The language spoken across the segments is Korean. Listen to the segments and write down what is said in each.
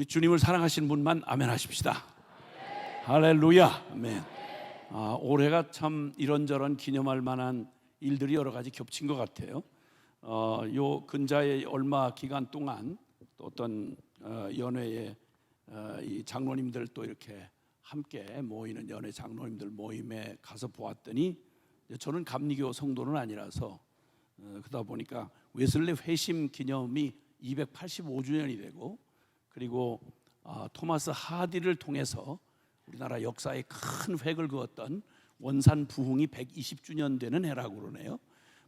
우리 주님을 사랑하시는 분만 아멘 하십시다. 할렐루야. 아멘. 올해가 참 이런저런 기념할 만한 일들이 여러 가지 겹친 것 같아요. 요 근자에 얼마 기간 동안 또 어떤 연회에 이 장로님들 또 이렇게 함께 모이는 연회 장로님들 모임에 가서 보았더니, 저는 감리교 성도는 아니라서 그러다 보니까 웨슬리 회심 기념이 285주년이 되고, 그리고 토마스 하디를 통해서 우리나라 역사에 큰 획을 그었던 원산 부흥이 120주년 되는 해라고 그러네요.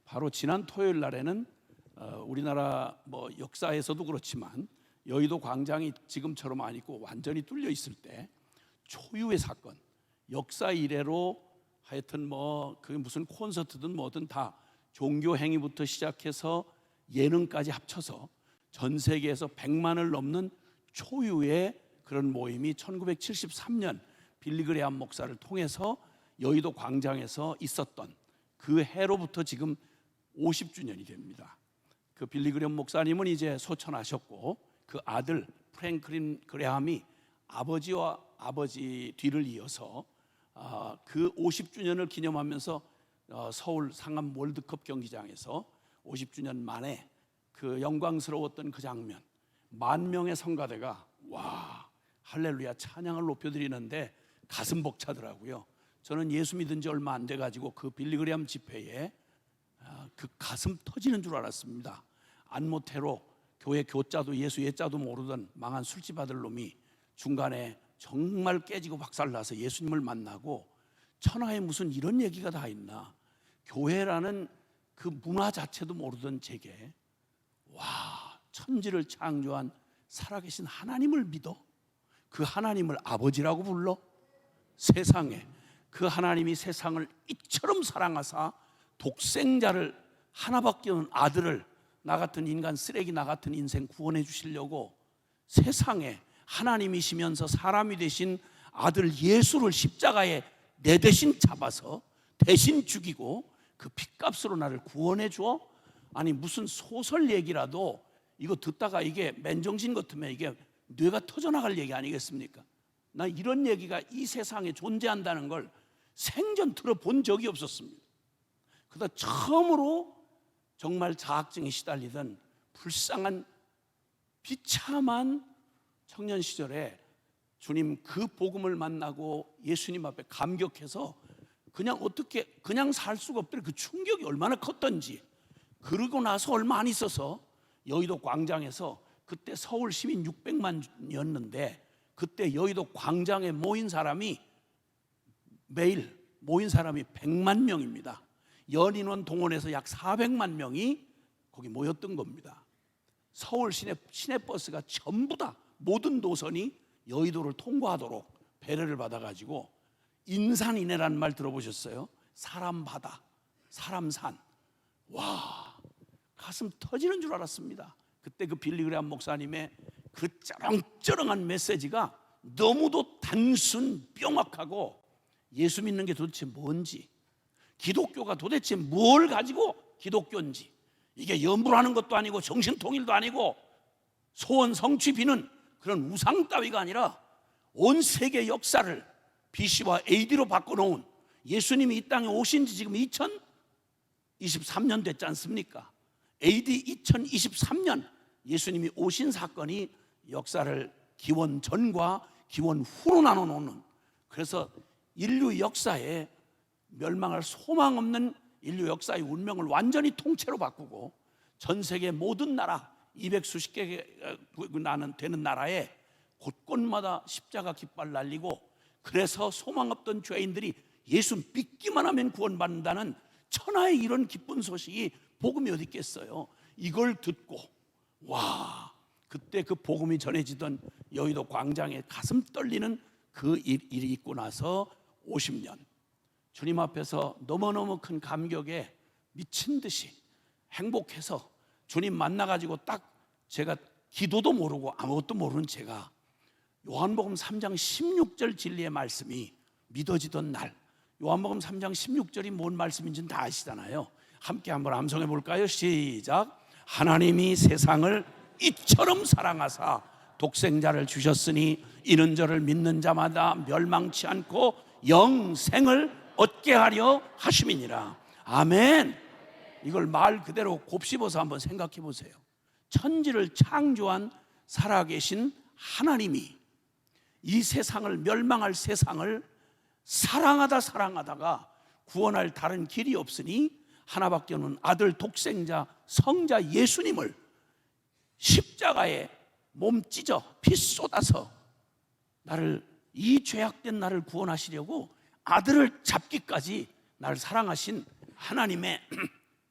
바로 지난 토요일 날에는 우리나라 역사에서도 그렇지만 여의도 광장이 지금처럼 안 있고 완전히 뚫려 있을 때 초유의 사건, 역사 이래로 하여튼 그게 무슨 콘서트든 뭐든 다 종교 행위부터 시작해서 예능까지 합쳐서 전 세계에서 100만을 넘는 초유의 그런 모임이 1973년 빌리그레암 목사를 통해서 여의도 광장에서 있었던 그 해로부터 지금 50주년이 됩니다. 그 빌리그레암 목사님은 이제 소천하셨고, 그 아들 프랭클린 그레함이 아버지와 아버지 뒤를 이어서 그 50주년을 기념하면서 서울 상암 월드컵 경기장에서 50주년 만에 그 영광스러웠던 그 장면, 10,000명의 성가대가 와 할렐루야 찬양을 높여드리는데 가슴 벅차더라고요. 저는 예수 믿은 지 얼마 안 돼가지고 그 빌리그레암 집회에 그 가슴 터지는 줄 알았습니다. 안모태로 교회 교자도 예수 예자도 모르던 망한 술집 아들 놈이 중간에 정말 깨지고 박살나서 예수님을 만나고, 천하에 무슨 이런 얘기가 다 있나, 교회라는 그 문화 자체도 모르던 제게 와 천지를 창조한 살아계신 하나님을 믿어? 그 하나님을 아버지라고 불러? 세상에 그 하나님이 세상을 이처럼 사랑하사 독생자를, 하나밖에 없는 아들을 나 같은 인간 쓰레기 나 같은 인생 구원해 주시려고 세상에 하나님이시면서 사람이 되신 아들 예수를 십자가에 내 대신 잡아서 대신 죽이고 그 핏값으로 나를 구원해 줘? 아니 무슨 소설 얘기라도 이거 듣다가 이게 맨정신 같으면 이게 뇌가 터져나갈 얘기 아니겠습니까? 나 이런 얘기가 이 세상에 존재한다는 걸 생전 들어본 적이 없었습니다. 그러다 처음으로 정말 자학증에 시달리던 불쌍한 비참한 청년 시절에 주님 그 복음을 만나고 예수님 앞에 감격해서 그냥 살 수가 없더래. 그 충격이 얼마나 컸던지. 그러고 나서 얼마 안 있어서 여의도 광장에서, 그때 서울 시민 600만이었는데 그때 여의도 광장에 모인 사람이 매일 모인 사람이 100만 명입니다. 연인원 동원해서 약 400만 명이 거기 모였던 겁니다. 서울 시내버스가 전부 다 모든 노선이 여의도를 통과하도록 배려를 받아가지고, 인산인해라는 말 들어보셨어요? 사람 바다, 사람 산. 와 가슴 터지는 줄 알았습니다. 그때 그 빌리그레암 목사님의 그 쩌렁쩌렁한 메시지가 너무도 단순 명확하고, 예수 믿는 게 도대체 뭔지, 기독교가 도대체 뭘 가지고 기독교인지, 이게 염불하는 것도 아니고 정신통일도 아니고 소원 성취 비는 그런 우상 따위가 아니라 온 세계 역사를 BC와 AD로 바꿔놓은, 예수님이 이 땅에 오신 지 지금 2023년 됐지 않습니까? AD 2023년 예수님이 오신 사건이 역사를 기원 전과 기원 후로 나눠놓는, 그래서 인류 역사에 멸망할 소망 없는 인류 역사의 운명을 완전히 통째로 바꾸고, 전 세계 모든 나라 200수십 개 되는 나라에 곳곳마다 십자가 깃발 날리고, 그래서 소망 없던 죄인들이 예수 믿기만 하면 구원받는다는 천하의 이런 기쁜 소식이 복음이 어디 있겠어요? 이걸 듣고 와 그때 그 복음이 전해지던 여의도 광장에 가슴 떨리는 그 일이 있고 나서 50년 주님 앞에서 너무너무 큰 감격에 미친 듯이 행복해서 주님 만나가지고 딱 제가 기도도 모르고 아무것도 모르는 제가 요한복음 3장 16절 진리의 말씀이 믿어지던 날, 요한복음 3장 16절이 뭔 말씀인지는 다 아시잖아요. 함께 한번 암송해 볼까요? 시작. 하나님이 세상을 이처럼 사랑하사 독생자를 주셨으니 이는 저를 믿는 자마다 멸망치 않고 영생을 얻게 하려 하심이니라. 아멘. 이걸 말 그대로 곱씹어서 한번 생각해 보세요. 천지를 창조한 살아계신 하나님이 이 세상을, 멸망할 세상을 사랑하다가 구원할 다른 길이 없으니 하나밖에 없는 아들 독생자 성자 예수님을 십자가에 몸 찢어 피 쏟아서 이 죄악된 나를 구원하시려고 아들을 잡기까지 나를 사랑하신 하나님의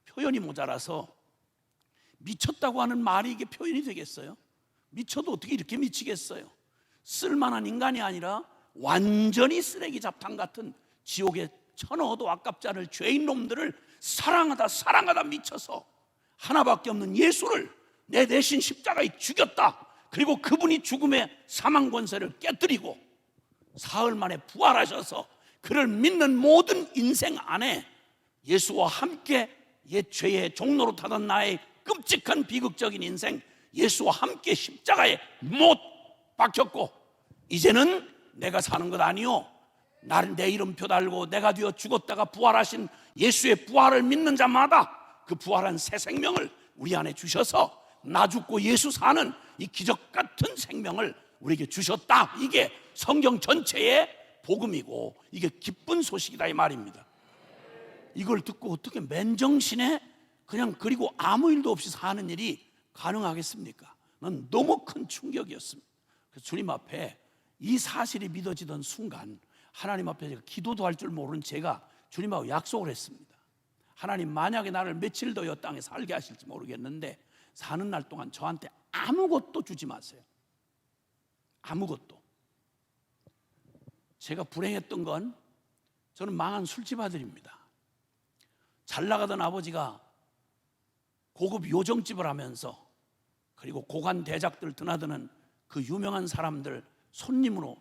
표현이 모자라서 미쳤다고 하는 말이 이게 표현이 되겠어요? 미쳐도 어떻게 이렇게 미치겠어요? 쓸만한 인간이 아니라 완전히 쓰레기 잡탕 같은 지옥에 천어도 아깝지 않을 죄인 놈들을 사랑하다 미쳐서 하나밖에 없는 예수를 내 대신 십자가에 죽였다. 그리고 그분이 죽음의 사망 권세를 깨뜨리고 사흘 만에 부활하셔서 그를 믿는 모든 인생 안에 예수와 함께 옛 죄의 종로로 타던 나의 끔찍한 비극적인 인생, 예수와 함께 십자가에 못 박혔고 이제는 내가 사는 것 아니요 나를 내 이름표 달고 내가 되어 죽었다가 부활하신 예수의 부활을 믿는 자마다 그 부활한 새 생명을 우리 안에 주셔서 나 죽고 예수 사는 이 기적 같은 생명을 우리에게 주셨다. 이게 성경 전체의 복음이고 이게 기쁜 소식이다 이 말입니다. 이걸 듣고 어떻게 맨정신에 그냥 그리고 아무 일도 없이 사는 일이 가능하겠습니까? 난 너무 큰 충격이었습니다. 그래서 주님 앞에 이 사실이 믿어지던 순간 하나님 앞에 제가 기도도 할 줄 모르는 제가 주님하고 약속을 했습니다. 하나님, 만약에 나를 며칠 더 이 땅에 살게 하실지 모르겠는데 사는 날 동안 저한테 아무것도 주지 마세요. 아무것도. 제가 불행했던 건 저는 망한 술집 아들입니다. 잘 나가던 아버지가 고급 요정집을 하면서 그리고 고관 대작들 드나드는 그 유명한 사람들 손님으로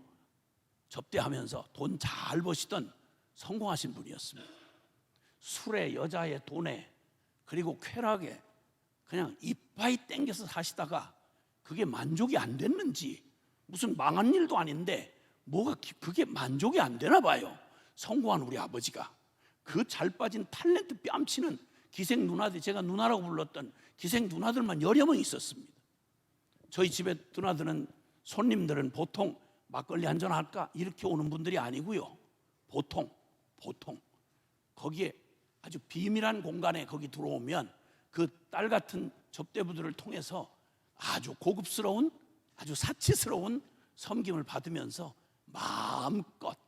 접대하면서 돈 잘 버시던 성공하신 분이었습니다. 술에, 여자에, 돈에, 그리고 쾌락에 그냥 이빠이 땡겨서 사시다가 그게 만족이 안 됐는지, 무슨 망한 일도 아닌데 뭐가 그게 만족이 안 되나 봐요. 성공한 우리 아버지가 그 잘 빠진 탤런트 뺨치는 기생 누나들, 제가 누나라고 불렀던 기생 누나들만 여러 명 있었습니다. 저희 집에 드나드는 손님들은 보통 막걸리 한잔 할까 이렇게 오는 분들이 아니고요. 보통 거기에 아주 비밀한 공간에 거기 들어오면 그 딸 같은 접대부들을 통해서 아주 고급스러운, 아주 사치스러운 섬김을 받으면서 마음껏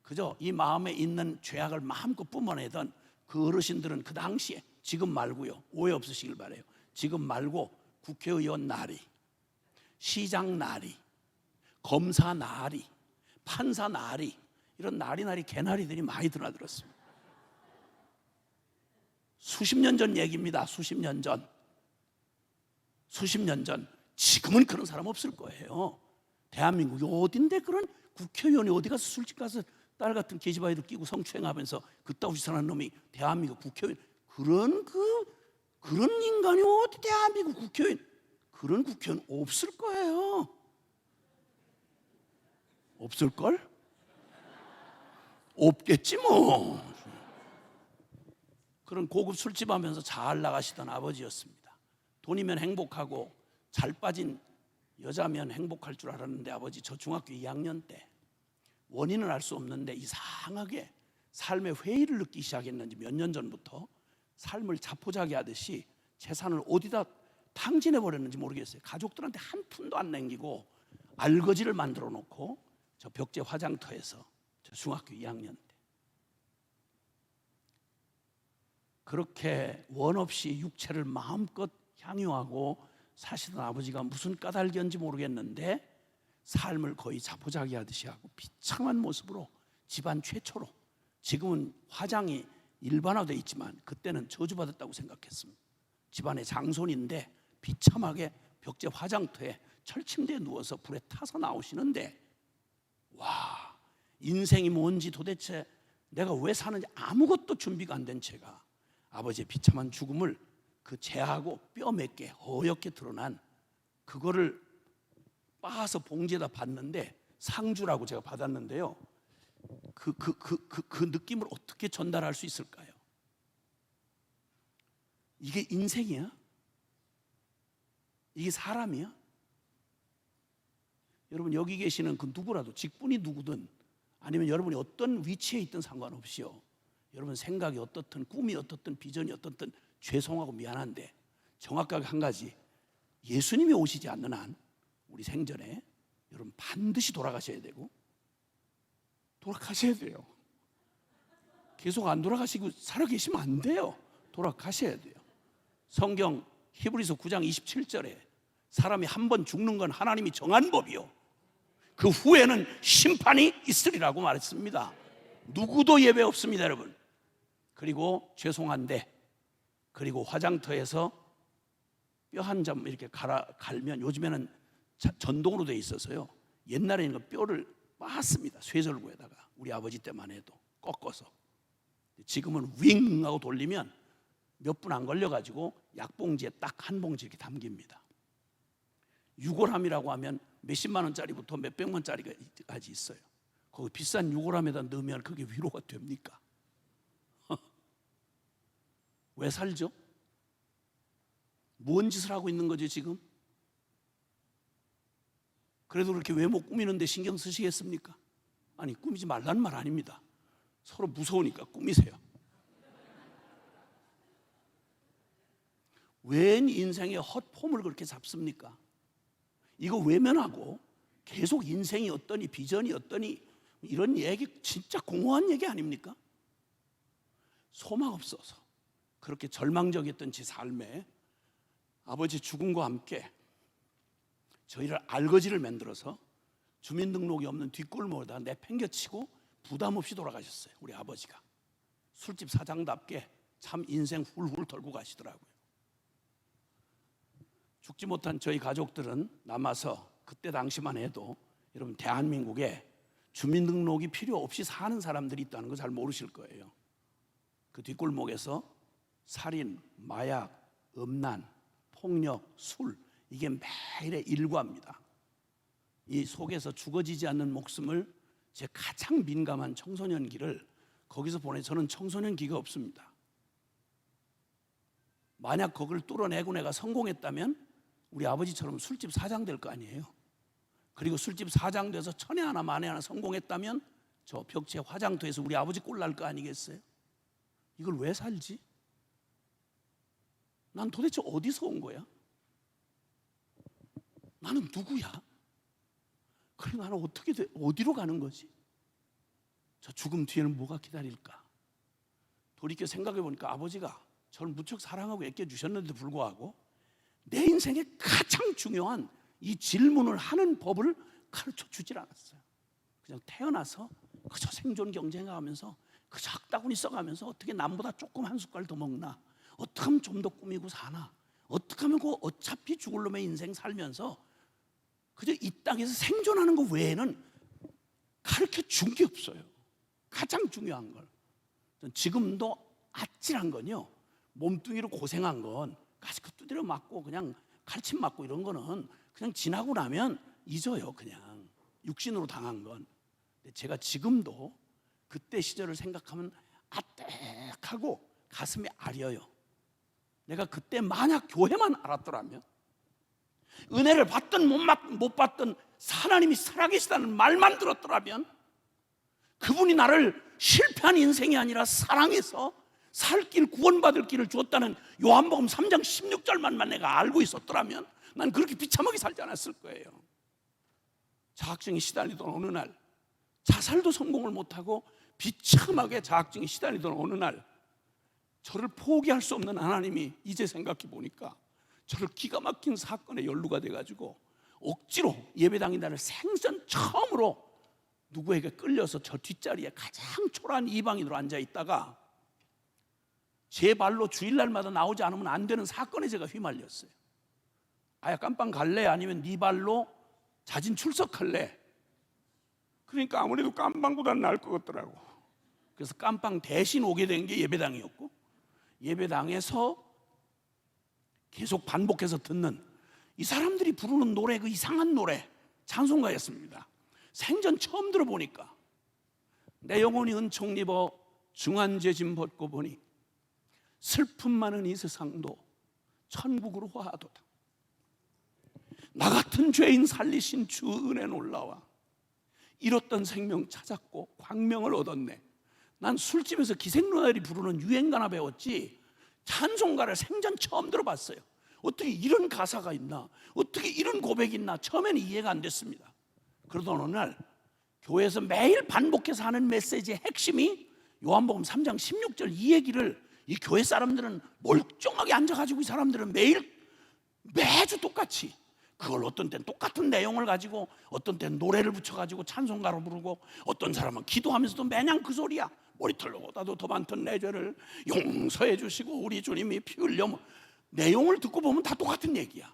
그저 이 마음에 있는 죄악을 마음껏 뿜어내던 그 어르신들은 그 당시에, 지금 말고요, 오해 없으시길 바라요. 지금 말고 국회의원 나리, 시장 나리, 검사 나리, 판사 나리, 이런 나리 개나리들이 많이 드나들었습니다. 수십 년 전 얘기입니다. 수십 년 전. 지금은 그런 사람 없을 거예요. 대한민국이 어딘데 그런 국회의원이 어디 가서 술집 가서 딸 같은 계집아이들 끼고 성추행하면서 그따위 사는 놈이 대한민국 국회의원, 그런 인간이 어디 대한민국 국회의원, 그런 국회의원 없을 거예요. 없을걸? 없겠지 뭐. 그런 고급 술집 하면서 잘 나가시던 아버지였습니다. 돈이면 행복하고 잘 빠진 여자면 행복할 줄 알았는데 아버지, 저 중학교 2학년 때 원인은 알 수 없는데 이상하게 삶의 회의를 느끼기 시작했는지 몇 년 전부터 삶을 자포자기 하듯이 재산을 어디다 탕진해 버렸는지 모르겠어요. 가족들한테 한 푼도 안 남기고 알거지를 만들어 놓고 저 벽제 화장터에서, 저 중학교 2학년 때 그렇게 원 없이 육체를 마음껏 향유하고 사시던 아버지가 무슨 까닭이었는지 모르겠는데 삶을 거의 자포자기 하듯이 하고 비참한 모습으로 집안 최초로, 지금은 화장이 일반화되어 있지만 그때는 저주받았다고 생각했습니다. 집안의 장손인데 비참하게 벽제 화장터에 철침대에 누워서 불에 타서 나오시는데, 와, 인생이 뭔지 도대체 내가 왜 사는지 아무것도 준비가 안 된 채가 아버지의 비참한 죽음을 그 재하고 뼈 몇 개 허옇게 드러난 그거를 빻아서 봉지에다 받는데 상주라고 제가 받았는데요. 그 느낌을 어떻게 전달할 수 있을까요? 이게 인생이야? 이게 사람이야? 여러분 여기 계시는 그 누구라도 직분이 누구든 아니면 여러분이 어떤 위치에 있든 상관없이요, 여러분 생각이 어떻든 꿈이 어떻든 비전이 어떻든 죄송하고 미안한데 정확하게 한 가지, 예수님이 오시지 않는 한 우리 생전에 여러분 반드시 돌아가셔야 되고 돌아가셔야 돼요. 계속 안 돌아가시고 살아계시면 안 돼요. 돌아가셔야 돼요. 성경 히브리서 9장 27절에 사람이 한 번 죽는 건 하나님이 정한 법이요, 그 후에는 심판이 있으리라고 말했습니다. 누구도 예외 없습니다, 여러분. 그리고 죄송한데, 그리고 화장터에서 뼈 한 점 이렇게 갈면, 요즘에는 전동으로 돼 있어서요, 옛날에는 그 뼈를 빻습니다. 쇠절구에다가. 우리 아버지 때만 해도 꺾어서. 지금은 윙 하고 돌리면 몇 분 안 걸려가지고 약봉지에 딱 한 봉지 이렇게 담깁니다. 유골함이라고 하면 몇십만 원짜리부터 몇백만 원짜리까지 있어요. 거기 비싼 유골함에다 넣으면 그게 위로가 됩니까? 왜 살죠? 뭔 짓을 하고 있는 거죠 지금? 그래도 그렇게 외모 꾸미는데 신경 쓰시겠습니까? 아니, 꾸미지 말라는 말 아닙니다. 서로 무서우니까 꾸미세요. 웬 인생의 헛폼을 그렇게 잡습니까? 이거 외면하고 계속 인생이 어떠니 비전이 어떠니 이런 얘기, 진짜 공허한 얘기 아닙니까? 소망 없어서 그렇게 절망적이었던 제 삶에 아버지 죽음과 함께 저희를 알거지를 만들어서 주민등록이 없는 뒷골목에다 내팽개치고 부담 없이 돌아가셨어요. 우리 아버지가 술집 사장답게 참 인생 훌훌 털고 가시더라고요. 죽지 못한 저희 가족들은 남아서 그때 당시만 해도 여러분 대한민국에 주민등록이 필요 없이 사는 사람들이 있다는 거 잘 모르실 거예요. 그 뒷골목에서 살인, 마약, 음란, 폭력, 술, 이게 매일의 일과입니다. 이 속에서 죽어지지 않는 목숨을, 제 가장 민감한 청소년기를 거기서 보내. 저는 청소년기가 없습니다. 만약 거기를 뚫어내고 내가 성공했다면 우리 아버지처럼 술집 사장 될 거 아니에요. 그리고 술집 사장 돼서 천에 하나 만에 하나 성공했다면 저 벽체 화장터에서 우리 아버지 꼴 날 거 아니겠어요? 이걸 왜 살지? 난 도대체 어디서 온 거야? 나는 누구야? 그리고 나는 어디로 가는 거지? 저 죽음 뒤에는 뭐가 기다릴까? 돌이켜 생각해 보니까 아버지가 저를 무척 사랑하고 아껴주셨는데도 불구하고 내 인생에 가장 중요한 이 질문을 하는 법을 가르쳐 주질 않았어요. 그냥 태어나서 그저 생존 경쟁하면서 그저 학다구니 써가면서 어떻게 남보다 조금 한 숟갈 더 먹나, 어떻게 하면 좀 더 꾸미고 사나, 어떻게 하면 그 어차피 죽을 놈의 인생 살면서 그저 이 땅에서 생존하는 것 외에는 가르쳐 준 게 없어요. 가장 중요한 걸. 지금도 아찔한 건요, 몸뚱이로 고생한 건 가스크 두드려 맞고 그냥 가르침 맞고 이런 거는 그냥 지나고 나면 잊어요. 그냥 육신으로 당한 건. 근데 제가 지금도 그때 시절을 생각하면 아뜩하고 가슴이 아려요. 내가 그때 만약 교회만 알았더라면, 은혜를 받든 못 받든 하나님이 살아계시다는 말만 들었더라면, 그분이 나를 실패한 인생이 아니라 사랑해서 살 길, 구원받을 길을 주었다는 요한복음 3장 16절만 내가 알고 있었더라면 난 그렇게 비참하게 살지 않았을 거예요. 자학증에 시달리던 어느 날, 자살도 성공을 못하고 비참하게 자학증에 시달리던 어느 날, 저를 포기할 수 없는 하나님이 이제 생각해 보니까 저를 기가 막힌 사건에 연루가 돼가지고 억지로 예배당인 나를 생전 처음으로 누구에게 끌려서 저 뒷자리에 가장 초라한 이방인으로 앉아있다가 제 발로 주일날마다 나오지 않으면 안 되는 사건에 제가 휘말렸어요. 아야 깜빵 갈래? 아니면 네 발로 자진 출석할래? 그러니까 아무래도 깜빵보다는 나을 것 같더라고. 그래서 깜빵 대신 오게 된 게 예배당이었고, 예배당에서 계속 반복해서 듣는 이 사람들이 부르는 노래, 그 이상한 노래, 찬송가였습니다. 생전 처음 들어보니까 내 영혼이 은총 입어 중한 죄짐 벗고 보니 슬픔 많은 이 세상도 천국으로 화하도다. 나 같은 죄인 살리신 주 은혜 놀라와 잃었던 생명 찾았고 광명을 얻었네. 난 술집에서 기생누나들이 부르는 유행가나 배웠지 찬송가를 생전 처음 들어봤어요. 어떻게 이런 가사가 있나, 어떻게 이런 고백이 있나 처음에는 이해가 안 됐습니다. 그러던 어느 날 교회에서 매일 반복해서 하는 메시지의 핵심이 요한복음 3장 16절 이 얘기를 이 교회 사람들은 멀쩡하게 앉아가지고 이 사람들은 매주 똑같이 그걸 어떤 때는 똑같은 내용을 가지고 어떤 때는 노래를 붙여가지고 찬송가로 부르고 어떤 사람은 기도하면서도 매냥 그 소리야. 머리털보다도 더 많던 내 죄를 용서해 주시고 우리 주님이 피 흘려. 내용을 듣고 보면 다 똑같은 얘기야.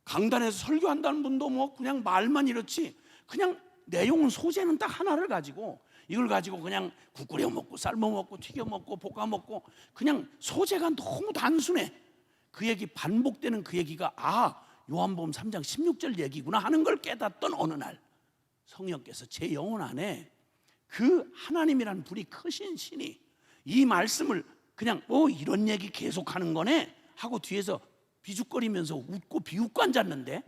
강단에서 설교한다는 분도 뭐 그냥 말만 이렇지 그냥 내용은 소재는 딱 하나를 가지고 이걸 가지고 그냥 국 끓여 먹고 삶아 먹고 튀겨 먹고 볶아 먹고 그냥 소재가 너무 단순해. 그 얘기 반복되는 그 얘기가 요한복음 3장 16절 얘기구나 하는 걸 깨닫던 어느 날 성령께서 제 영혼 안에 그 하나님이란 분이 크신 신이 이 말씀을 그냥 이런 얘기 계속하는 거네 하고 뒤에서 비죽거리면서 웃고 비웃고 앉았는데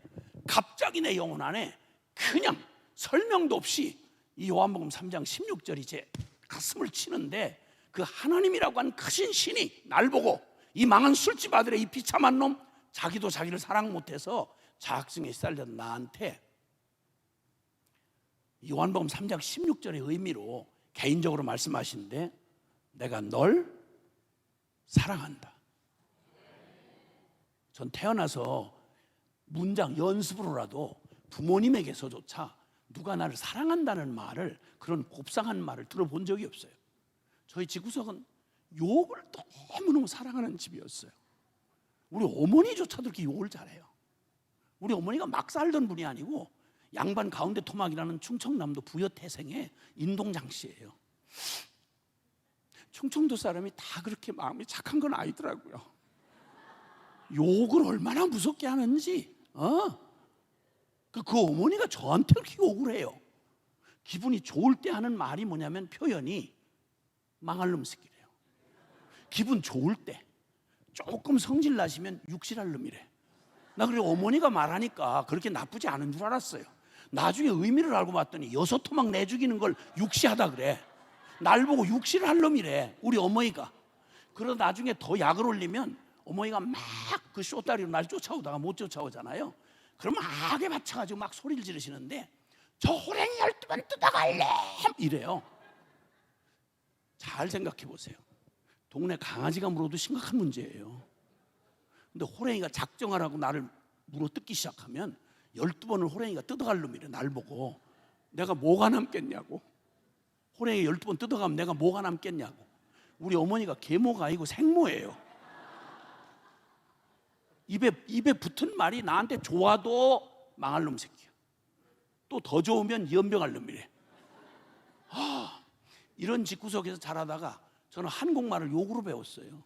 갑자기 내 영혼 안에 그냥 설명도 없이 이 요한복음 3장 16절이 제 가슴을 치는데 그 하나님이라고 하는 크신 신이 날 보고 이 망한 술집 아들의 이 비참한 놈 자기도 자기를 사랑 못해서 자학증에 시달렸던 나한테 요한복음 3장 16절의 의미로 개인적으로 말씀하시는데 내가 널 사랑한다. 전 태어나서 문장 연습으로라도 부모님에게서조차 누가 나를 사랑한다는 말을 그런 곱상한 말을 들어본 적이 없어요. 저희 집구석은 욕을 너무너무 사랑하는 집이었어요. 우리 어머니조차도 그렇게 욕을 잘해요. 우리 어머니가 막 살던 분이 아니고 양반 가운데 토막이라는 충청남도 부여태생의 인동장씨예요. 충청도 사람이 다 그렇게 마음이 착한 건 아니더라고요. 욕을 얼마나 무섭게 하는지 그 어머니가 저한테 그렇게 욕을 해요. 기분이 좋을 때 하는 말이 뭐냐면 표현이 망할 놈 새끼래요. 기분 좋을 때 조금 성질 나시면 육실할 놈이래. 나 그래 어머니가 말하니까 그렇게 나쁘지 않은 줄 알았어요. 나중에 의미를 알고 봤더니 여섯 토막 내 죽이는 걸 육시하다 그래. 날 보고 육시를 할 놈이래 우리 어머니가. 그러다 나중에 더 약을 올리면 어머니가 막 그 쇼다리로 날 쫓아오다가 못 쫓아오잖아요. 그러면 악에 받쳐가지고 막 소리를 지르시는데 저 호랭이 12번 뜯어갈래 이래요. 잘 생각해 보세요. 동네 강아지가 물어도 심각한 문제예요. 근데 호랭이가 작정하라고 나를 물어 뜯기 시작하면 12번을 호랭이가 뜯어갈 놈이래. 날 보고 내가 뭐가 남겠냐고. 호랭이 12번 뜯어가면 내가 뭐가 남겠냐고. 우리 어머니가 계모가 아니고 생모예요. 입에 붙은 말이 나한테 좋아도 망할 놈 새끼야. 또 더 좋으면 연병할 놈이래. 이런 집구석에서 자라다가 저는 한국말을 욕으로 배웠어요.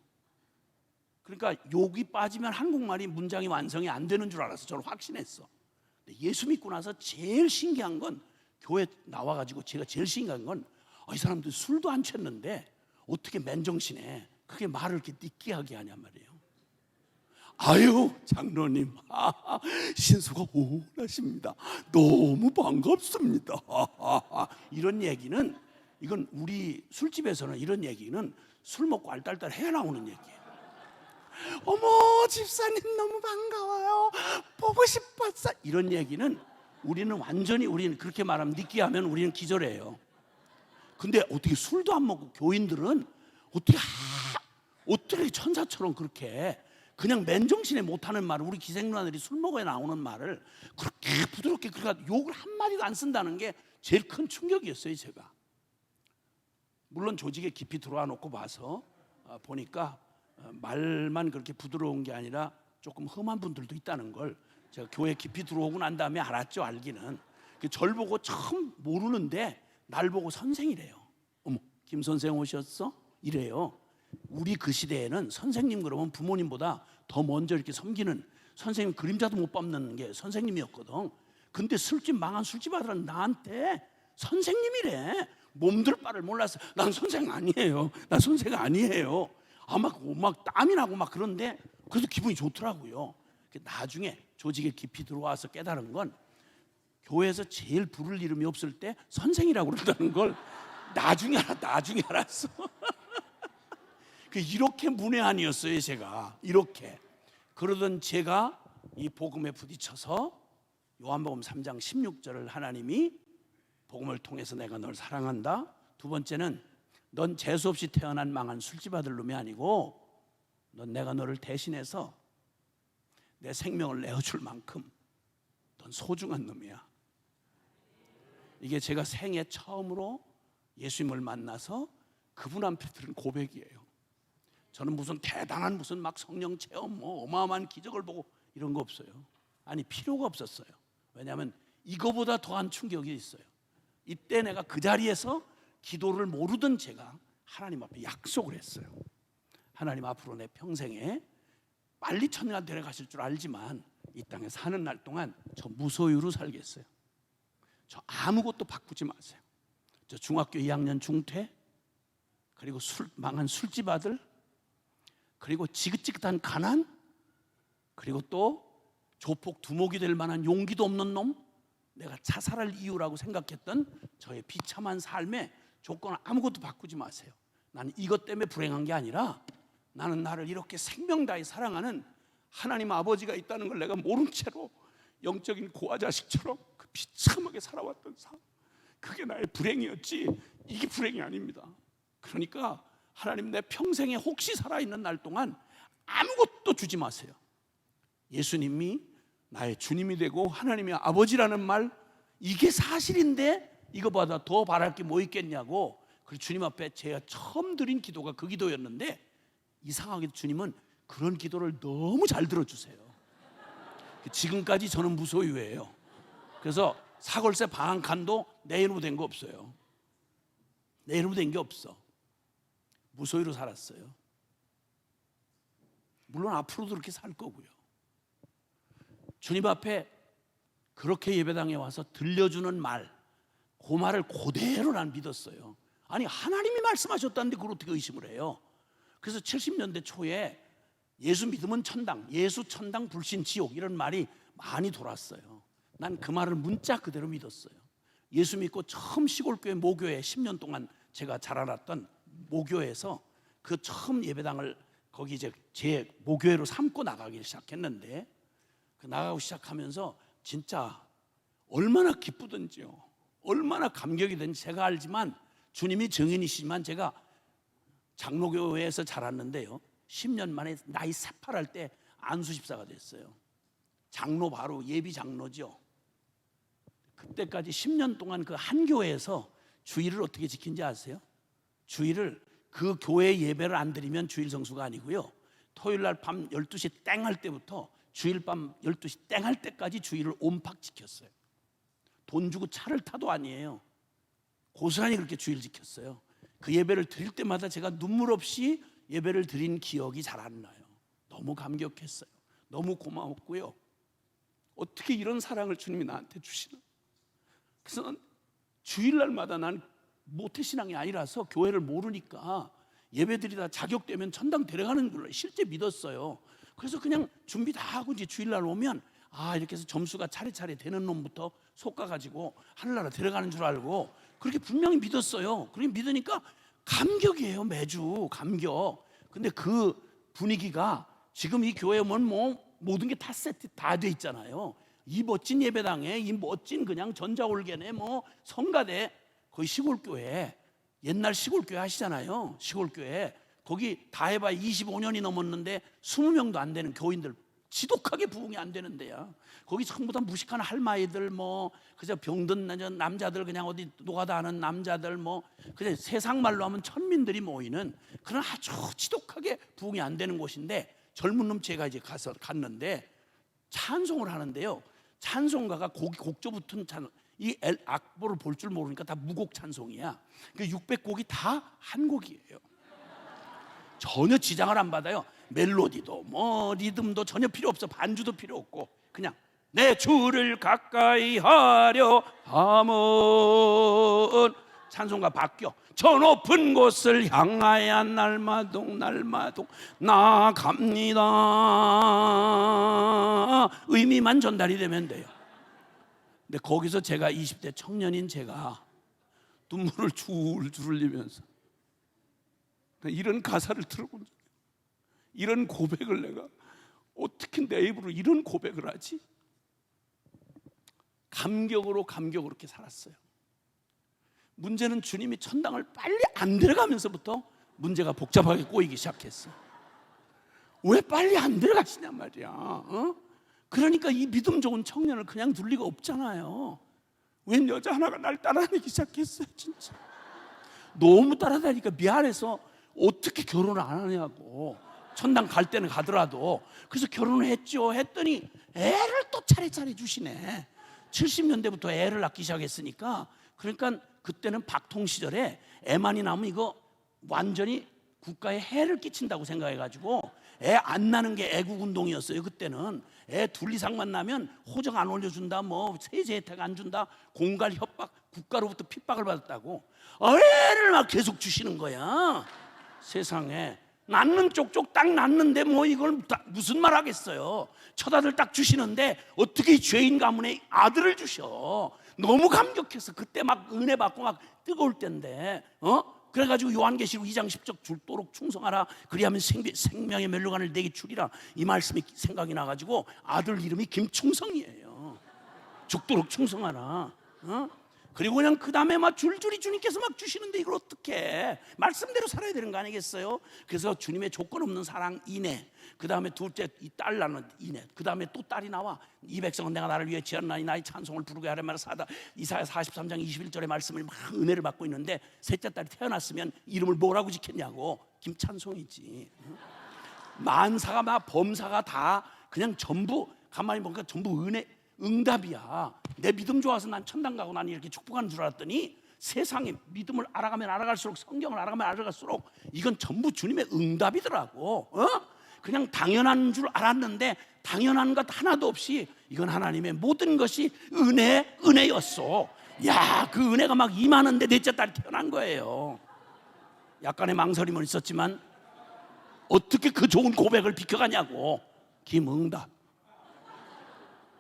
그러니까 욕이 빠지면 한국말이 문장이 완성이 안 되는 줄 알아서 저는 확신했어. 근데 예수 믿고 나서 제일 신기한 건 교회 나와가지고 제가 제일 신기한 건 이 사람들 술도 안 취했는데 어떻게 맨정신에 그게 말을 이렇게 느끼하게 하냔 말이에요. 아유 장로님 신수가 오라십니다. 너무 반갑습니다. 이런 얘기는 이건 우리 술집에서는 이런 얘기는 술 먹고 알딸딸 해야 나오는 얘기예요. 어머 집사님 너무 반가워요. 보고 싶었어. 이런 얘기는 우리는 그렇게 말하면 느끼하면 우리는 기절해요. 근데 어떻게 술도 안 먹고 교인들은 어떻게 천사처럼 그렇게 그냥 맨정신에 못하는 말을 우리 기생누나들이 술 먹어야 나오는 말을 그렇게 부드럽게 그러니까 욕을 한마디도 안 쓴다는 게 제일 큰 충격이었어요. 제가 물론 조직에 깊이 들어와 놓고 봐서 보니까 말만 그렇게 부드러운 게 아니라 조금 험한 분들도 있다는 걸 제가 교회 깊이 들어오고 난 다음에 알았죠. 알기는 절 보고 처음 모르는데 날 보고 선생이래요. 어머 김 선생 오셨어? 이래요. 우리 그 시대에는 선생님 그러면 부모님보다 더 먼저 이렇게 섬기는 선생님 그림자도 못 밟는 게 선생님이었거든. 근데 망한 술집 아들은 나한테 선생님이래. 몸둘 바를 몰랐어. 난 선생 아니에요. 난 선생 아니에요. 막 땀이 나고 막 그런데 그래도 기분이 좋더라고요. 나중에 조직에 깊이 들어와서 깨달은 건 교회에서 제일 부를 이름이 없을 때 선생이라고 그런다는 걸 나중에 알았어. 이렇게 문외한이었어요, 제가. 이렇게. 그러던 제가 이 복음에 부딪혀서 요한복음 3장 16절을 하나님이 복음을 통해서 내가 널 사랑한다. 두 번째는 넌 재수 없이 태어난 망한 술집 아들 놈이 아니고 내가 너를 대신해서 내 생명을 내어줄 만큼 넌 소중한 놈이야. 이게 제가 생애 처음으로 예수님을 만나서 그분 앞에 들은 고백이에요. 저는 무슨 대단한 막 성령 체험 어마어마한 기적을 보고 이런 거 없어요. 아니, 필요가 없었어요. 왜냐하면 이거보다 더한 충격이 있어요. 이때 내가 그 자리에서 기도를 모르던 제가 하나님 앞에 약속을 했어요. 하나님, 앞으로 내 평생에 빨리 천국에 데려가실 줄 알지만 이 땅에 사는 날 동안 저 무소유로 살겠어요. 저 아무것도 바꾸지 마세요. 저 중학교 2학년 중퇴, 그리고 망한 술집 아들, 그리고 지긋지긋한 가난, 그리고 또 조폭 두목이 될 만한 용기도 없는 놈, 내가 자살할 이유라고 생각했던 저의 비참한 삶의 조건을 아무것도 바꾸지 마세요. 나는 이것 때문에 불행한 게 아니라 나는 나를 이렇게 생명 다해 사랑하는 하나님 아버지가 있다는 걸 내가 모른 채로 영적인 고아 자식처럼 그 비참하게 살아왔던 삶, 그게 나의 불행이었지 이게 불행이 아닙니다. 그러니까 하나님, 내 평생에 혹시 살아있는 날 동안 아무것도 주지 마세요. 예수님이 나의 주님이 되고 하나님의 아버지라는 말, 이게 사실인데 이거보다 더 바랄 게 뭐 있겠냐고. 그리고 주님 앞에 제가 처음 드린 기도가 그 기도였는데, 이상하게도 주님은 그런 기도를 너무 잘 들어주세요. 지금까지 저는 무소유예요. 그래서 사골세 방 한 칸도 내 이름으로 된 거 없어요. 내 이름으로 된 게 없어. 무소유로 살았어요. 물론 앞으로도 그렇게 살 거고요. 주님 앞에 그렇게 예배당에 와서 들려주는 말, 그 말을 그대로 난 믿었어요. 아니, 하나님이 말씀하셨다는데 그걸 어떻게 의심을 해요? 그래서 70년대 초에 예수 믿으면 천당, 예수 천당 불신 지옥, 이런 말이 많이 돌았어요. 난 그 말을 문자 그대로 믿었어요. 예수 믿고 처음 시골교회 모교회 10년 동안 제가 자라났던 모교회에서 그 처음 예배당을 거기 이제 제 모교회로 삼고 나가기 시작했는데, 그 나가고 시작하면서 진짜 얼마나 기쁘든지요, 얼마나 감격이 된지 제가 알지만, 주님이 증인이시지만 제가 장로교회에서 자랐는데요, 10년 만에 나이 새파랄 때 안수집사가 됐어요. 장로, 바로 예비 장로죠. 그때까지 10년 동안 그 한 교회에서 주일을 어떻게 지킨지 아세요? 주일을 그 교회 예배를 안 드리면 주일 성수가 아니고요, 토요일 날 밤 12시 땡 할 때부터 주일 밤 12시 땡 할 때까지 주일을 온팍 지켰어요. 돈 주고 차를 타도 아니에요. 고스란히 그렇게 주일 지켰어요. 그 예배를 드릴 때마다 제가 눈물 없이 예배를 드린 기억이 잘 안 나요. 너무 감격했어요. 너무 고마웠고요. 어떻게 이런 사랑을 주님이 나한테 주시나. 그래서 주일날마다 난 모태신앙이 아니라서 교회를 모르니까 예배드리다 자격되면 천당 데려가는 걸 실제 믿었어요. 그래서 그냥 준비 다 하고 이제 주일날 오면, 이렇게 해서 점수가 차례차례 되는 놈부터 솎아가지고 하늘나라 데려가는 줄 알고 그렇게 분명히 믿었어요. 그렇게 믿으니까 감격이에요. 매주 감격. 근데 그 분위기가 지금 이 교회 오면 모든 게 다 세트 다 돼 있잖아요. 이 멋진 예배당에 이 멋진 그냥 전자올개네 성가대, 거의 시골교회, 옛날 시골교회 아시잖아요. 시골교회 거기 다 해봐야 25년이 넘었는데 20명도 안 되는 교인들, 지독하게 부흥이 안 되는 데야. 거기 전부 다 무식한 할마이들, 그저 병든 남자들, 그냥 어디 노가다 하는 남자들, 그냥 세상 말로 하면 천민들이 모이는 그런 아주 지독하게 부흥이 안 되는 곳인데, 젊은 놈 제가 이제 갔는데 찬송을 하는데요, 찬송가가 곡조 붙은 이 악보를 볼 줄 모르니까 다 무곡 찬송이야. 그 600곡이 다 한 곡이에요. 전혀 지장을 안 받아요. 멜로디도 리듬도 전혀 필요 없어. 반주도 필요 없고 그냥 내 주를 가까이 하려 함은. 찬송가 바뀌어. 저 높은 곳을 향하여 날마동 날마동 나갑니다. 의미만 전달이 되면 돼요. 근데 거기서 제가 20대 청년인 제가 눈물을 줄줄 흘리면서 이런 가사를 들어본 적이에요. 이런 고백을 내가 어떻게 내 입으로 이런 고백을 하지? 감격으로 이렇게 살았어요. 문제는 주님이 천당을 빨리 안 들어가면서부터 문제가 복잡하게 꼬이기 시작했어. 왜 빨리 안 들어가시냔 말이야. 그러니까 이 믿음 좋은 청년을 그냥 둘 리가 없잖아요. 웬 여자 하나가 날 따라다니기 시작했어요. 진짜 너무 따라다니니까 미안해서 어떻게 결혼을 안 하냐고. 천당 갈 때는 가더라도. 그래서 결혼을 했죠. 했더니 애를 또 차례차례 주시네. 70년대부터 애를 낳기 시작했으니까. 그러니까 그때는 박통 시절에 애만이 나면 이거 완전히 국가에 해를 끼친다고 생각해가지고 애 안 낳는 게 애국운동이었어요. 그때는 애 둘 이상만 나면 호적 안 올려준다, 뭐 세제 혜택 안 준다, 공갈 협박, 국가로부터 핍박을 받았다고. 애를 막 계속 주시는 거야. 세상에 낳는 쪽쪽 딱 낳는데 뭐 이걸 무슨 말 하겠어요. 첫아들 딱 주시는데 어떻게 죄인 가문에 아들을 주셔. 너무 감격해서 그때 막 은혜 받고 막 뜨거울 때인데 그래가지고 요한계시록 2장 10절 죽도록 충성하라 그리하면 생명의 멸류관을 내게 주리라 이 말씀이 생각이 나가지고 아들 이름이 김충성이에요. 죽도록 충성하라. 그리고 그냥 그 다음에 막 줄줄이 주님께서 막 주시는데 이걸 어떻게 말씀대로 살아야 되는 거 아니겠어요? 그래서 주님의 조건 없는 사랑 이내, 그 다음에 둘째 이 딸 낳는 이내, 그 다음에 또 딸이 나와. 이 백성은 내가 나를 위해 지었나니 나의 찬송을 부르게 하려 말을 사다. 이사야 43장 21절의 말씀을 막 은혜를 받고 있는데 셋째 딸이 태어났으면 이름을 뭐라고 짓겠냐고. 김찬송이지. 만사가 막 범사가 다 그냥 전부 가만히 보니까 전부 은혜 응답이야. 내 믿음 좋아서 난 천당 가고 난 이렇게 축복하는 줄 알았더니 세상에 믿음을 알아가면 알아갈수록, 성경을 알아가면 알아갈수록 이건 전부 주님의 응답이더라고. 그냥 당연한 줄 알았는데 당연한 것 하나도 없이 이건 하나님의 모든 것이 은혜였어. 야, 그 은혜가 막 임하는데 넷째 딸이 태어난 거예요. 약간의 망설임은 있었지만 어떻게 그 좋은 고백을 비켜가냐고. 김응답,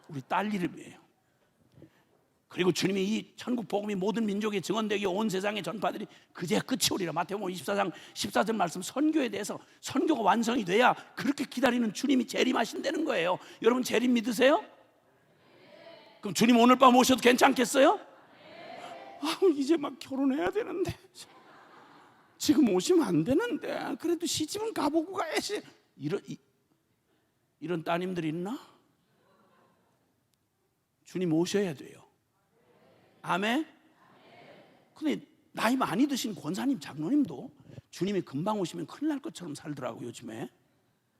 우리 딸 이름이에요. 그리고 주님이 이 천국 복음이 모든 민족에 증언되게 온 세상에 전파들이 그제야 끝이 오리라. 마태복음 24장 14절 말씀, 선교에 대해서 선교가 완성이 돼야 그렇게 기다리는 주님이 재림하신다는 거예요. 여러분 재림 믿으세요? 그럼 주님 오늘 밤 오셔도 괜찮겠어요? 이제 막 결혼해야 되는데 지금 오시면 안 되는데 그래도 시집은 가보고 가야지. 이런 따님들 있나? 주님 오셔야 돼요. 아멘. 근데 나이 많이 드신 권사님, 장로님도 주님이 금방 오시면 큰일 날 것처럼 살더라고요. 요즘에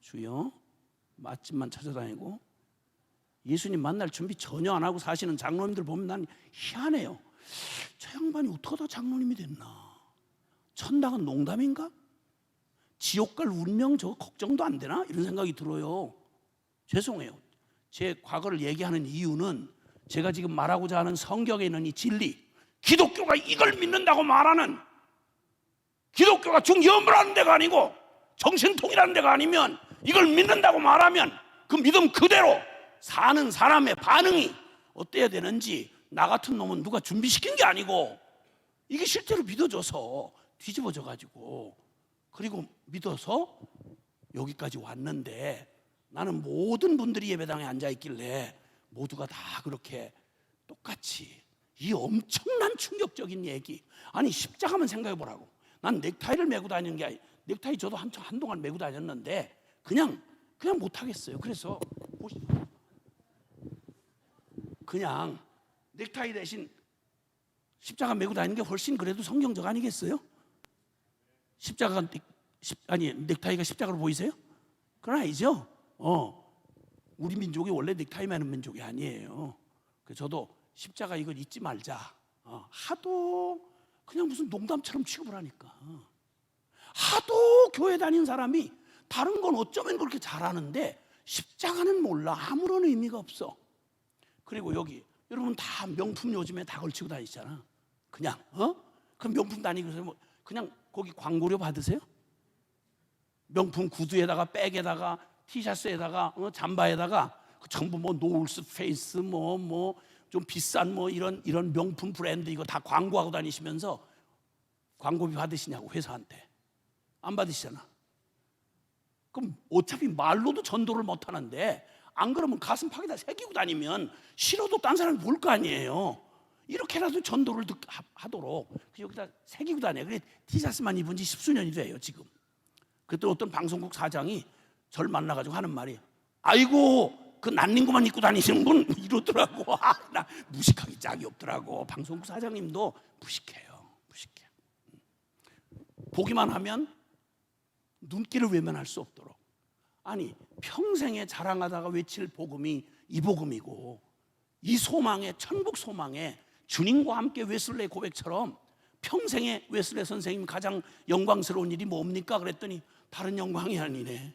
주여 맛집만 찾아다니고 예수님 만날 준비 전혀 안 하고 사시는 장로님들 보면 난 희한해요. 저 양반이 어떻게 다 장로님이 됐나? 천당은 농담인가? 지옥 갈 운명 저거 걱정도 안 되나? 이런 생각이 들어요. 죄송해요. 제 과거를 얘기하는 이유는 제가 지금 말하고자 하는 성경에 있는 이 진리, 기독교가 이걸 믿는다고 말하는, 기독교가 중개업을 데가 아니고 정신통일하는 데가 아니면 이걸 믿는다고 말하면 그 믿음 그대로 사는 사람의 반응이 어때야 되는지 나 같은 놈은 누가 준비시킨 게 아니고 이게 실제로 믿어져서 뒤집어져 가지고 그리고 믿어서 여기까지 왔는데 나는 모든 분들이 예배당에 앉아있길래 모두가 다 그렇게 똑같이 이 엄청난 충격적인 얘기. 아니 십자가만 생각해 보라고. 난 넥타이를 메고 다니는 게 아니, 넥타이 저도 한동안 메고 다녔는데 그냥 못하겠어요. 그래서 보시죠. 그냥 넥타이 대신 십자가 메고 다니는 게 훨씬 그래도 성경적 아니겠어요? 넥타이가 십자가로 보이세요? 그건 아니죠. 우리 민족이 원래 넥타이 매는 민족이 아니에요. 그래서 저도 십자가 이걸 잊지 말자. 하도 그냥 무슨 농담처럼 취급을 하니까. 하도 교회 다니는 사람이 다른 건 어쩌면 그렇게 잘하는데 십자가는 몰라. 아무런 의미가 없어. 그리고 여기 여러분 다 명품 요즘에 다 걸치고 다니시잖아. 그냥 그 명품 다니고 뭐 그냥 거기 광고료 받으세요? 명품 구두에다가 백에다가 티셔츠에다가 잠바에다가 전부 뭐 노을스 페이스 뭐 좀 비싼 뭐 이런 명품 브랜드 이거 다 광고하고 다니시면서 광고비 받으시냐고 회사한테. 안 받으시잖아. 그럼 어차피 말로도 전도를 못 하는데 안 그러면 가슴 팍에다 새기고 다니면 싫어도 딴 사람이 볼 거 아니에요. 이렇게라도 전도를 하도록 여기다 새기고 다녀. 그래 티셔츠만 입은 지 십수년이 돼요 지금. 그때 어떤 방송국 사장이 저를 만나가지고 하는 말이, 아이고 그 난닝구만 입고 다니시는 분 이러더라고. 나 무식하기 짝이 없더라고. 방송국 사장님도 무식해요. 무식해. 보기만 하면 눈길을 외면할 수 없도록. 아니 평생에 자랑하다가 외칠 복음이 이 복음이고, 이 소망에 천국 소망에 주님과 함께 웨슬레 고백처럼 평생에 웨슬레 선생님 가장 영광스러운 일이 뭡니까? 그랬더니 다른 영광이 아니네.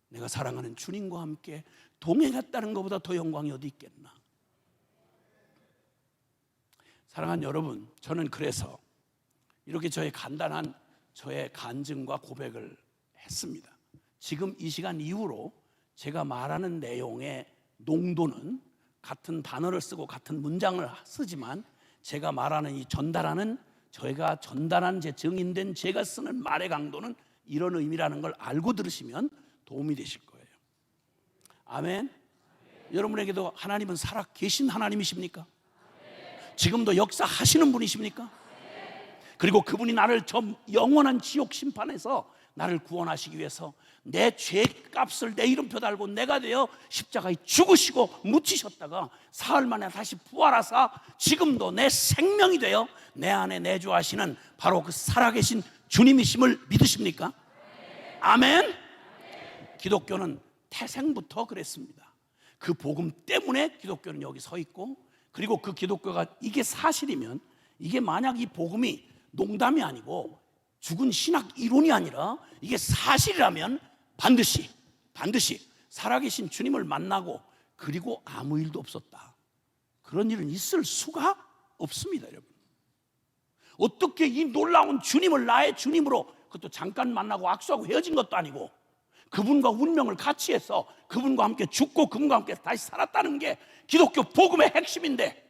내가 사랑하는 주님과 함께 동행했다는 것보다 더 영광이 어디 있겠나. 사랑하는 여러분, 저는 그래서 이렇게 저의 간단한 저의 간증과 고백을 했습니다. 지금 이 시간 이후로 제가 말하는 내용의 농도는 같은 단어를 쓰고 같은 문장을 쓰지만 제가 말하는 이 전달하는, 저희가 전달한 제 증인된 제가 쓰는 말의 강도는 이런 의미라는 걸 알고 들으시면 도움이 되실 거예요. 아멘. 여러분에게도 하나님은 살아 계신 하나님이십니까? 지금도 역사하시는 분이십니까? 그리고 그분이 나를 저 영원한 지옥 심판에서 나를 구원하시기 위해서 내 죄값을 내 이름표 달고 내가 되어 십자가에 죽으시고 묻히셨다가 사흘 만에 다시 부활하사 지금도 내 생명이 되어 내 안에 내주하시는 바로 그 살아계신 주님이심을 믿으십니까? 아멘. 기독교는 태생부터 그랬습니다. 그 복음 때문에 기독교는 여기 서 있고, 그리고 그 기독교가 이게 사실이면, 이게 만약 이 복음이 농담이 아니고 죽은 신학 이론이 아니라 이게 사실이라면 반드시 살아계신 주님을 만나고 그리고 아무 일도 없었다, 그런 일은 있을 수가 없습니다. 여러분, 어떻게 이 놀라운 주님을 나의 주님으로, 그것도 잠깐 만나고 악수하고 헤어진 것도 아니고 그분과 운명을 같이 해서 그분과 함께 죽고 그분과 함께 다시 살았다는 게 기독교 복음의 핵심인데,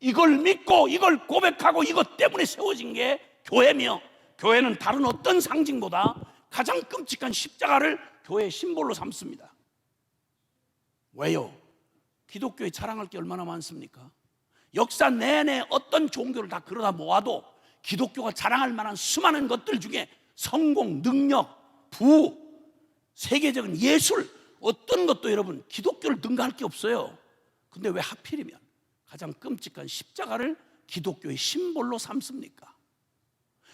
이걸 믿고 이걸 고백하고 이것 때문에 세워진 게 교회며, 교회는 다른 어떤 상징보다 가장 끔찍한 십자가를 교회의 심볼로 삼습니다. 왜요? 기독교에 자랑할 게 얼마나 많습니까? 역사 내내 어떤 종교를 다 그러다 모아도 기독교가 자랑할 만한 수많은 것들 중에 성공, 능력, 부, 세계적인 예술, 어떤 것도 여러분 기독교를 능가할 게 없어요. 근데 왜 하필이면 가장 끔찍한 십자가를 기독교의 심볼로 삼습니까?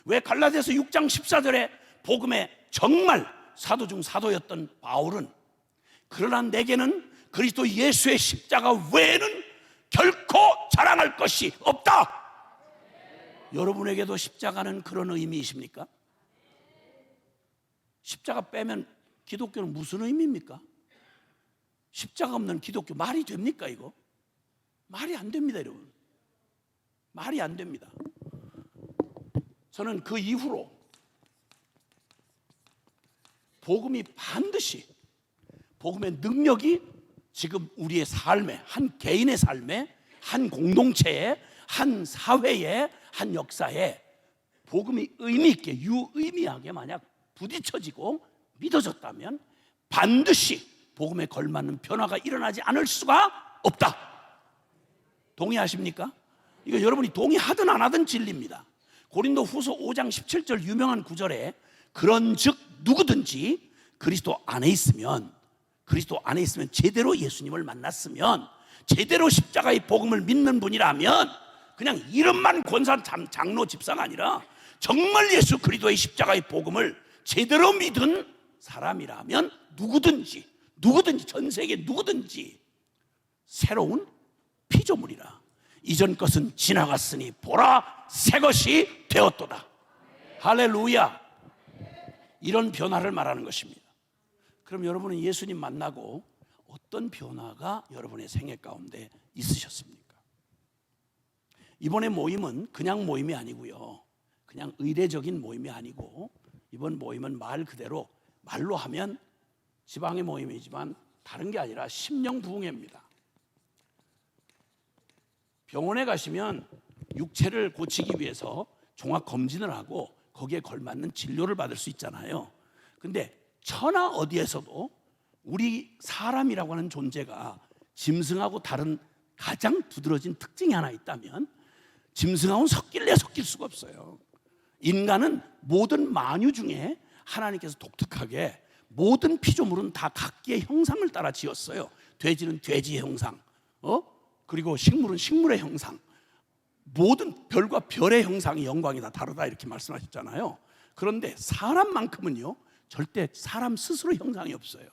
왜 갈라디아서 6장 14절에 복음의 정말 사도 중 사도였던 바울은, 그러나 내게는 그리스도 예수의 십자가 외에는 결코 자랑할 것이 없다. 여러분에게도 십자가는 그런 의미이십니까? 십자가 빼면 기독교는 무슨 의미입니까? 십자가 없는 기독교 말이 됩니까 이거? 말이 안 됩니다 여러분. 말이 안 됩니다. 저는 그 이후로 복음이 반드시, 복음의 능력이 지금 우리의 삶에, 한 개인의 삶에, 한 공동체에, 한 사회에, 한 역사에 복음이 의미 있게, 유의미하게 만약 부딪혀지고 믿어졌다면 반드시 복음에 걸맞는 변화가 일어나지 않을 수가 없다. 동의하십니까? 이거 여러분이 동의하든 안 하든 진리입니다. 고린도 후서 5장 17절 유명한 구절에 그런즉 누구든지 그리스도 안에 있으면 제대로 예수님을 만났으면, 제대로 십자가의 복음을 믿는 분이라면, 그냥 이름만 권사 장로 집사가 아니라 정말 예수 그리스도의 십자가의 복음을 제대로 믿은 사람이라면 누구든지 전 세계 누구든지 새로운 피조물이라. 이전 것은 지나갔으니 보라 새 것이 되었도다. 할렐루야. 이런 변화를 말하는 것입니다. 그럼 여러분은 예수님 만나고 어떤 변화가 여러분의 생애 가운데 있으셨습니까? 이번에 모임은 그냥 모임이 아니고요, 그냥 의례적인 모임이 아니고, 이번 모임은 말 그대로, 말로 하면 지방의 모임이지만 다른 게 아니라 심령부흥회입니다. 병원에 가시면 육체를 고치기 위해서 종합 검진을 하고 거기에 걸맞는 진료를 받을 수 있잖아요. 근데 천하 어디에서도 우리 사람이라고 하는 존재가 짐승하고 다른 가장 두드러진 특징이 하나 있다면, 짐승하고는 섞일 수가 없어요. 인간은 모든 만유 중에 하나님께서 독특하게 모든 피조물은 다 각기의 형상을 따라 지었어요. 돼지는 돼지의 형상, 그리고 식물은 식물의 형상, 모든 별과 별의 형상이 영광이 다 다르다, 이렇게 말씀하셨잖아요. 그런데 사람만큼은요, 절대 사람 스스로 형상이 없어요.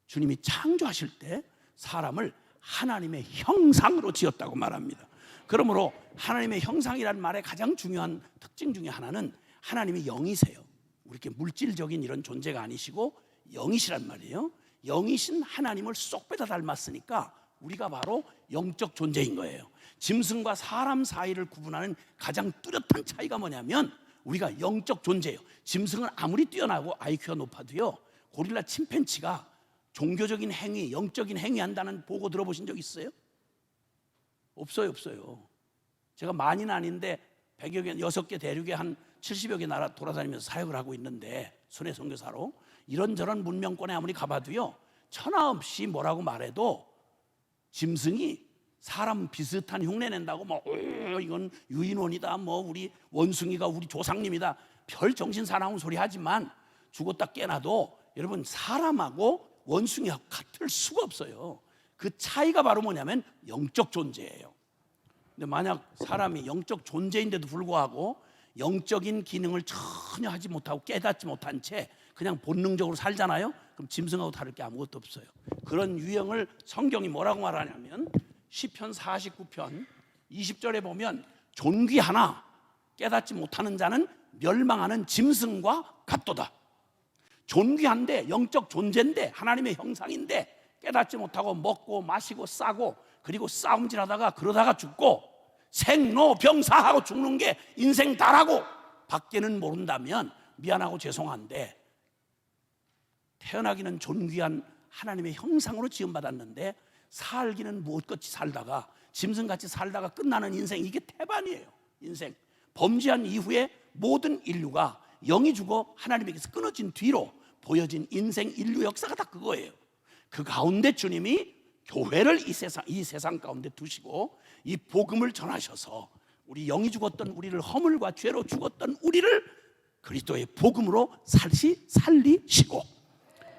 주님이 창조하실 때 사람을 하나님의 형상으로 지었다고 말합니다. 그러므로 하나님의 형상이라는 말의 가장 중요한 특징 중에 하나는 하나님이 영이세요. 우리 이렇게 물질적인 이런 존재가 아니시고 영이시란 말이에요. 영이신 하나님을 쏙 빼다 닮았으니까 우리가 바로 영적 존재인 거예요. 짐승과 사람 사이를 구분하는 가장 뚜렷한 차이가 뭐냐면, 우리가 영적 존재예요. 짐승은 아무리 뛰어나고 IQ가 높아도요, 고릴라 침팬지가 종교적인 행위, 영적인 행위 한다는 보고 들어보신 적 있어요? 없어요. 제가 많이는 아닌데 100여 개, 6개 대륙에 한 70여 개 나라 돌아다니면서 사역을 하고 있는데, 순회 선교사로 이런저런 문명권에 아무리 가봐도요, 천하 없이 뭐라고 말해도 짐승이 사람 비슷한 흉내 낸다고 이건 유인원이다, 우리 원숭이가 우리 조상님이다, 별 정신 사나운 소리 하지만 죽었다 깨나도 여러분 사람하고 원숭이하고 같을 수가 없어요. 그 차이가 바로 뭐냐면 영적 존재예요. 근데 만약 사람이 영적 존재인데도 불구하고 영적인 기능을 전혀 하지 못하고 깨닫지 못한 채 그냥 본능적으로 살잖아요. 그럼 짐승하고 다를 게 아무것도 없어요. 그런 유형을 성경이 뭐라고 말하냐면, 시편 49편 20절에 보면 존귀하나 깨닫지 못하는 자는 멸망하는 짐승과 같도다. 존귀한데, 영적 존재인데, 하나님의 형상인데 깨닫지 못하고 먹고 마시고 싸고, 그리고 싸움질하다가 그러다가 죽고, 생로병사하고 죽는 게 인생 다라고 밖에는 모른다면 미안하고 죄송한데, 태어나기는 존귀한 하나님의 형상으로 지음받았는데 살기는 무엇같이 살다가 짐승같이 살다가 끝나는 인생, 이게 태반이에요. 인생 범죄한 이후에 모든 인류가 영이 죽어 하나님에게서 끊어진 뒤로 보여진 인생 인류 역사가 다 그거예요. 그 가운데 주님이 교회를 이 세상 가운데 두시고 이 복음을 전하셔서 우리 영이 죽었던 우리를, 허물과 죄로 죽었던 우리를 그리스도의 복음으로 살리시고,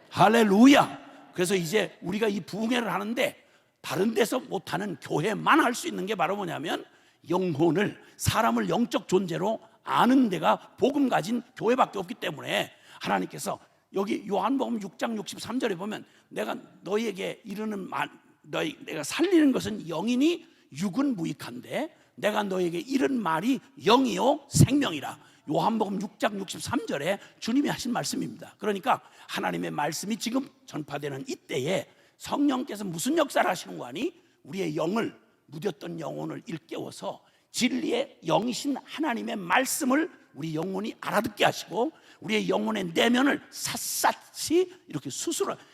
할렐루야. 그래서 이제 우리가 이 부흥회를 하는데 다른 데서 못하는, 교회만 할 수 있는 게 바로 뭐냐면, 영혼을, 사람을 영적 존재로 아는 데가 복음 가진 교회밖에 없기 때문에 하나님께서 여기 요한복음 6장 63절에 보면, 내가 너희에게 이르는 말, 내가 살리는 것은 영이니 육은 무익한데 내가 너희에게 이른 말이 영이요 생명이라. 요한복음 6장 63절에 주님이 하신 말씀입니다. 그러니까 하나님의 말씀이 지금 전파되는 이때에 성령께서 무슨 역사를 하시는 거 아니? 우리의 영을, 무뎠던 영혼을 일깨워서 진리의 영이신 하나님의 말씀을 우리 영혼이 알아듣게 하시고, 우리의 영혼의 내면을 샅샅이 이렇게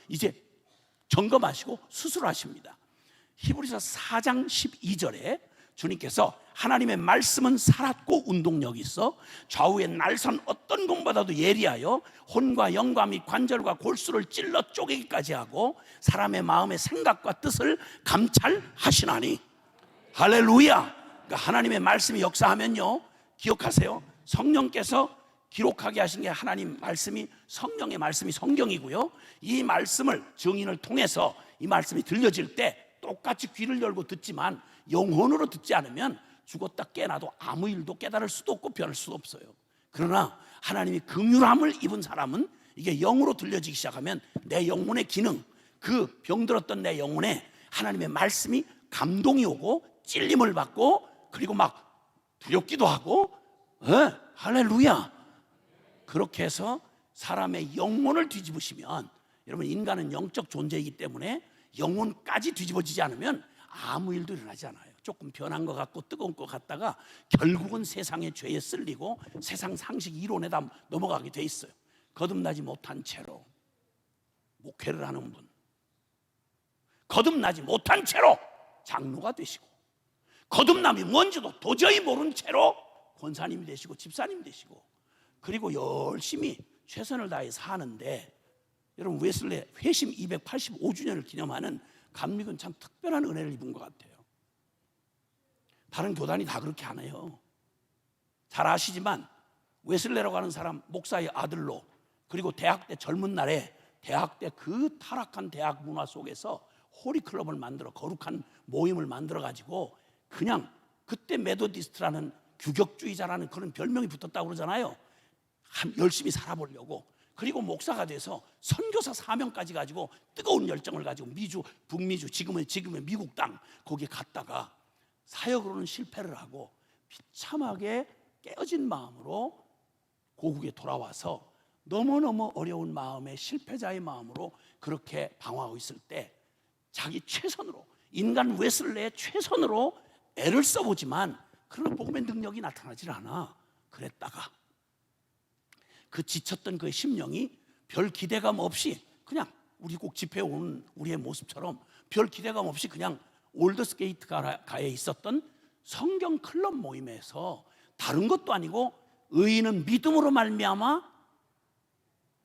이제 점검하시고 수술하십니다. 히브리서 4장 12절에 주님께서 하나님의 말씀은 살았고 운동력이 있어 좌우의 날선 어떤 공보다도 예리하여 혼과 영과 및 관절과 골수를 찔러 쪼개기까지 하고 사람의 마음의 생각과 뜻을 감찰하시나니. 할렐루야. 그러니까 하나님의 말씀이 역사하면요, 기억하세요, 성령께서 기록하게 하신 게 하나님 말씀이, 성령의 말씀이 성경이고요, 이 말씀을 증인을 통해서 이 말씀이 들려질 때 똑같이 귀를 열고 듣지만 영혼으로 듣지 않으면 죽었다 깨나도 아무 일도 깨달을 수도 없고 변할 수도 없어요. 그러나 하나님이 긍휼함을 입은 사람은 이게 영으로 들려지기 시작하면 내 영혼의 기능, 그 병들었던 내 영혼에 하나님의 말씀이 감동이 오고 찔림을 받고, 그리고 막 두렵기도 하고, 할렐루야. 그렇게 해서 사람의 영혼을 뒤집으시면 여러분, 인간은 영적 존재이기 때문에 영혼까지 뒤집어지지 않으면 아무 일도 일어나지 않아요. 조금 변한 것 같고 뜨거운 것 같다가 결국은 세상의 죄에 쓸리고 세상 상식 이론에다 넘어가게 돼 있어요. 거듭나지 못한 채로 목회를 하는 분, 거듭나지 못한 채로 장로가 되시고, 거듭남이 뭔지도 도저히 모른 채로 권사님이 되시고 집사님이 되시고, 그리고 열심히 최선을 다해 사는데, 여러분, 웨슬레 회심 285주년을 기념하는 감리교는 참 특별한 은혜를 입은 것 같아요. 다른 교단이 다 그렇게 안 해요. 잘 아시지만 웨슬레라고 하는 사람, 목사의 아들로, 그리고 대학 때 젊은 날에 대학 때 그 타락한 대학 문화 속에서 호리클럽을 만들어, 거룩한 모임을 만들어 가지고, 그냥 그때 메도디스트라는 규격주의자라는 그런 별명이 붙었다고 그러잖아요. 열심히 살아보려고. 그리고 목사가 돼서 선교사 사명까지 가지고 뜨거운 열정을 가지고 미주, 북미주, 지금의 미국 땅 거기에 갔다가 사역으로는 실패를 하고 비참하게 깨어진 마음으로 고국에 돌아와서 너무너무 어려운 마음에 실패자의 마음으로 그렇게 방황하고 있을 때 자기 최선으로, 인간 웨슬레의 최선으로 애를 써보지만 그런 복음의 능력이 나타나질 않아. 그랬다가 그 지쳤던 그의 심령이 별 기대감 없이 그냥 우리 꼭 집회에 오는 우리의 모습처럼 별 기대감 없이 그냥 올드스게이트 가에 있었던 성경 클럽 모임에서 다른 것도 아니고 의인은 믿음으로 말미암아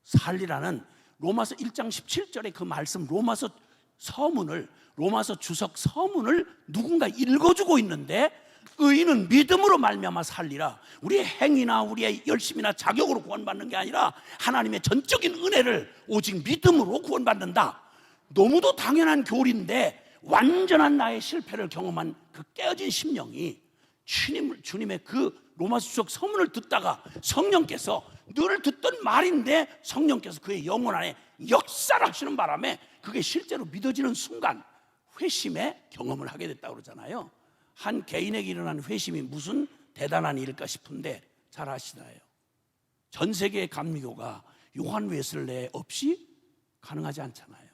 살리라는 로마서 1장 17절의 그 말씀, 로마서 서문을, 로마서 주석 서문을 누군가 읽어주고 있는데, 의인은 믿음으로 말미암아 살리라. 우리의 행위나 우리의 열심이나 자격으로 구원받는 게 아니라 하나님의 전적인 은혜를 오직 믿음으로 구원받는다. 너무도 당연한 교리인데 완전한 나의 실패를 경험한 그 깨어진 심령이 주님의 그 로마서 주석 서문을 듣다가 성령께서, 늘 듣던 말인데 성령께서 그의 영혼 안에 역사를 하시는 바람에 그게 실제로 믿어지는 순간 회심의 경험을 하게 됐다고 그러잖아요. 한 개인에게 일어난 회심이 무슨 대단한 일일까 싶은데 잘 아시나요? 전 세계의 감리교가 요한 웨슬레 없이 가능하지 않잖아요.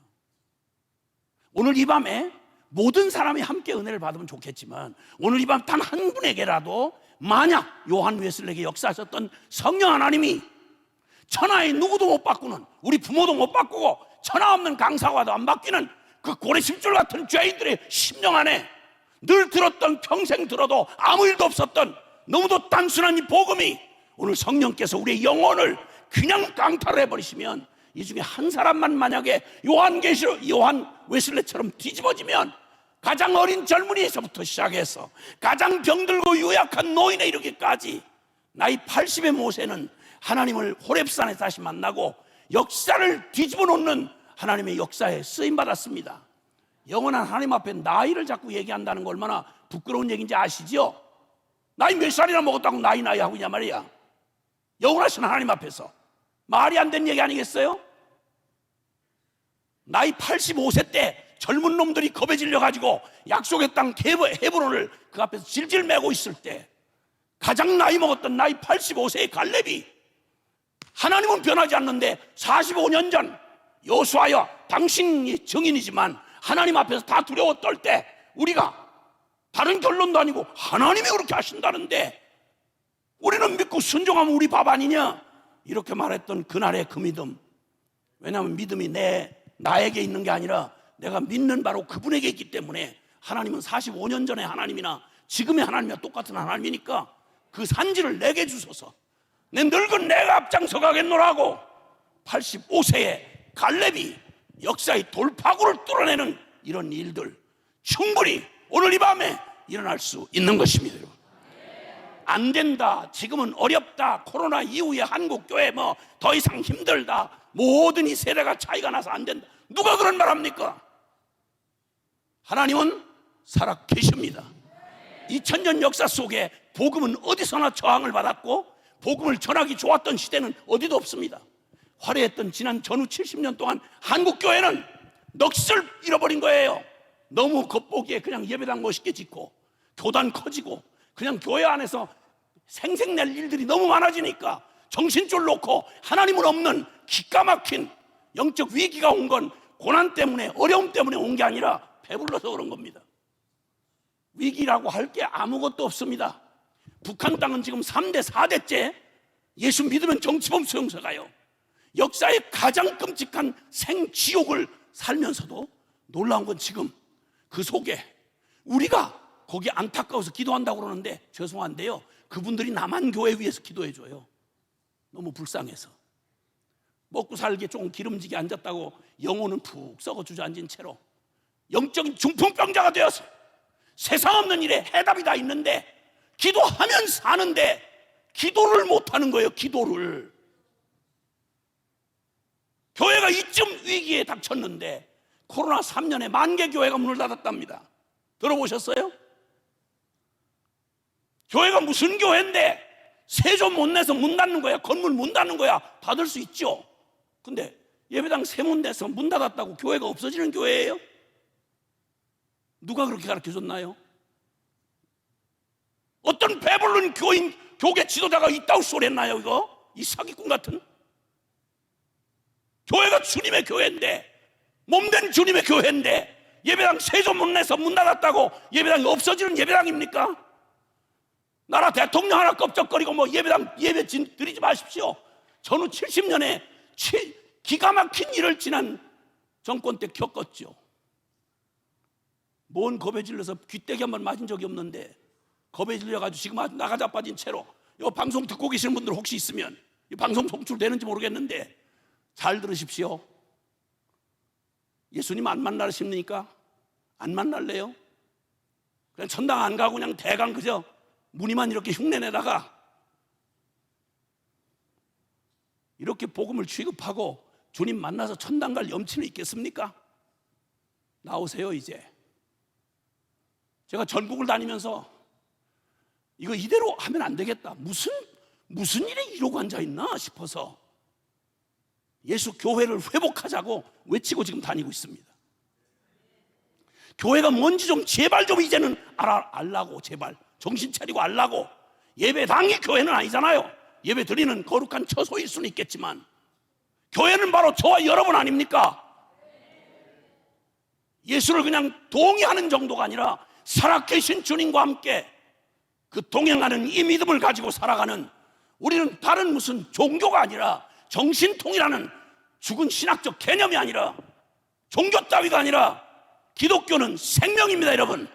오늘 이 밤에 모든 사람이 함께 은혜를 받으면 좋겠지만 오늘 이 밤 단 한 분에게라도 만약 요한 웨슬레에게 역사하셨던 성령 하나님이 천하의 누구도 못 바꾸는, 우리 부모도 못 바꾸고 천하 없는 강사와도 안 바뀌는 그 고래심줄 같은 죄인들의 심령 안에 늘 들었던, 평생 들어도 아무 일도 없었던 너무도 단순한 이 복음이 오늘 성령께서 우리의 영혼을 그냥 강탈을 해버리시면, 이 중에 한 사람만 만약에 요한 웨슬레처럼 뒤집어지면 가장 어린 젊은이에서부터 시작해서 가장 병들고 유약한 노인에 이르기까지 나이 80의 모세는 하나님을 호렙산에 다시 만나고 역사를 뒤집어 놓는 하나님의 역사에 쓰임받았습니다. 영원한 하나님 앞에 나이를 자꾸 얘기한다는 거 얼마나 부끄러운 얘기인지 아시죠? 나이 몇 살이나 먹었다고 나이 하고 있냐 말이야. 영원하신 하나님 앞에서 말이 안 되는 얘기 아니겠어요? 나이 85세 때 젊은 놈들이 겁에 질려가지고 약속의 땅 헤브론을 그 앞에서 질질 매고 있을 때 가장 나이 먹었던 나이 85세의 갈렙이, 하나님은 변하지 않는데 45년 전 여호수아여 당신이 증인이지만 하나님 앞에서 다 두려워 떨 때 우리가 다른 결론도 아니고 하나님이 그렇게 하신다는데 우리는 믿고 순종하면 우리 밥 아니냐, 이렇게 말했던 그날의 그 믿음. 왜냐하면 믿음이 나에게 있는 게 아니라 내가 믿는 바로 그분에게 있기 때문에, 하나님은 45년 전의 하나님이나 지금의 하나님이나 똑같은 하나님이니까 그 산지를 내게 주소서, 내 늙은 내가 앞장서 가겠노라고 85세의 갈렙이 역사의 돌파구를 뚫어내는 이런 일들 충분히 오늘 이 밤에 일어날 수 있는 것입니다. 안 된다, 지금은 어렵다, 코로나 이후에 한국 교회 뭐 더 이상 힘들다, 모든 이 세대가 차이가 나서 안 된다, 누가 그런 말 합니까? 하나님은 살아 계십니다. 2000년 역사 속에 복음은 어디서나 저항을 받았고 복음을 전하기 좋았던 시대는 어디도 없습니다. 화려했던 지난 전후 70년 동안 한국 교회는 넋을 잃어버린 거예요. 너무 겉보기에 그냥 예배당 멋있게 짓고 교단 커지고 그냥 교회 안에서 생색낼 일들이 너무 많아지니까 정신줄 놓고 하나님은 없는 기가 막힌 영적 위기가 온 건 고난 때문에, 어려움 때문에 온 게 아니라 배불러서 그런 겁니다. 위기라고 할 게 아무것도 없습니다. 북한 땅은 지금 3대 4대째 예수 믿으면 정치범 수용소 가요. 역사의 가장 끔찍한 생지옥을 살면서도 놀라운 건 지금 그 속에 우리가 거기 안타까워서 기도한다고 그러는데 죄송한데요, 그분들이 남한 교회 위해서 기도해 줘요. 너무 불쌍해서. 먹고 살기에 조금 기름지게 앉았다고 영혼은 푹 썩어 주저앉은 채로 영적인 중풍병자가 되어서 세상 없는 일에 해답이 다 있는데, 기도하면 사는데 기도를 못하는 거예요. 기도를. 교회가 이쯤 위기에 닥쳤는데 코로나 3년에 10,000개 교회가 문을 닫았답니다. 들어보셨어요? 교회가 무슨 교회인데 세조 못 내서 문 닫는 거야? 건물 문 닫는 거야? 닫을 수 있죠. 근데 예배당 세문대서 문 닫았다고 교회가 없어지는 교회예요? 누가 그렇게 가르쳐줬나요? 어떤 배부른 교인, 교계 지도자가 있다고 소리 했나요? 이 사기꾼 같은. 교회가 주님의 교회인데, 몸된 주님의 교회인데 예배당 세조 못 내서 문 닫았다고 예배당이 없어지는 예배당입니까? 나라 대통령 하나 껍적거리고 예배당 예배 드리지 마십시오. 전후 70년에 기가 막힌 일을 지난 정권 때 겪었죠. 뭔 겁에 질려서 귀때기 한번 맞은 적이 없는데 겁에 질려가지고 지금 아주 나가자 빠진 채로, 이 방송 듣고 계시는 분들 혹시 있으면, 이 방송 송출되는지 모르겠는데 잘 들으십시오. 예수님 안 만나십니까? 안 만날래요? 그냥 천당 안 가고 그냥 대강 그저 무늬만 이렇게 흉내내다가 이렇게 복음을 취급하고 주님 만나서 천당 갈 염치는 있겠습니까? 나오세요. 이제 제가 전국을 다니면서 이거 이대로 하면 안 되겠다, 무슨 일에 이러고 앉아있나 싶어서 예수 교회를 회복하자고 외치고 지금 다니고 있습니다. 교회가 뭔지 좀 제발 좀 이제는 알라고, 제발 정신 차리고 알라고. 예배당이 교회는 아니잖아요. 예배 드리는 거룩한 처소일 수는 있겠지만 교회는 바로 저와 여러분 아닙니까? 예수를 그냥 동의하는 정도가 아니라 살아계신 주님과 함께 그 동행하는 이 믿음을 가지고 살아가는, 우리는 다른 무슨 종교가 아니라 정신통이라는 죽은 신학적 개념이 아니라 종교 따위가 아니라 기독교는 생명입니다. 여러분,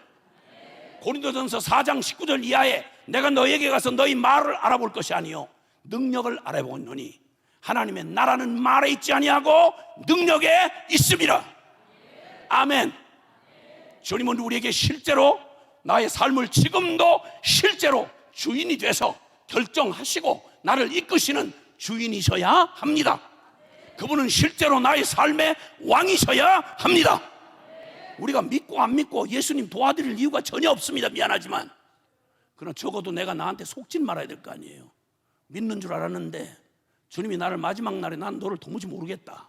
고린도전서 4장 19절 이하에 내가 너에게 가서 너희 말을 알아볼 것이 아니요 능력을 알아보노니 하나님의 나라는 말에 있지 아니하고 능력에 있음이라. 아멘. 주님은 우리에게 실제로 나의 삶을 지금도 실제로 주인이 돼서 결정하시고 나를 이끄시는 주인이셔야 합니다. 그분은 실제로 나의 삶의 왕이셔야 합니다. 우리가 믿고 안 믿고 예수님 도와드릴 이유가 전혀 없습니다. 미안하지만. 그러나 적어도 내가 나한테 속진 말아야 될 거 아니에요. 믿는 줄 알았는데 주님이 나를 마지막 날에 난 너를 도무지 모르겠다.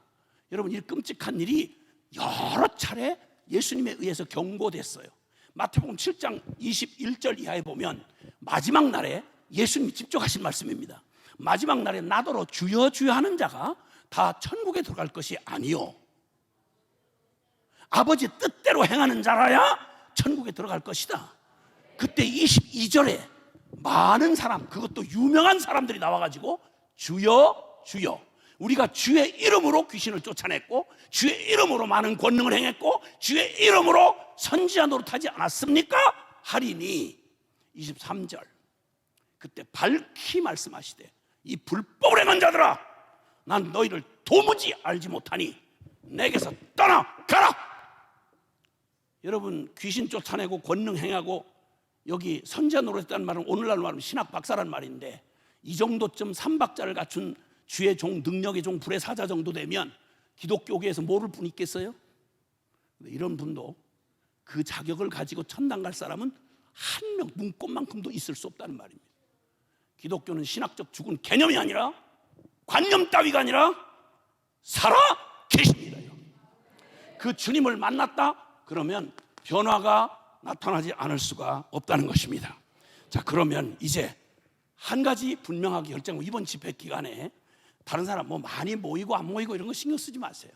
여러분, 이 끔찍한 일이 여러 차례 예수님에 의해서 경고됐어요. 마태복음 7장 21절 이하에 보면 마지막 날에 예수님이 직접 하신 말씀입니다. 마지막 날에 나더러 주여 주여 하는 자가 다 천국에 들어갈 것이 아니요 아버지 뜻대로 행하는 자라야 천국에 들어갈 것이다. 그때 22절에 많은 사람, 그것도 유명한 사람들이 나와가지고 주여 주여, 우리가 주의 이름으로 귀신을 쫓아냈고 주의 이름으로 많은 권능을 행했고 주의 이름으로 선지자 노릇하지 않았습니까? 하리니 23절 그때 밝히 말씀하시되 이 불법을 행한 자들아, 난 너희를 도무지 알지 못하니 내게서 떠나가라. 여러분, 귀신 쫓아내고 권능 행하고 여기 선지자 노릇했다는 말은 오늘날 말하면 신학 박사란 말인데, 이 정도쯤 삼박자를 갖춘 주의 종, 능력의 종, 불의 사자 정도 되면 기독교계에서 모를 분 있겠어요? 이런 분도 그 자격을 가지고 천당 갈 사람은 한 명, 눈꼽만큼도 있을 수 없다는 말입니다. 기독교는 신학적 죽은 개념이 아니라 관념 따위가 아니라 살아 계십니다. 그 주님을 만났다 그러면 변화가 나타나지 않을 수가 없다는 것입니다. 자, 그러면 이제 한 가지 분명하게 결정하고 이번 집회 기간에 다른 사람 뭐 많이 모이고 안 모이고 이런 거 신경 쓰지 마세요.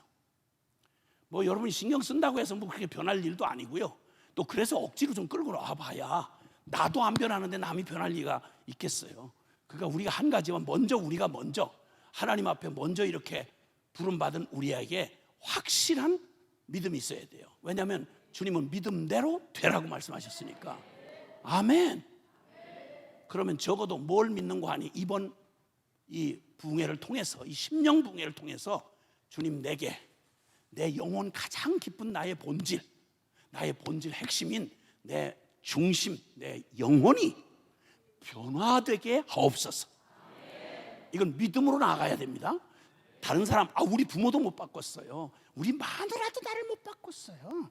뭐 여러분이 신경 쓴다고 해서 뭐 그렇게 변할 일도 아니고요. 또 그래서 억지로 좀 끌고 와봐야 나도 안 변하는데 남이 변할 리가 있겠어요. 그러니까 우리가 한 가지만 우리가 먼저 하나님 앞에 먼저 이렇게 부름받은 우리에게 확실한 믿음이 있어야 돼요. 왜냐하면 주님은 믿음대로 되라고 말씀하셨으니까. 아멘. 그러면 적어도 뭘 믿는 거 아니? 이번 이 부흥회를 통해서, 이 심령 부흥회를 통해서 주님 내게 내 영혼 가장 깊은 나의 본질 핵심인 내 중심, 내 영혼이 변화되게 하옵소서. 이건 믿음으로 나아가야 됩니다. 다른 사람, 우리 부모도 못 바꿨어요. 우리 마누라도 나를 못 바꿨어요.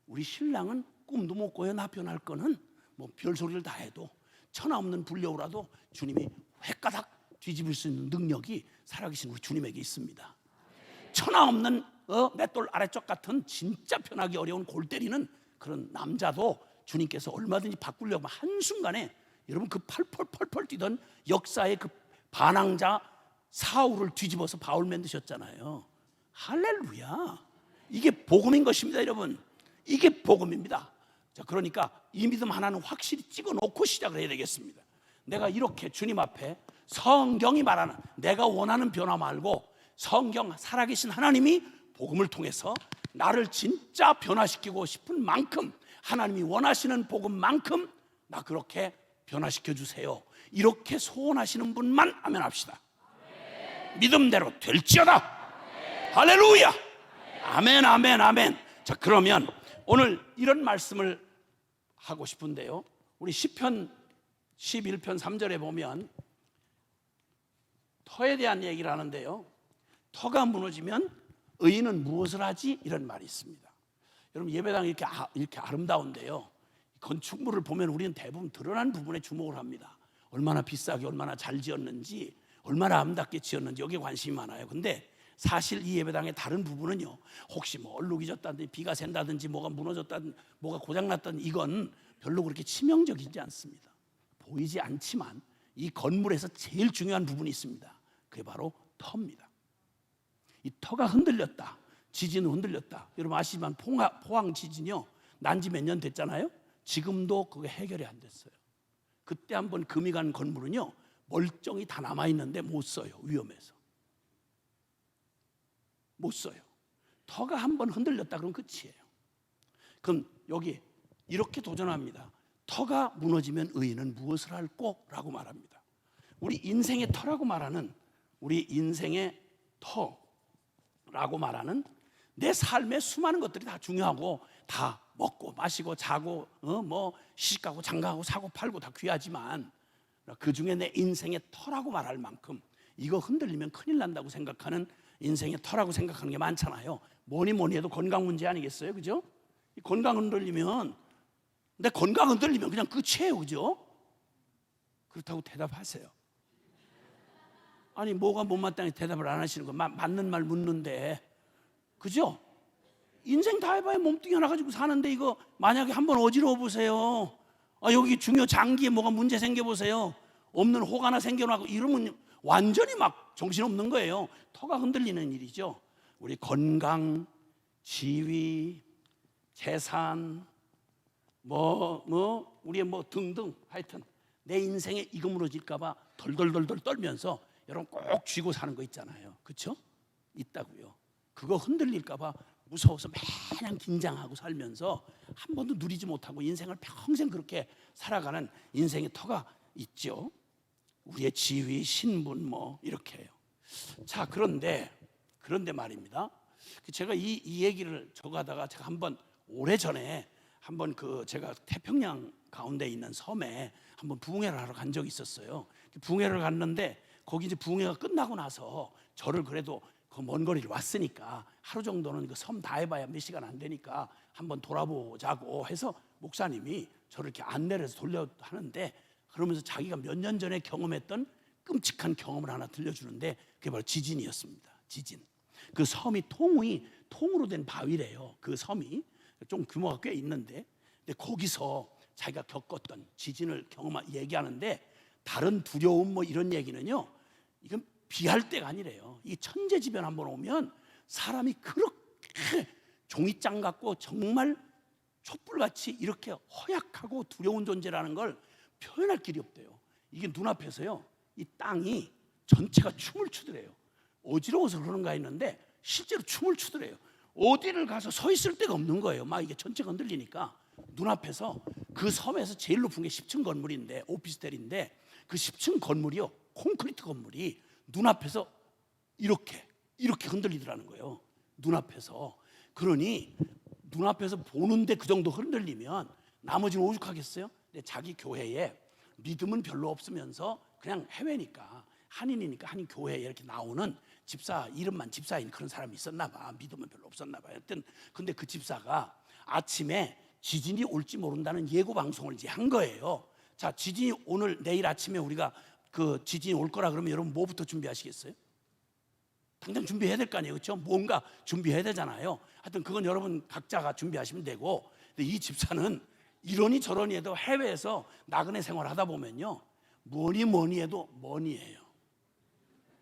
우리 신랑은 꿈도 못 꿔요. 나 변할 거는 뭐 별소리를 다 해도 천하 없는 불려오라도 주님이 획가닥 뒤집을 수 있는 능력이 살아계신 우리 주님에게 있습니다. 천하 없는 맷돌 아래쪽 같은 진짜 변하기 어려운 골 때리는 그런 남자도 주님께서 얼마든지 바꾸려고 한순간에, 여러분 그 펄펄 뛰던 역사의 그 반항자 사울을 뒤집어서 바울 만드셨잖아요. 할렐루야. 이게 복음인 것입니다, 여러분. 이게 복음입니다. 자, 그러니까 이 믿음 하나는 확실히 찍어놓고 시작을 해야 되겠습니다. 내가 이렇게 주님 앞에 성경이 말하는 내가 원하는 변화 말고 성경 살아계신 하나님이 복음을 통해서 나를 진짜 변화시키고 싶은 만큼, 하나님이 원하시는 복음만큼 나 그렇게 변화시켜 주세요. 이렇게 소원하시는 분만 아멘합시다. 믿음대로 될지어다. 할렐루야. 아멘, 아멘, 아멘. 자, 그러면 오늘 이런 말씀을 하고 싶은데요, 우리 시편 11편 3절에 보면 터에 대한 얘기를 하는데요, 터가 무너지면 의인은 무엇을 하지? 이런 말이 있습니다. 여러분 예배당이 이렇게 아름다운데요, 건축물을 보면 우리는 대부분 드러난 부분에 주목을 합니다. 얼마나 비싸게, 얼마나 잘 지었는지, 얼마나 아름답게 지었는지 여기에 관심이 많아요. 근데 사실 이 예배당의 다른 부분은요, 혹시 뭐 얼룩이 졌다든지 비가 샌다든지 뭐가 무너졌다든지 뭐가 고장났다든지 이건 별로 그렇게 치명적이지 않습니다. 보이지 않지만 이 건물에서 제일 중요한 부분이 있습니다. 그게 바로 터입니다. 이 터가 흔들렸다, 지진은 흔들렸다. 여러분 아시지만 포항 지진이요, 난지 몇 년 됐잖아요. 지금도 그게 해결이 안 됐어요. 그때 한번 금이 간 건물은요, 멀쩡히 다 남아있는데 못 써요. 위험해서 못 써요. 터가 한번 흔들렸다 그러면 끝이에요. 그럼 여기 이렇게 도전합니다. 터가 무너지면 의인은 무엇을 할꼬? 라고 말합니다. 우리 인생의 터라고 말하는, 우리 인생의 터라고 말하는 내 삶의 수많은 것들이 다 중요하고, 다 먹고 마시고 자고 뭐 시집가고 장가가고 사고 팔고 다 귀하지만, 그 중에 내 인생의 터라고 말할 만큼 이거 흔들리면 큰일 난다고 생각하는 인생의 터라고 생각하는 게 많잖아요. 뭐니 해도 건강 문제 아니겠어요? 그죠? 건강 흔들리면, 내 건강 흔들리면 그냥 끝이에요. 그죠? 그렇다고 대답하세요. 아니 뭐가 못마땅해 대답을 안 하시는 거, 맞는 말 묻는데, 그죠? 인생 다 해봐야 몸뚱이 하나 가지고 사는데, 이거 만약에 한번 어지러워 보세요. 여기 중요 장기에 뭐가 문제 생겨보세요. 없는 혹 하나 생겨나고 이러면 완전히 막 정신없는 거예요. 터가 흔들리는 일이죠. 우리 건강, 지위, 재산, 우리의 등등, 하여튼 내 인생에 이거 무너질까봐 덜덜덜덜 떨면서 여러분 꼭 쥐고 사는 거 있잖아요. 그렇죠? 있다고요. 그거 흔들릴까봐 무서워서 매년 긴장하고 살면서 한 번도 누리지 못하고 인생을 평생 그렇게 살아가는 인생의 터가 있죠. 우리의 지위, 신분 이렇게요. 자, 그런데 말입니다. 제가 이 얘기를 적어가다가 제가 한번 오래전에 한번 제가 태평양 가운데 있는 섬에 한번 부흥회를 하러 간 적이 있었어요. 부흥회를 갔는데 거기 이제 부흥회가 끝나고 나서 저를 그래도 그 먼 거리를 왔으니까 하루 정도는 그 섬 다 해봐야 몇 시간 안 되니까 한번 돌아보자고 해서 목사님이 저를 이렇게 안내를 해서 돌려 하는데, 그러면서 자기가 몇 년 전에 경험했던 끔찍한 경험을 하나 들려주는데, 그게 바로 지진이었습니다. 지진. 그 섬이 통으로 된 바위래요. 그 섬이 좀 규모가 꽤 있는데, 근데 거기서 자기가 겪었던 지진을 얘기하는데, 다른 두려움 이런 얘기는요, 이건 비할 때가 아니래요. 이 천재지변 한번 오면 사람이 그렇게 종이장 같고 정말 촛불같이 이렇게 허약하고 두려운 존재라는 걸 표현할 길이 없대요. 이게 눈앞에서요, 이 땅이 전체가 춤을 추더래요. 어지러워서 그런가 했는데 실제로 춤을 추더래요. 어디를 가서 서 있을 데가 없는 거예요. 막 이게 전체가 흔들리니까. 눈앞에서 그 섬에서 제일 높은 게 10층 건물인데, 오피스텔인데, 그 10층 건물이요, 콘크리트 건물이 눈앞에서 이렇게 흔들리더라는 거예요. 눈앞에서. 그러니 눈앞에서 보는데 그 정도 흔들리면 나머지는 오죽하겠어요? 근데 자기 교회에 믿음은 별로 없으면서 그냥 해외니까, 한인이니까 한인 교회에 이렇게 나오는 집사, 이름만 집사인 그런 사람이 있었나 봐. 믿음은 별로 없었나 봐요. 하여튼 근데 그 집사가 아침에 지진이 올지 모른다는 예고 방송을 이제 한 거예요. 자, 지진이 오늘 내일 아침에 우리가 그 지진이 올 거라 그러면 여러분 뭐부터 준비하시겠어요? 당장 준비해야 될 거 아니에요, 그렇죠? 뭔가 준비해야 되잖아요. 하여튼 그건 여러분 각자가 준비하시면 되고, 근데 이 집사는 이러니 저러니 해도 해외에서 나그네 생활하다 보면요, 뭐니 해도 머니예요.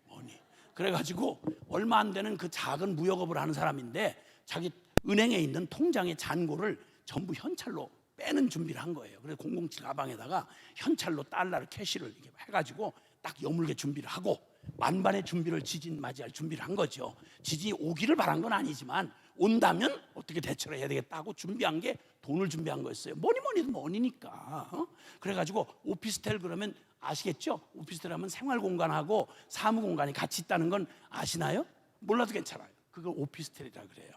머니. 그래가지고 얼마 안 되는 그 작은 무역업을 하는 사람인데 자기 은행에 있는 통장의 잔고를 전부 현찰로 빼는 준비를 한 거예요. 그래서 007 가방에다가 현찰로 달러를 캐시를 이렇게 해가지고 딱 여물게 준비를 하고 만반의 준비를, 지진 맞이할 준비를 한 거죠. 지진이 오기를 바란 건 아니지만 온다면 어떻게 대처를 해야 되겠다고 준비한 게 돈을 준비한 거였어요. 뭐니 해도 머니니까. 그래가지고 오피스텔 그러면 아시겠죠? 오피스텔 하면 생활공간하고 사무공간이 같이 있다는 건 아시나요? 몰라도 괜찮아요. 그걸 오피스텔이라 그래요.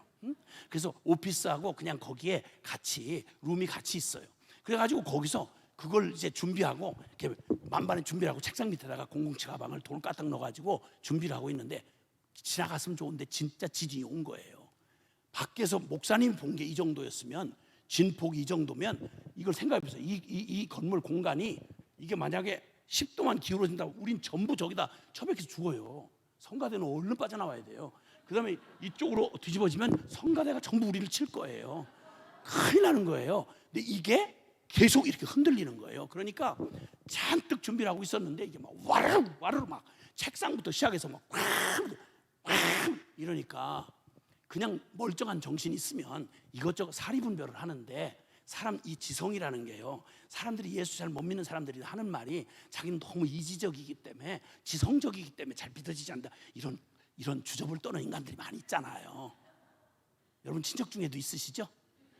그래서 오피스하고 그냥 거기에 같이 룸이 같이 있어요. 그래가지고 거기서 그걸 이제 준비하고 이렇게 만반의 준비를 하고 책상 밑에다가 007 가방을 돈을 까딱 넣어가지고 준비를 하고 있는데 지나갔으면 좋은데 진짜 지진이 온 거예요. 밖에서 목사님이 본 게 이 정도였으면, 진폭이 이 정도면 이걸 생각해 보세요. 이 건물 공간이 이게 만약에 10도만 기울어진다고 우린 전부 저기다 처박혀서 죽어요. 성가대는 얼른 빠져나와야 돼요. 그 다음에 이쪽으로 뒤집어지면 성가대가 전부 우리를 칠 거예요. 큰일 나는 거예요. 근데 이게 계속 이렇게 흔들리는 거예요. 그러니까 잔뜩 준비를 하고 있었는데 이게 막 와르르 막 책상부터 시작해서 막 이러니까 그냥 멀쩡한 정신이 있으면 이것저것 사리분별을 하는데, 사람 이 지성이라는 게요, 사람들이 예수 잘 못 믿는 사람들이 하는 말이 자기는 너무 이지적이기 때문에, 지성적이기 때문에 잘 믿어지지 않는다, 이런 주접을 떠는 인간들이 많이 있잖아요. 여러분 친척 중에도 있으시죠?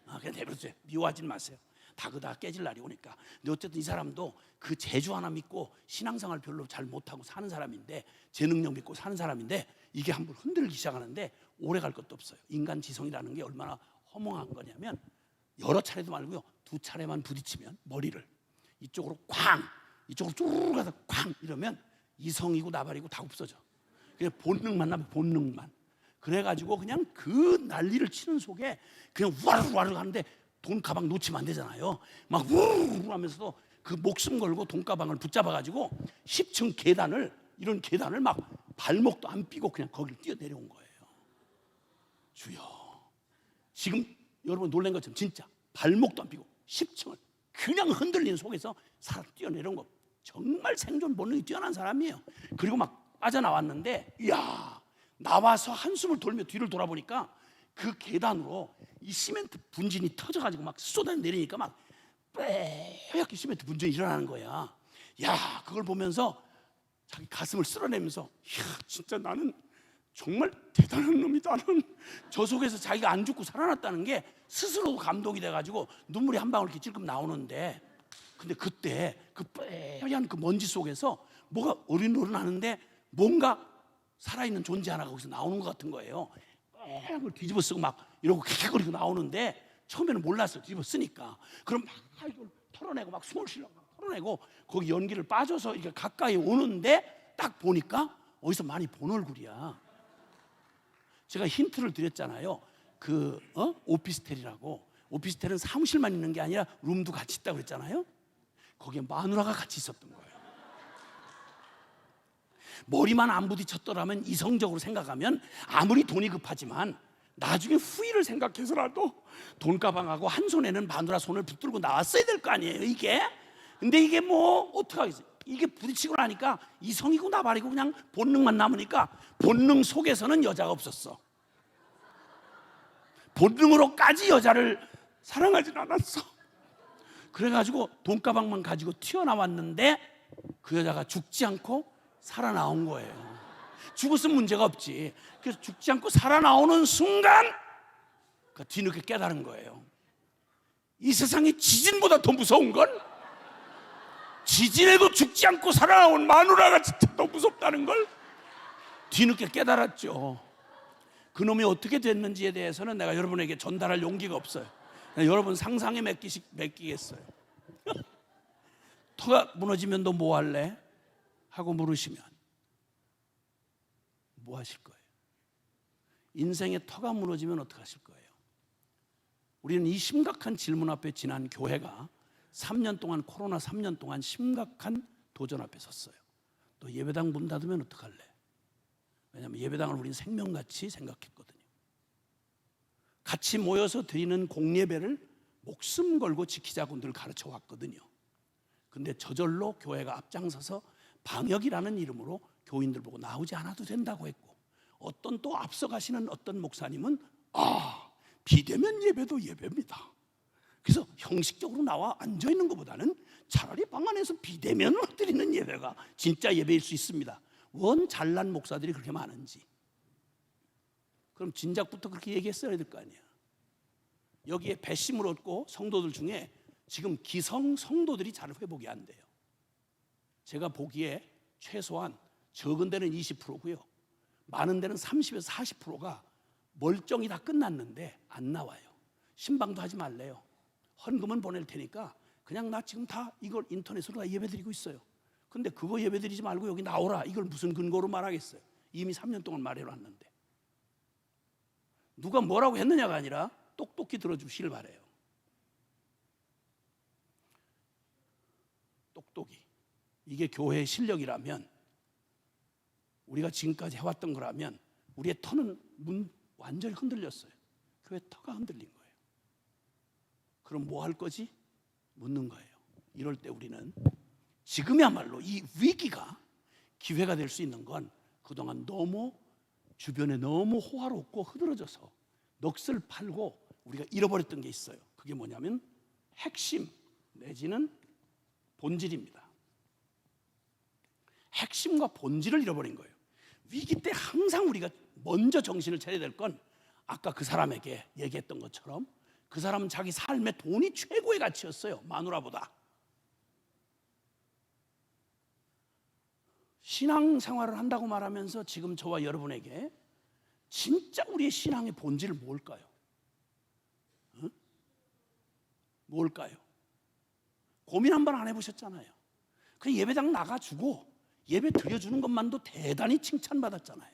그냥 내버려두세요. 미워하지 마세요. 다그다 깨질 날이 오니까. 근데 어쨌든 이 사람도 그 재주 하나 믿고 신앙생활 별로 잘 못하고 사는 사람인데, 제 능력 믿고 사는 사람인데 이게 한번 흔들기 시작하는데 오래 갈 것도 없어요. 인간 지성이라는 게 얼마나 허망한 거냐면, 여러 차례도 말고요, 2차례만 부딪히면 머리를 이쪽으로 쾅, 이쪽으로 쭈르르 가서 쾅 이러면 이성이고 나발이고 다 없어져. 그냥 본능만 나면 본능만. 그래가지고 그냥 그 난리를 치는 속에 그냥 와르르 하는데 돈 가방 놓치면 안 되잖아요. 막 우르르 하면서도 그 목숨 걸고 돈 가방을 붙잡아가지고 10층 계단을, 이런 계단을 막 발목도 안 삐고 그냥 거기를 뛰어내려온 거예요. 주여, 지금 여러분 놀란 것처럼 진짜 발목도 안 삐고 10층을 그냥 흔들리는 속에서 사람 뛰어내려온 거, 정말 생존 본능이 뛰어난 사람이에요. 그리고 막 빠져나왔는데, 이야, 나와서 한숨을 돌며 뒤를 돌아보니까 그 계단으로 이 시멘트 분진이 터져가지고 막 쏟아내리니까 막 빼얗게 시멘트 분진이 일어나는 거야. 야, 그걸 보면서 자기 가슴을 쓸어내면서, 이야, 진짜 나는 정말 대단한 놈이다. 나는 저 속에서 자기가 안 죽고 살아났다는 게 스스로도 감동이 돼가지고 눈물이 한 방울 이렇게 찔끔 나오는데, 근데 그때 그 뽀얀 그 먼지 속에서 뭐가 어린어른하는데 뭔가 살아있는 존재 하나가 거기서 나오는 것 같은 거예요. 뽀얀 걸 뒤집어 쓰고 막 이러고 킥킥거리고 나오는데, 처음에는 몰랐어요. 뒤집어 쓰니까. 그럼 막 이걸 털어내고 막 숨을 쉬려고 막 털어내고 거기 연기를 빠져서 이렇게 가까이 오는데 딱 보니까 어디서 많이 본 얼굴이야. 제가 힌트를 드렸잖아요. 오피스텔이라고. 오피스텔은 사무실만 있는 게 아니라 룸도 같이 있다고 그랬잖아요. 거기에 마누라가 같이 있었던 거예요. 머리만 안 부딪혔더라면, 이성적으로 생각하면 아무리 돈이 급하지만 나중에 후일을 생각해서라도 돈가방하고 한 손에는 마누라 손을 붙들고 나왔어야 될 거 아니에요, 이게. 근데 이게 뭐 어떡하겠어요. 이게 부딪히고 나니까 이성이고 나발이고 그냥 본능만 남으니까 본능 속에서는 여자가 없었어. 본능으로까지 여자를 사랑하진 않았어. 그래가지고 돈가방만 가지고 튀어나왔는데 그 여자가 죽지 않고 살아나온 거예요. 죽었으면 문제가 없지. 그래서 죽지 않고 살아나오는 순간 그 뒤늦게 깨달은 거예요. 이 세상에 지진보다 더 무서운 건 지진에도 죽지 않고 살아나온 마누라가 진짜 더 무섭다는 걸 뒤늦게 깨달았죠. 그놈이 어떻게 됐는지에 대해서는 내가 여러분에게 전달할 용기가 없어요. 여러분 상상에 맡기겠어요. 터가 무너지면 너 뭐 할래? 하고 물으시면 뭐 하실 거예요? 인생의 터가 무너지면 어떻게 하실 거예요? 우리는 이 심각한 질문 앞에 지난 교회가 3년 동안, 코로나 3년 동안 심각한 도전 앞에 섰어요. 너 예배당 문 닫으면 어떡할래? 왜냐하면 예배당을 우리는 생명같이 생각했거든요. 같이 모여서 드리는 공예배를 목숨 걸고 지키자고 늘 가르쳐 왔거든요. 근데 저절로 교회가 앞장서서 방역이라는 이름으로 교인들 보고 나오지 않아도 된다고 했고, 어떤 또 앞서가시는 어떤 목사님은 비대면 예배도 예배입니다. 그래서 형식적으로 나와 앉아있는 것보다는 차라리 방 안에서 비대면으로 드리는 예배가 진짜 예배일 수 있습니다. 원 잘난 목사들이 그렇게 많은지. 그럼 진작부터 그렇게 얘기했어야 될 거 아니야. 여기에 배심을 얻고 성도들 중에 지금 기성 성도들이 잘 회복이 안 돼요. 제가 보기에 최소한 적은 데는 20%고요 많은 데는 30에서 40%가 멀쩡히 다 끝났는데 안 나와요. 신방도 하지 말래요. 헌금은 보낼 테니까 그냥 나 지금 다 이걸 인터넷으로 다 예배드리고 있어요. 근데 그거 예배드리지 말고 여기 나오라, 이걸 무슨 근거로 말하겠어요? 이미 3년 동안 말해놨는데. 누가 뭐라고 했느냐가 아니라 똑똑히 들어주시길 바래요. 똑똑히. 이게 교회의 실력이라면, 우리가 지금까지 해왔던 거라면 우리의 터는 완전히 흔들렸어요. 교회 터가 흔들린 거예요. 그럼 뭐 할 거지? 묻는 거예요. 이럴 때 우리는 지금이야말로 이 위기가 기회가 될 수 있는 건, 그동안 너무 주변에 너무 호화롭고 흐드러져서 넋을 팔고 우리가 잃어버렸던 게 있어요. 그게 뭐냐면 핵심 내지는 본질입니다. 핵심과 본질을 잃어버린 거예요. 위기 때 항상 우리가 먼저 정신을 차려야 될 건, 아까 그 사람에게 얘기했던 것처럼 그 사람은 자기 삶에 돈이 최고의 가치였어요. 마누라보다. 신앙생활을 한다고 말하면서 지금 저와 여러분에게 진짜 우리의 신앙의 본질은 뭘까요? 응? 뭘까요? 고민 한번 안 해보셨잖아요. 그 예배당 나가주고 예배 드려주는 것만도 대단히 칭찬받았잖아요.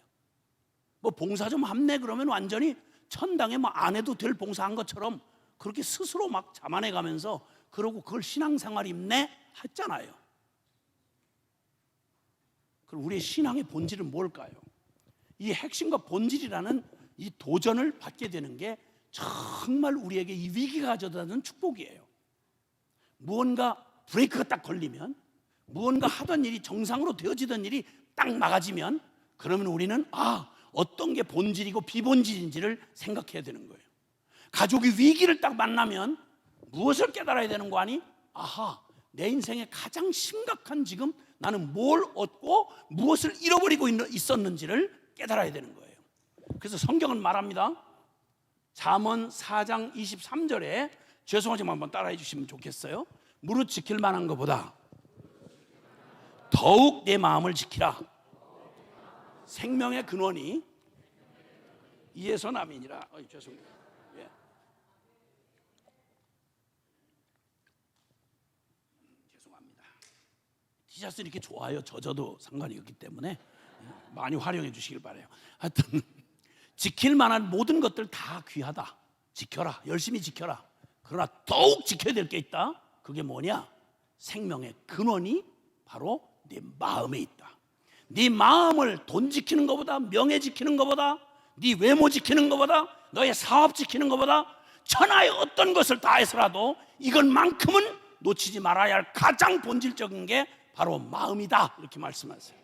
뭐 봉사 좀 합내 그러면 완전히 천당에 뭐 안 해도 될 봉사한 것처럼 그렇게 스스로 막 자만해가면서 그러고 그걸 신앙생활입네 했잖아요. 그럼 우리의 신앙의 본질은 뭘까요? 이 핵심과 본질이라는 이 도전을 받게 되는 게 정말 우리에게 이 위기가 가져다는 축복이에요. 무언가 브레이크가 딱 걸리면, 무언가 하던 일이 정상으로 되어지던 일이 딱 막아지면, 그러면 우리는 어떤 게 본질이고 비본질인지를 생각해야 되는 거예요. 가족이 위기를 딱 만나면 무엇을 깨달아야 되는 거 아니? 내 인생의 가장 심각한 지금 나는 뭘 얻고 무엇을 잃어버리고 있었는지를 깨달아야 되는 거예요. 그래서 성경은 말합니다. 잠언 4장 23절에, 죄송하지만 한번 따라해 주시면 좋겠어요. 무릇 지킬 만한 것보다 더욱 내 마음을 지키라. 생명의 근원이 이에서 남이니라. 죄송합니다. 죄송합니다. 티셔츠 이렇게 좋아요. 젖어도 상관이 없기 때문에 많이 활용해 주시길 바라요. 하여튼 지킬 만한 모든 것들 다 귀하다. 지켜라. 열심히 지켜라. 그러나 더욱 지켜야 될 게 있다. 그게 뭐냐? 생명의 근원이 바로 네 마음에 있다. 네 마음을 돈 지키는 것보다, 명예 지키는 것보다, 네 외모 지키는 것보다, 너의 사업 지키는 것보다, 천하의 어떤 것을 다해서라도 이것만큼은 놓치지 말아야 할 가장 본질적인 게 바로 마음이다, 이렇게 말씀하세요.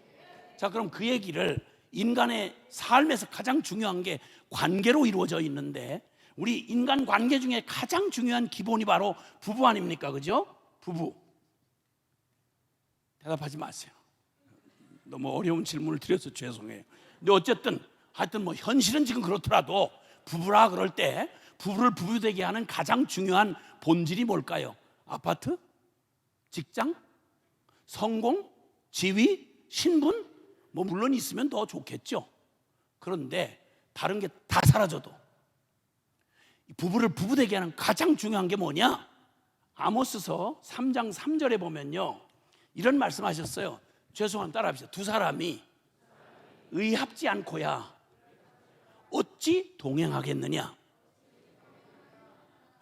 자, 그럼 그 얘기를 인간의 삶에서 가장 중요한 게 관계로 이루어져 있는데, 우리 인간 관계 중에 가장 중요한 기본이 바로 부부 아닙니까? 그죠? 부부. 대답하지 마세요. 너무 어려운 질문을 드려서 죄송해요. 근데 어쨌든 하여튼 뭐 현실은 지금 그렇더라도 부부라 그럴 때 부부를 부부되게 하는 가장 중요한 본질이 뭘까요? 아파트? 직장? 성공? 지위? 신분? 뭐 물론 있으면 더 좋겠죠. 그런데 다른 게 다 사라져도 부부를 부부되게 하는 가장 중요한 게 뭐냐? 아모스서 3장 3절에 보면요, 이런 말씀하셨어요. 죄송합니다, 따라합시다. 두 사람이 의합지 않고야 어찌 동행하겠느냐?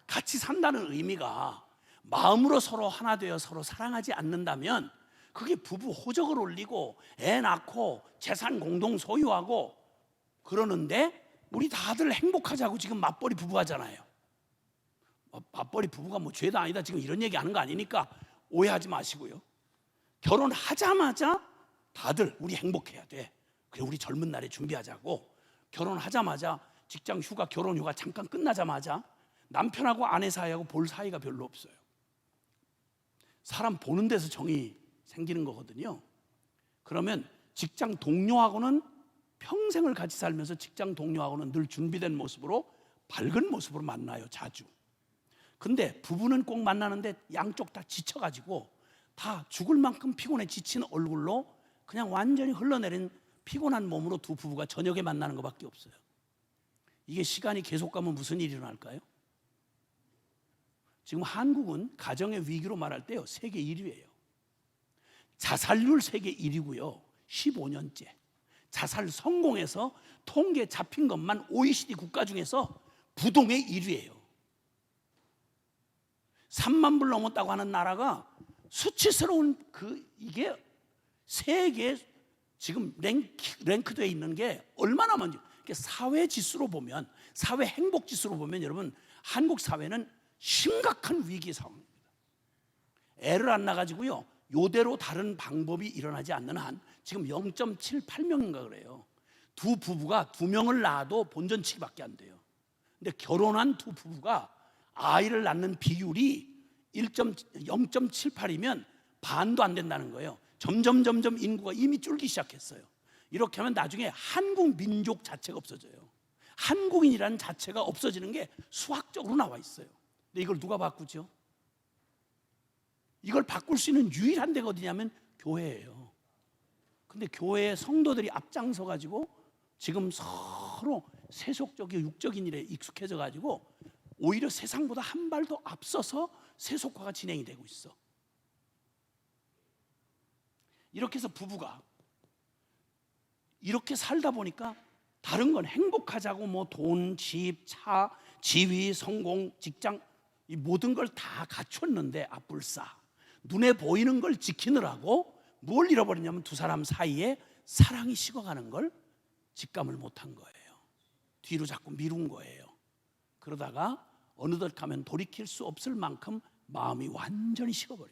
같이 산다는 의미가 마음으로 서로 하나 되어 서로 사랑하지 않는다면 그게 부부 호적을 올리고 애 낳고 재산 공동 소유하고 그러는데, 우리 다들 행복하자고 지금 맞벌이 부부 하잖아요. 맞벌이 부부가 뭐 죄도 아니다 지금 이런 얘기 하는 거 아니니까 오해하지 마시고요. 결혼하자마자 다들 우리 행복해야 돼, 그래 우리 젊은 날에 준비하자고, 결혼하자마자 직장 휴가 결혼 휴가 잠깐 끝나자마자 남편하고 아내 사이하고 볼 사이가 별로 없어요. 사람 보는 데서 정이 생기는 거거든요. 그러면 직장 동료하고는 평생을 같이 살면서 직장 동료하고는 늘 준비된 모습으로 밝은 모습으로 만나요, 자주. 근데 부부는 꼭 만나는데 양쪽 다 지쳐가지고 다 죽을 만큼 피곤해 지친 얼굴로 그냥 완전히 흘러내린 피곤한 몸으로 두 부부가 저녁에 만나는 것밖에 없어요. 이게 시간이 계속 가면 무슨 일이 일어날까요? 지금 한국은 가정의 위기로 말할 때요, 세계 1위예요. 자살률 세계 1위고요 15년째. 자살 성공에서 통계 잡힌 것만 OECD 국가 중에서 부동의 1위예요 3만 불 넘었다고 하는 나라가 수치스러운 이게 세계 지금 랭크되어 있는 게 얼마나 많은지. 사회 지수로 보면, 사회 행복 지수로 보면 여러분, 한국 사회는 심각한 위기 상황입니다. 애를 안 낳아가지고요, 요대로 다른 방법이 일어나지 않는 한 지금 0.78명인가 그래요. 두 부부가 2명을 낳아도 본전치기밖에 안 돼요. 근데 결혼한 두 부부가 아이를 낳는 비율이 0.78이면 반도 안 된다는 거예요. 점점 인구가 이미 줄기 시작했어요. 이렇게 하면 나중에 한국 민족 자체가 없어져요. 한국인이라는 자체가 없어지는 게 수학적으로 나와 있어요. 근데 이걸 누가 바꾸죠? 이걸 바꿀 수 있는 유일한 데가 어디냐면 교회예요. 근데 교회의 성도들이 앞장서 가지고 지금 서로 세속적이고 육적인 일에 익숙해져 가지고 오히려 세상보다 한 발 더 앞서서 세속화가 진행이 되고 있어. 이렇게 해서 부부가 이렇게 살다 보니까 다른 건 행복하자고 뭐 돈, 집, 차, 지위, 성공, 직장 이 모든 걸 다 갖췄는데 앞불싸 눈에 보이는 걸 지키느라고 뭘 잃어버렸냐면 두 사람 사이에 사랑이 식어가는 걸 직감을 못한 거예요. 뒤로 자꾸 미룬 거예요. 그러다가 어느덧 가면 돌이킬 수 없을 만큼 마음이 완전히 식어버려.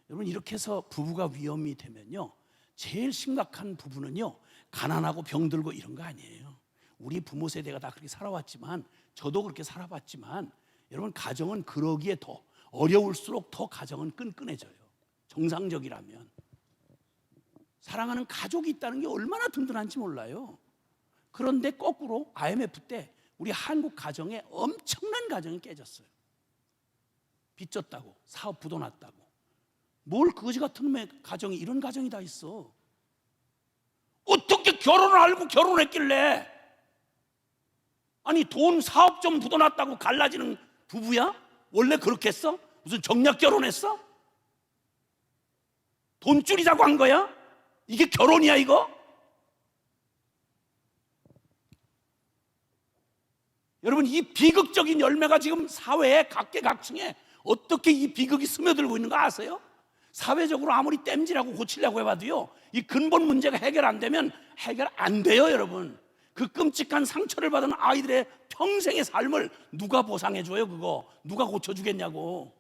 여러분, 이렇게 해서 부부가 위험이 되면요, 제일 심각한 부부는요, 가난하고 병들고 이런 거 아니에요. 우리 부모 세대가 다 그렇게 살아왔지만, 저도 그렇게 살아봤지만, 여러분, 가정은 그러기에 더 어려울수록 더 가정은 끈끈해져요. 정상적이라면. 사랑하는 가족이 있다는 게 얼마나 든든한지 몰라요. 그런데 거꾸로 IMF 때 우리 한국 가정에 엄청난 가정이 깨졌어요. 빚졌다고, 사업 부도났다고. 뭘 거지 같은 놈의 가정이, 이런 가정이 다 있어. 어떻게 결혼을 알고 결혼했길래, 아니 돈 사업 좀 부도났다고 갈라지는 부부야? 원래 그렇게 했어? 무슨 정략 결혼했어? 돈 줄이자고 한 거야? 이게 결혼이야 이거? 여러분, 이 비극적인 열매가 지금 사회의 각계각층에 어떻게 이 비극이 스며들고 있는 거 아세요? 사회적으로 아무리 땜질하고 고치려고 해봐도요, 이 근본 문제가 해결 안 되면 해결 안 돼요. 여러분, 그 끔찍한 상처를 받은 아이들의 평생의 삶을 누가 보상해줘요? 그거 누가 고쳐주겠냐고.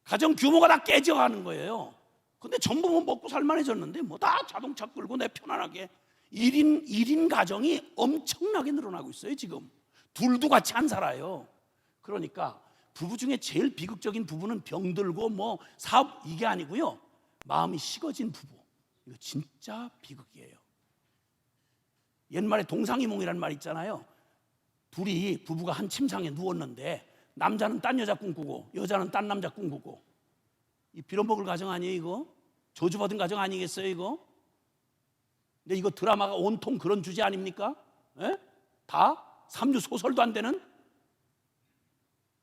가정 규모가 다 깨져가는 거예요. 근데 전부 뭐 먹고 살만해졌는데 뭐 다 자동차 끌고 내 편안하게 1인 가정이 엄청나게 늘어나고 있어요. 지금 둘도 같이 안 살아요. 그러니까 부부 중에 제일 비극적인 부부는 병들고 뭐 사업 이게 아니고요, 마음이 식어진 부부, 이거 진짜 비극이에요. 옛말에 동상이몽이라는 말 있잖아요. 둘이 부부가 한 침상에 누웠는데 남자는 딴 여자 꿈꾸고 여자는 딴 남자 꿈꾸고, 이 빌어먹을 가정 아니에요? 이거 저주받은 가정 아니겠어요 이거? 근데 이거 드라마가 온통 그런 주제 아닙니까? 에? 다 3주 소설도 안 되는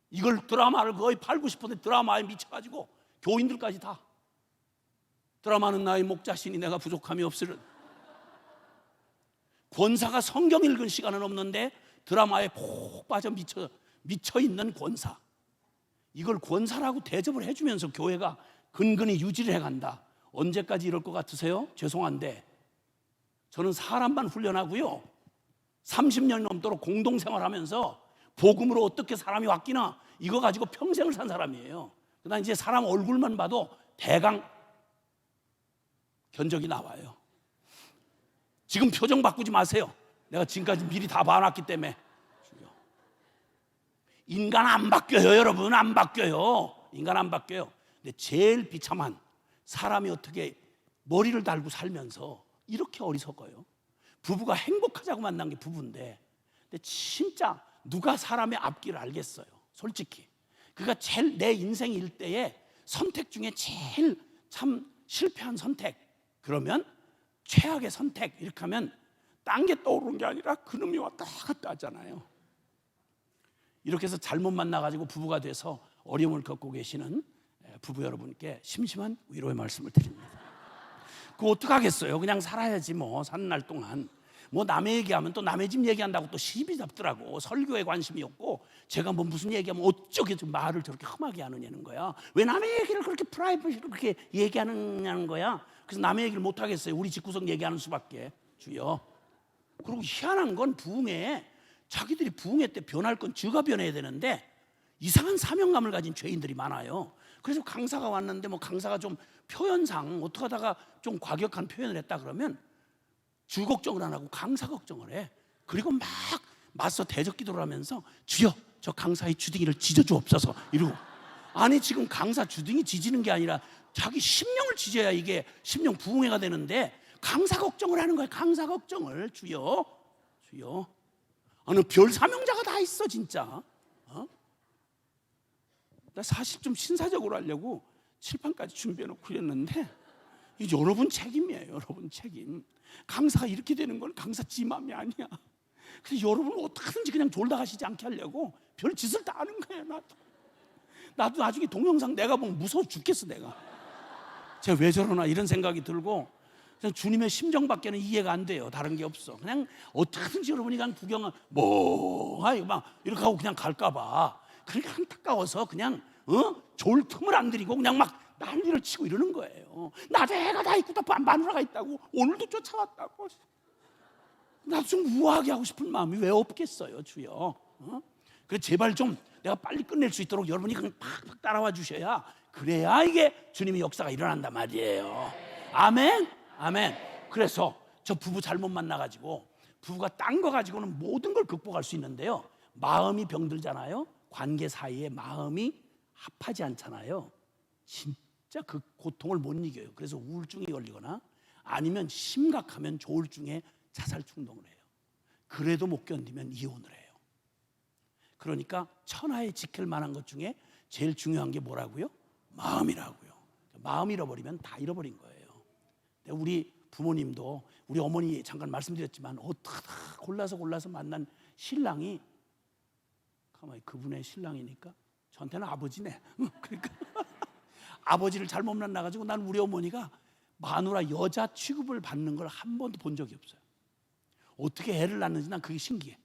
이걸 드라마를 거의 8, 90% 드라마에 미쳐가지고 교인들까지 다 드라마는 나의 목자신이 내가 부족함이 없으는, 권사가 성경 읽은 시간은 없는데 드라마에 푹 빠져 미쳐있는 권사, 이걸 권사라고 대접을 해주면서 교회가 근근히 유지를 해간다. 언제까지 이럴 것 같으세요? 죄송한데 저는 사람만 훈련하고요 30년 넘도록 공동생활하면서 복음으로 어떻게 사람이 바뀌나 이거 가지고 평생을 산 사람이에요. 그러나 이제 사람 얼굴만 봐도 대강 견적이 나와요. 지금 표정 바꾸지 마세요. 내가 지금까지 미리 다 봐놨기 때문에. 인간 안 바뀌어요 여러분, 안 바뀌어요. 인간 안 바뀌어요. 근데 제일 비참한 사람이 어떻게 머리를 달고 살면서 이렇게 어리석어요. 부부가 행복하자고 만난 게 부부인데, 근데 진짜 누가 사람의 앞길을 알겠어요. 솔직히 그가 제일 내 인생 일대에 선택 중에 제일 참 실패한 선택, 그러면 최악의 선택, 이렇게 하면 딴 게 떠오르는 게 아니라 그놈이 왔다 갔다 하잖아요. 이렇게 해서 잘못 만나가지고 부부가 돼서 어려움을 겪고 계시는 부부 여러분께 심심한 위로의 말씀을 드립니다. 그거 어떡하겠어요? 그냥 살아야지 뭐. 사는 날 동안 뭐 남의 얘기하면 또 남의 집 얘기한다고 또 시비 잡더라고. 설교에 관심이 없고 제가 뭐 무슨 얘기하면 어쩌게 좀 말을 저렇게 험하게 하느냐는 거야. 왜 남의 얘기를 그렇게 프라이빗으로 그렇게 얘기하느냐는 거야. 그래서 남의 얘기를 못 하겠어요. 우리 집구석 얘기하는 수밖에. 주여. 그리고 희한한 건 부흥회에 자기들이 부흥회 때 변할 건 저가 변해야 되는데 이상한 사명감을 가진 죄인들이 많아요. 그래서 강사가 왔는데 뭐 강사가 좀 표현상 어떻게 하다가 좀 과격한 표현을 했다 그러면 주 걱정을 안 하고 강사 걱정을 해. 그리고 막 맞서 대적 기도를 하면서 주여 저 강사의 주둥이를 찢어주옵소서 이러고. 아니 지금 강사 주둥이 찢는 게 아니라 자기 심령을 찢어야 이게 심령 부흥회가 되는데 강사 걱정을 하는 거예요. 강사 걱정을. 주여 주여. 어느 별 사명자가 다 있어 진짜. 나 사실 좀 신사적으로 하려고 칠판까지 준비해놓고 이랬는데 이게 여러분 책임이에요. 여러분 책임. 강사가 이렇게 되는 건 강사 지 맘이 아니야. 그래서 여러분은 어떻게든지 그냥 졸다 가시지 않게 하려고 별 짓을 다 하는 거예요. 나도 나중에 동영상 내가 보면 무서워 죽겠어. 내가 제가 왜 저러나 이런 생각이 들고 그냥 주님의 심정밖에는 이해가 안 돼요. 다른 게 없어. 그냥 어떻게든지 여러분이 그냥 구경을 막 이렇게 하고 그냥 갈까 봐. 그러니까 안타까워서 그냥 졸 틈을 안 들이고 그냥 막 난리를 치고 이러는 거예요. 나도 애가 다 있고 다 마누라가 있다고 오늘도 쫓아왔다고. 나도 좀 우아하게 하고 싶은 마음이 왜 없겠어요. 주여. 그래서 제발 좀 내가 빨리 끝낼 수 있도록 여러분이 그냥 팍팍 따라와 주셔야, 그래야 이게 주님의 역사가 일어난단 말이에요. 아멘. 아멘. 그래서 저 부부 잘못 만나가지고 부부가 딴 거 가지고는 모든 걸 극복할 수 있는데요, 마음이 병들잖아요. 관계 사이에 마음이 합하지 않잖아요. 진짜 그 고통을 못 이겨요. 그래서 우울증이 걸리거나 아니면 심각하면 조울증에 자살 충동을 해요. 그래도 못 견디면 이혼을 해요. 그러니까 천하에 지킬 만한 것 중에 제일 중요한 게 뭐라고요? 마음이라고요. 마음 잃어버리면 다 잃어버린 거예요. 우리 부모님도 우리 어머니 잠깐 말씀드렸지만 어떻게 골라서 만난 신랑이 가만히 그분의 신랑이니까 저한테는 아버지네. 그러니까 아버지를 잘못 만나가지고 난 우리 어머니가 마누라 여자 취급을 받는 걸 한 번도 본 적이 없어요. 어떻게 애를 낳는지 난 그게 신기해.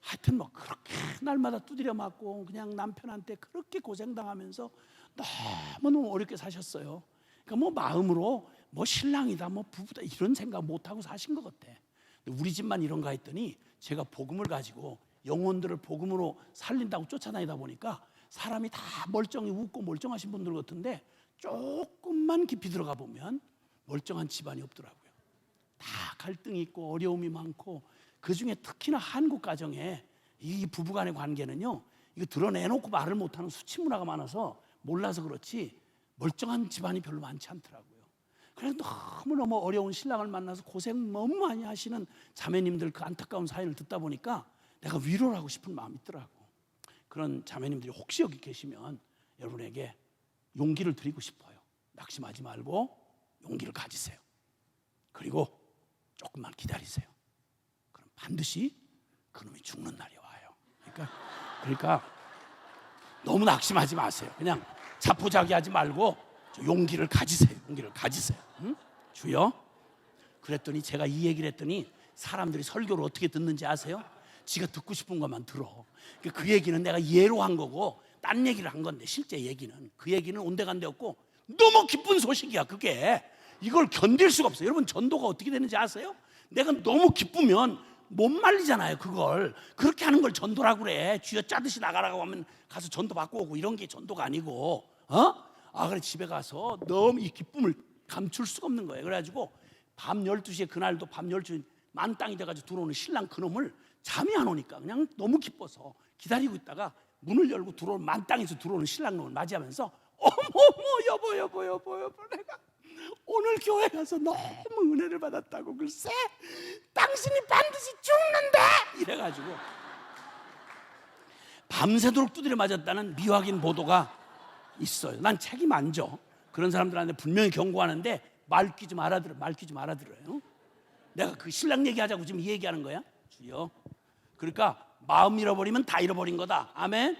하여튼 뭐 그렇게 날마다 두드려 맞고 그냥 남편한테 그렇게 고생당하면서 너무너무 어렵게 사셨어요. 그러니까 뭐 마음으로 뭐 신랑이다 뭐 부부다 이런 생각 못하고 사신 것 같아. 근데 우리 집만 이런가 했더니 제가 복음을 가지고 영혼들을 복음으로 살린다고 쫓아다니다 보니까 사람이 다 멀쩡히 웃고 멀쩡하신 분들 같은데 조금만 깊이 들어가 보면 멀쩡한 집안이 없더라고요. 다 갈등이 있고 어려움이 많고, 그중에 특히나 한국 가정에 이 부부간의 관계는요, 이거 드러내놓고 말을 못하는 수치 문화가 많아서 몰라서 그렇지 멀쩡한 집안이 별로 많지 않더라고요. 그래서 너무너무 어려운 신랑을 만나서 고생 너무 많이 하시는 자매님들 그 안타까운 사연을 듣다 보니까 내가 위로를 하고 싶은 마음이 있더라고. 그런 자매님들이 혹시 여기 계시면 여러분에게 용기를 드리고 싶어요. 낙심하지 말고 용기를 가지세요. 그리고 조금만 기다리세요. 그럼 반드시 그놈이 죽는 날이 와요. 그러니까 너무 낙심하지 마세요. 그냥 자포자기하지 말고 용기를 가지세요. 용기를 가지세요. 응? 주여. 그랬더니 제가 이 얘기를 했더니 사람들이 설교를 어떻게 듣는지 아세요? 지가 듣고 싶은 것만 들어. 그 얘기는 내가 예로 한 거고 딴 얘기를 한 건데, 실제 얘기는 그 얘기는 온데간데 없고 너무 기쁜 소식이야. 그게 이걸 견딜 수가 없어요. 여러분, 전도가 어떻게 되는지 아세요? 내가 너무 기쁘면 못 말리잖아요. 그걸 그렇게 하는 걸 전도라고 그래. 쥐어 짜듯이 나가라고 하면 가서 전도 받고 오고 이런 게 전도가 아니고, 그래 집에 가서 너무 이 기쁨을 감출 수가 없는 거예요. 그래가지고 밤 12시에 그날도 밤 12시 만땅이 돼가지고 들어오는 신랑 그놈을 잠이 안 오니까 그냥 너무 기뻐서 기다리고 있다가 문을 열고 들어오는 만땅에서 들어오는 신랑 놈을 맞이하면서 어머 여보 내가 오늘 교회 가서 너무 은혜를 받았다고. 글쎄 당신이 반드시 죽는데 이래가지고 밤새도록 두드려 맞았다는 미확인 보도가 있어요. 난 책임 안 져. 그런 사람들한테 분명히 경고하는데 말귀 좀 알아들어요. 내가 그 신랑 얘기하자고 지금 이 얘기하는 거야. 주여. 그러니까 마음 잃어버리면 다 잃어버린 거다. 아멘.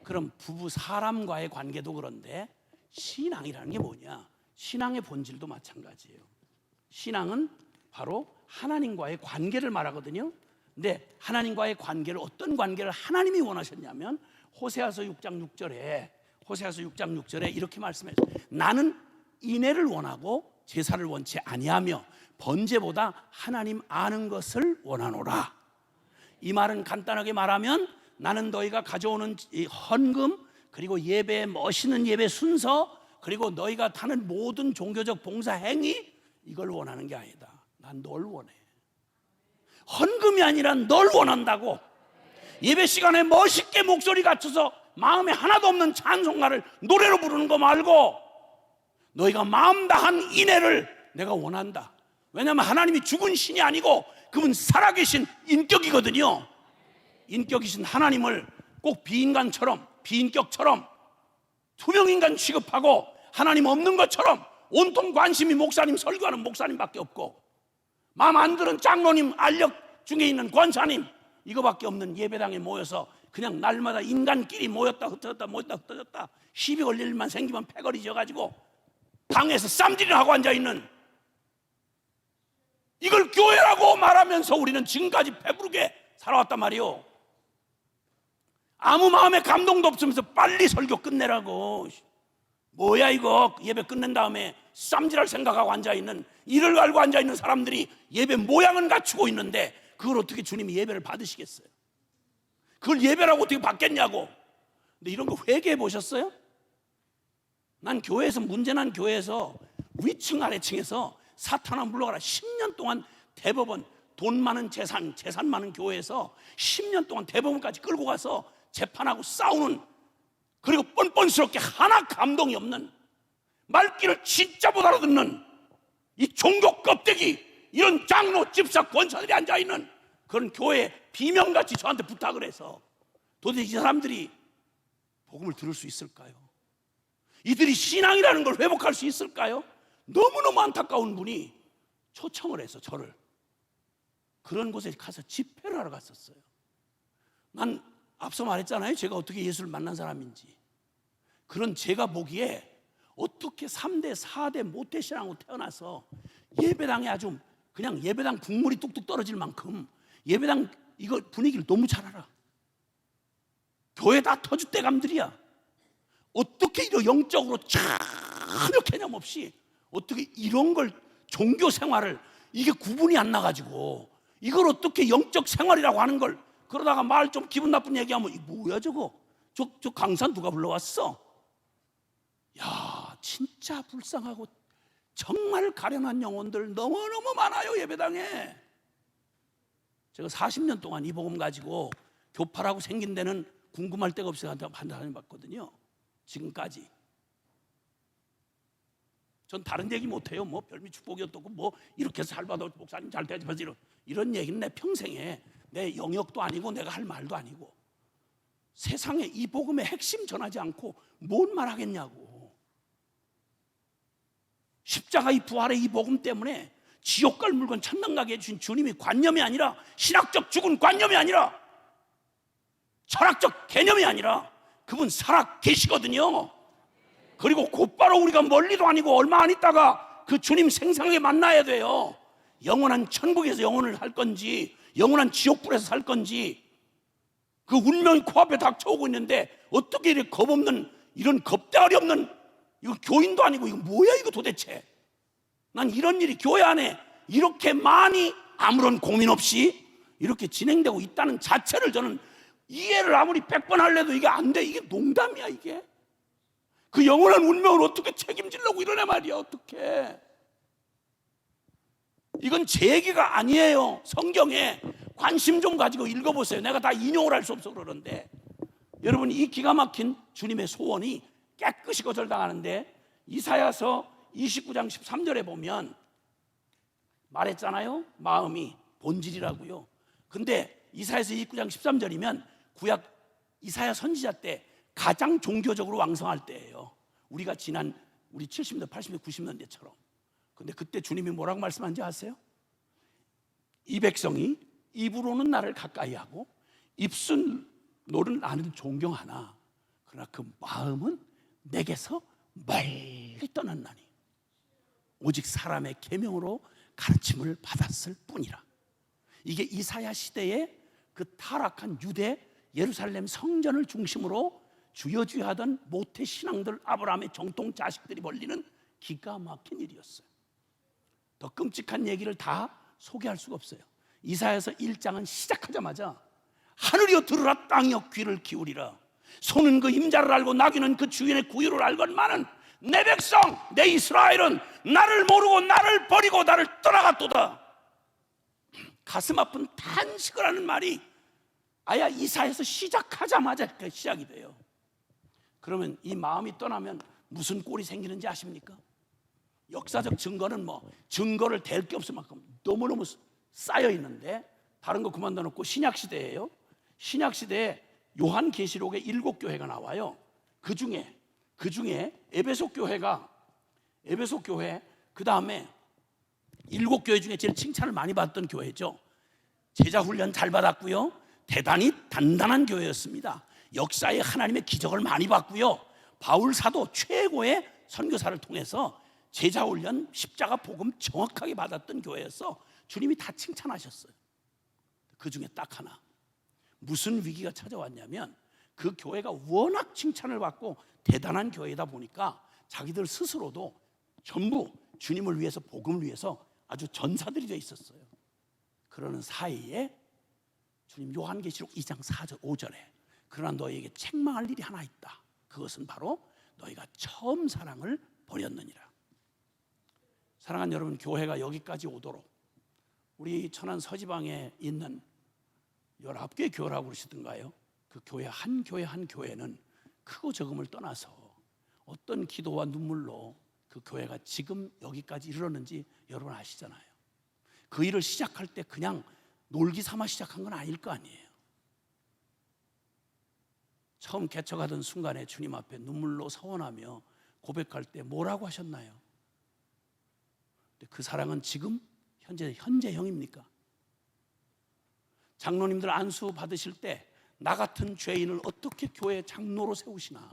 그럼 부부 사람과의 관계도 그런데 신앙이라는 게 뭐냐? 신앙의 본질도 마찬가지예요. 신앙은 바로 하나님과의 관계를 말하거든요. 근데 하나님과의 관계를, 어떤 관계를 하나님이 원하셨냐면 호세아서 6장 6절에 이렇게 말씀해요. 나는 인애를 원하고 제사를 원치 아니하며 번제보다 하나님 아는 것을 원하노라. 이 말은 간단하게 말하면 나는 너희가 가져오는 이 헌금, 그리고 예배의 멋있는 예배 순서, 그리고 너희가 하는 모든 종교적 봉사 행위, 이걸 원하는 게 아니다. 난 널 원해. 헌금이 아니라 널 원한다고. 예배 시간에 멋있게 목소리 갖춰서 마음에 하나도 없는 찬송가를 노래로 부르는 거 말고 너희가 마음 다한 인애를 내가 원한다. 왜냐하면 하나님이 죽은 신이 아니고 그분 살아계신 인격이거든요. 인격이신 하나님을 꼭 비인격처럼 투명인간 취급하고 하나님 없는 것처럼 온통 관심이 목사님 설교하는 목사님밖에 없고 마음 안 드는 장로님, 알력 중에 있는 권사님, 이거밖에 없는 예배당에 모여서 그냥 날마다 인간끼리 모였다 흩어졌다 시비 걸릴 일만 생기면 패거리 져가지고 방에서 쌈질을 하고 앉아있는, 이걸 교회라고 말하면서 우리는 지금까지 배부르게 살아왔단 말이요. 아무 마음에 감동도 없으면서 빨리 설교 끝내라고. 뭐야 이거, 예배 끝낸 다음에 쌈질할 생각하고 앉아있는, 이를 알고 앉아있는 사람들이 예배 모양은 갖추고 있는데 그걸 어떻게 주님이 예배를 받으시겠어요? 그걸 예배라고 어떻게 받겠냐고. 근데 이런 거 회개해 보셨어요? 난 교회에서, 문제난 교회에서 위층 아래층에서 사탄아 물러가라 10년 동안 대법원, 돈 많은 재산 많은 교회에서 10년 동안 대법원까지 끌고 가서 재판하고 싸우는, 그리고 뻔뻔스럽게 하나 감동이 없는, 말귀를 진짜 못 알아듣는 이 종교 껍데기, 이런 장로, 집사, 권사들이 앉아있는 그런 교회에 비명같이 저한테 부탁을 해서 도대체 이 사람들이 복음을 들을 수 있을까요? 이들이 신앙이라는 걸 회복할 수 있을까요? 너무너무 안타까운 분이 초청을 해서 저를 그런 곳에 가서 집회를 하러 갔었어요. 난 앞서 말했잖아요. 제가 어떻게 예수를 만난 사람인지. 그런 제가 보기에 어떻게 3대 4대 모태신앙으로 태어나서 예배당에 아주 그냥 예배당 국물이 뚝뚝 떨어질 만큼 예배당 이거 분위기를 너무 잘 알아. 교회 다 터줏대감들이야. 어떻게 이런 영적으로 전혀 개념 없이 어떻게 이런 걸, 종교 생활을, 이게 구분이 안 나가지고 이걸 어떻게 영적 생활이라고 하는 걸, 그러다가 말 좀 기분 나쁜 얘기하면 이 뭐야 저거, 저 강사 누가 불러왔어? 야, 진짜 불쌍하고 정말 가련한 영혼들 너무너무 많아요, 예배당에. 제가 40년 동안 이 복음 가지고 교파라고 생긴 데는 궁금할 데가 없어서 다녀봤거든요, 지금까지. 전 다른 얘기 못해요. 뭐 별미 축복이 어떻고 뭐 이렇게 살봐도 목사님 잘 되지 이런 얘기는 내 평생에 내 영역도 아니고 내가 할 말도 아니고, 세상에 이 복음의 핵심 전하지 않고 뭔 말하겠냐고. 십자가 이 부활의 이 복음 때문에 지옥 갈 물건 천당 가게 해주신 주님이 관념이 아니라, 신학적 죽은 관념이 아니라, 철학적 개념이 아니라 그분 살아 계시거든요. 그리고 곧바로 우리가 멀리도 아니고 얼마 안 있다가 그 주님 생생하게 만나야 돼요. 영원한 천국에서 영혼을 할 건지 영원한 지옥불에서 살 건지, 그 운명이 코앞에 닥쳐오고 있는데 어떻게 이렇게 겁없는, 이런 겁대가리 없는, 이거 교인도 아니고 이거 뭐야 이거 도대체. 난 이런 일이 교회 안에 이렇게 많이 아무런 고민 없이 이렇게 진행되고 있다는 자체를 저는 이해를 아무리 100번 할래도 이게 안 돼. 이게 농담이야 이게. 그 영원한 운명을 어떻게 책임지려고 이러네 말이야. 어떻게. 이건 제 얘기가 아니에요. 성경에 관심 좀 가지고 읽어보세요. 내가 다 인용을 할 수 없어 그러는데, 여러분 이 기가 막힌 주님의 소원이 깨끗이 거절당하는데, 이사야서 29장 13절에 보면 말했잖아요, 마음이 본질이라고요. 근데 이사야서 29장 13절이면 구약 이사야 선지자 때 가장 종교적으로 왕성할 때예요. 우리가 지난 우리 70년대, 80년대, 90년대처럼. 근데 그때 주님이 뭐라고 말씀한지 아세요? 이 백성이 입으로는 나를 가까이 하고 입술로는 나를 존경하나 그러나 그 마음은 내게서 멀리 떠났나니 오직 사람의 계명으로 가르침을 받았을 뿐이라. 이게 이사야 시대에 그 타락한 유대 예루살렘 성전을 중심으로 주여주여 하던 모태 신앙들, 아브라함의 정통 자식들이 벌리는 기가 막힌 일이었어요. 더 끔찍한 얘기를 다 소개할 수가 없어요. 이사야서 1장은 시작하자마자 하늘이여 들으라, 땅이여 귀를 기울이라. 소는 그 임자를 알고 나귀는 그 주인의 구유를 알건만은 내 백성 내 이스라엘은 나를 모르고 나를 버리고 나를 떠나갔도다. 가슴 아픈 탄식을 하는 말이 아야 이사야서 시작하자마자 시작이 돼요. 그러면 이 마음이 떠나면 무슨 꼴이 생기는지 아십니까? 역사적 증거는 뭐 증거를 댈 게 없을 만큼 너무너무 쌓여 있는데, 다른 거 그만 둬놓고 신약시대예요. 신약시대에 요한계시록에 7교회가 나와요. 그 중에 에베소 교회, 그 다음에 7교회 중에 제일 칭찬을 많이 받던 교회죠. 제자 훈련 잘 받았고요, 대단히 단단한 교회였습니다. 역사에 하나님의 기적을 많이 봤고요, 바울 사도 최고의 선교사를 통해서 제자 훈련, 십자가 복음 정확하게 받았던 교회였어. 주님이 다 칭찬하셨어요. 그 중에 딱 하나, 무슨 위기가 찾아왔냐면 그 교회가 워낙 칭찬을 받고 대단한 교회다 보니까 자기들 스스로도 전부 주님을 위해서, 복음을 위해서 아주 전사들이 되어 있었어요. 그러는 사이에 주님 요한계시록 2장 4절 5절에 그러나 너희에게 책망할 일이 하나 있다. 그것은 바로 너희가 처음 사랑을 버렸느니라. 사랑하는 여러분, 교회가 여기까지 오도록 우리 천안 서지방에 있는 19개 교회라고 그러시던가요? 그 교회 한 교회는 크고 적음을 떠나서 어떤 기도와 눈물로 그 교회가 지금 여기까지 이르렀는지 여러분 아시잖아요. 그 일을 시작할 때 그냥 놀기 삼아 시작한 건 아닐 거 아니에요. 처음 개척하던 순간에 주님 앞에 눈물로 서원하며 고백할 때 뭐라고 하셨나요? 그 사랑은 지금 현재형입니까? 장로님들 안수 받으실 때 나 같은 죄인을 어떻게 교회 장로로 세우시나,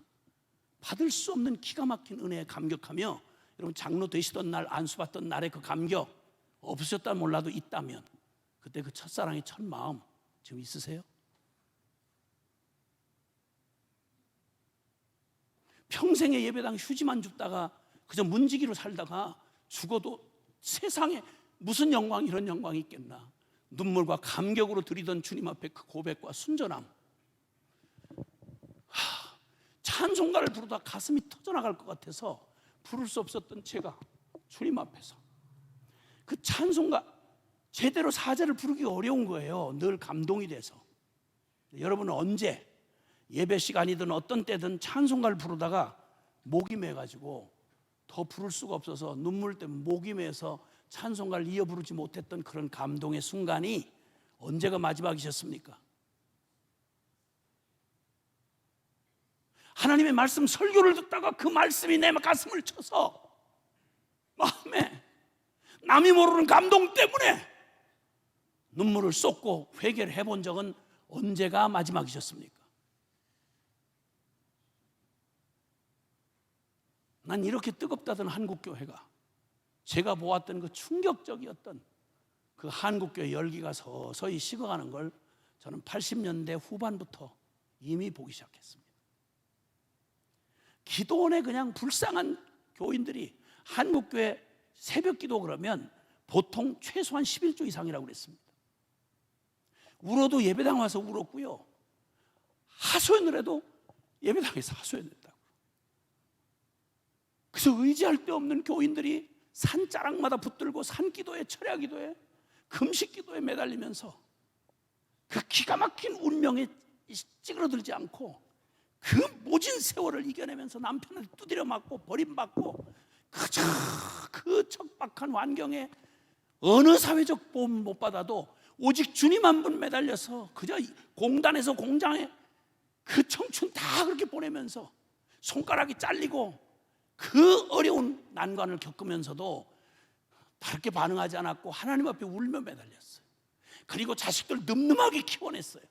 받을 수 없는 기가 막힌 은혜에 감격하며, 여러분 장로 되시던 날, 안수 받던 날의 그 감격 없으셨다 몰라도 있다면 그때 그 첫사랑의 첫 마음 지금 있으세요? 평생의 예배당 휴지만 줍다가 그저 문지기로 살다가 죽어도 세상에 무슨 영광, 이런 영광이 있겠나. 눈물과 감격으로 드리던 주님 앞에 그 고백과 순전함, 찬송가를 부르다 가슴이 터져나갈 것 같아서 부를 수 없었던 제가 주님 앞에서 그 찬송가 제대로 사절을 부르기 어려운 거예요. 늘 감동이 돼서. 여러분은 언제 예배 시간이든 어떤 때든 찬송가를 부르다가 목이 매가지고 더 부를 수가 없어서 눈물 때문에 목이 매서 찬송가를 이어 부르지 못했던 그런 감동의 순간이 언제가 마지막이셨습니까? 하나님의 말씀 설교를 듣다가 그 말씀이 내 가슴을 쳐서 마음에 남이 모르는 감동 때문에 눈물을 쏟고 회개를 해본 적은 언제가 마지막이셨습니까? 난 이렇게 뜨겁다던 한국교회가 제가 보았던 그 충격적이었던 그 한국교회 열기가 서서히 식어가는 걸 저는 80년대 후반부터 이미 보기 시작했습니다. 기도원에 그냥 불쌍한 교인들이 한국교회 새벽기도 그러면 보통 최소한 11조 이상이라고 그랬습니다. 울어도 예배당 와서 울었고요, 하소연을 해도 예배당에서 하소연했다고. 그래서 의지할 데 없는 교인들이 산자락마다 붙들고 산기도에, 철야기도에, 금식기도에 매달리면서 그 기가 막힌 운명에 찌그러들지 않고 그 모진 세월을 이겨내면서 남편을 두드려 맞고 버림받고 그저 그 척박한 환경에 어느 사회적 보험 못 받아도 오직 주님 한 분 매달려서 그저 공단에서 공장에 그 청춘 다 그렇게 보내면서 손가락이 잘리고 그 어려운 난관을 겪으면서도 다르게 반응하지 않았고 하나님 앞에 울며 매달렸어요. 그리고 자식들 늠름하게 키워냈어요.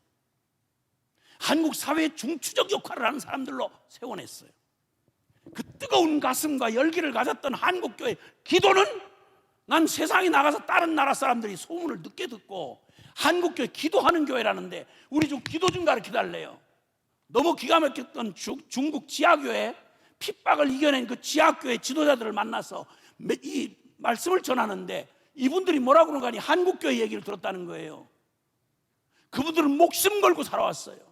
한국 사회의 중추적 역할을 하는 사람들로 세워냈어요. 그 뜨거운 가슴과 열기를 가졌던 한국교회 기도는 난 세상에 나가서 다른 나라 사람들이 소문을 늦게 듣고 한국교회 기도하는 교회라는데 우리 좀 기도 좀 가르쳐달래요. 너무 기가 막혔던 중국 지하교회 핍박을 이겨낸 그 지하교회 지도자들을 만나서 이 말씀을 전하는데 이분들이 뭐라고 그러는 거 아니 한국교회 얘기를 들었다는 거예요. 그분들은 목숨 걸고 살아왔어요.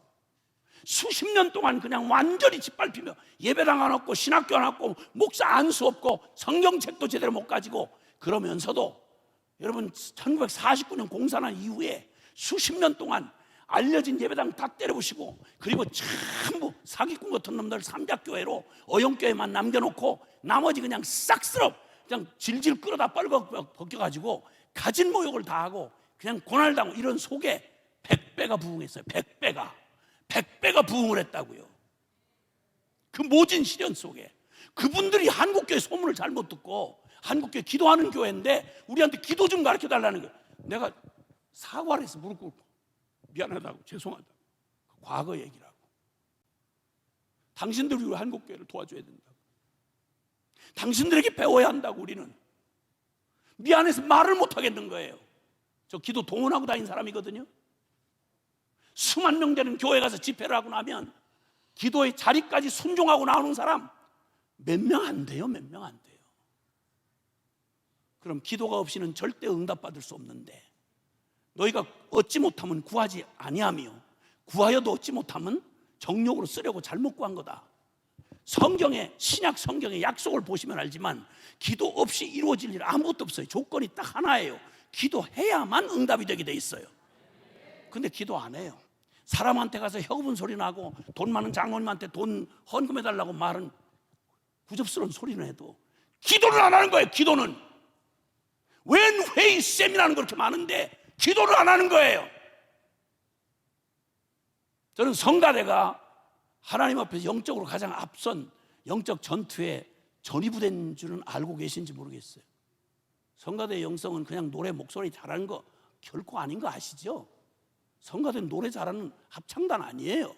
수십 년 동안 그냥 완전히 짓밟히며 예배당 안 없고 신학교 안 없고 목사 안수 없고 성경책도 제대로 못 가지고 그러면서도 여러분 1949년 공산한 이후에 수십 년 동안 알려진 예배당 다 때려부시고 그리고 전부 사기꾼 같은 놈들 삼작교회로 어영교회만 남겨놓고 나머지 그냥 싹 쓸어 그냥 질질 끌어다 빨고 벗겨가지고 가진 모욕을 다 하고 그냥 고난당하고 이런 속에 100배가 부흥했어요. 100배가 부흥을 했다고요. 그 모진 시련 속에 그분들이 한국교회 소문을 잘못 듣고 한국교회 기도하는 교회인데 우리한테 기도 좀 가르쳐달라는 거예요. 내가 사과를 해서 무릎 꿇고 미안하다고 죄송하다고 과거 얘기라고 당신들이 우리 한국교회를 도와줘야 된다고 당신들에게 배워야 한다고 우리는 미안해서 말을 못하겠는 거예요. 저 기도 동원하고 다닌 사람이거든요. 수만 명 되는 교회 가서 집회를 하고 나면 기도의 자리까지 순종하고 나오는 사람 몇 명 안 돼요. 몇 명 안 돼요. 그럼 기도가 없이는 절대 응답받을 수 없는데 너희가 얻지 못하면 구하지 아니하며 구하여도 얻지 못하면 정욕으로 쓰려고 잘못 구한 거다. 성경에 신약 성경의 약속을 보시면 알지만 기도 없이 이루어질 일 아무것도 없어요. 조건이 딱 하나예요. 기도해야만 응답이 되게 돼 있어요. 근데 기도 안 해요. 사람한테 가서 혀굽은 소리 나고 돈 많은 장로님한테 돈 헌금해 달라고 말은 구접스러운 소리는 해도 기도를 안 하는 거예요. 기도는 웬 회의 세미나는 그렇게 많은데 기도를 안 하는 거예요. 저는 성가대가 하나님 앞에서 영적으로 가장 앞선 영적 전투에 전이부된 줄은 알고 계신지 모르겠어요. 성가대의 영성은 그냥 노래 목소리 잘하는 거 결코 아닌 거 아시죠? 성가대는 노래 잘하는 합창단 아니에요.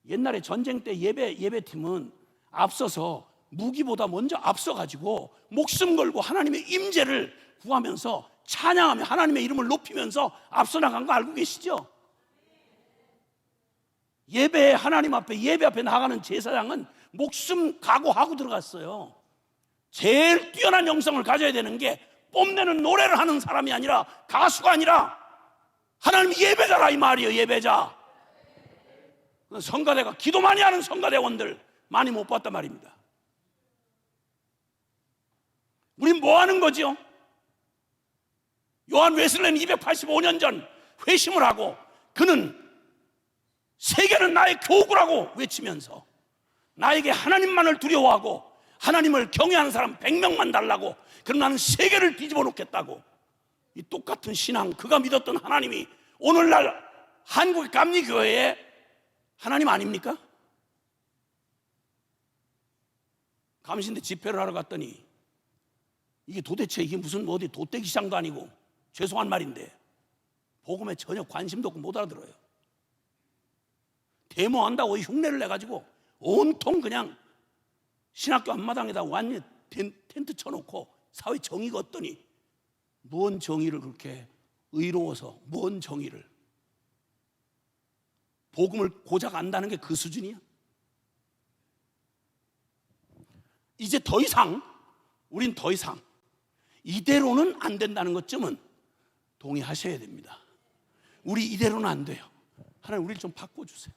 옛날에 전쟁 때 예배팀은 앞서서 무기보다 먼저 앞서가지고 목숨 걸고 하나님의 임재를 구하면서 찬양하며 하나님의 이름을 높이면서 앞서 나간 거 알고 계시죠? 예배 하나님 앞에 예배 앞에 나가는 제사장은 목숨 각오하고 들어갔어요. 제일 뛰어난 영성을 가져야 되는 게 뽐내는 노래를 하는 사람이 아니라 가수가 아니라 하나님 예배자라 이 말이에요. 예배자. 성가대가 기도 많이 하는 성가대원들 많이 못 봤단 말입니다. 우린 뭐 하는 거지요? 요한 웨슬레는 285년 전 회심을 하고 그는 세계는 나의 교구라고 외치면서 나에게 하나님만을 두려워하고 하나님을 경외하는 사람 100명만 달라고, 그럼 나는 세계를 뒤집어 놓겠다고. 이 똑같은 신앙, 그가 믿었던 하나님이 오늘날 한국의 감리교회의 하나님 아닙니까? 감신대 집회를 하러 갔더니 이게 도대체 이게 무슨 뭐 어디 도떼기 시장도 아니고, 죄송한 말인데 복음에 전혀 관심도 없고 못 알아들어요. 데모한다고 흉내를 내가지고 온통 그냥 신학교 앞마당에다 완전히 텐트 쳐놓고 사회 정의가 없더니 뭔 정의를 그렇게 의로워서, 뭔 정의를, 복음을 고작 안다는 게 그 수준이야? 이제 더 이상 우린 더 이상 이대로는 안 된다는 것쯤은 동의하셔야 됩니다. 우리 이대로는 안 돼요. 하나님 우리를 좀 바꿔주세요.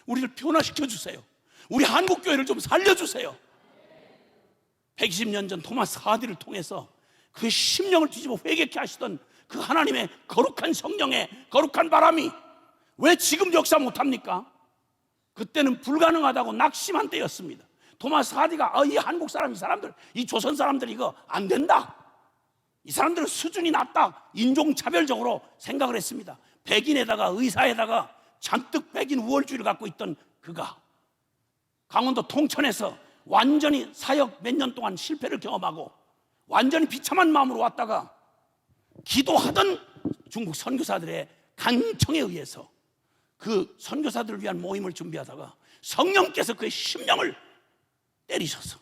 우리를 변화시켜 주세요. 우리 한국교회를 좀 살려주세요. 120년 전 토마스 하디를 통해서 그의 심령을 뒤집어 회개케 하시던 그 하나님의 거룩한 성령의 거룩한 바람이 왜 지금 역사 못합니까? 그때는 불가능하다고 낙심한 때였습니다. 토마스 하디가 이 한국 사람, 이 사람들, 이 조선 사람들 이거 안 된다, 이 사람들은 수준이 낮다, 인종차별적으로 생각을 했습니다. 백인에다가 의사에다가 잔뜩 백인 우월주의를 갖고 있던 그가 강원도 통천에서 완전히 사역 몇 년 동안 실패를 경험하고 완전히 비참한 마음으로 왔다가 기도하던 중국 선교사들의 간청에 의해서 그 선교사들을 위한 모임을 준비하다가 성령께서 그의 심령을 때리셔서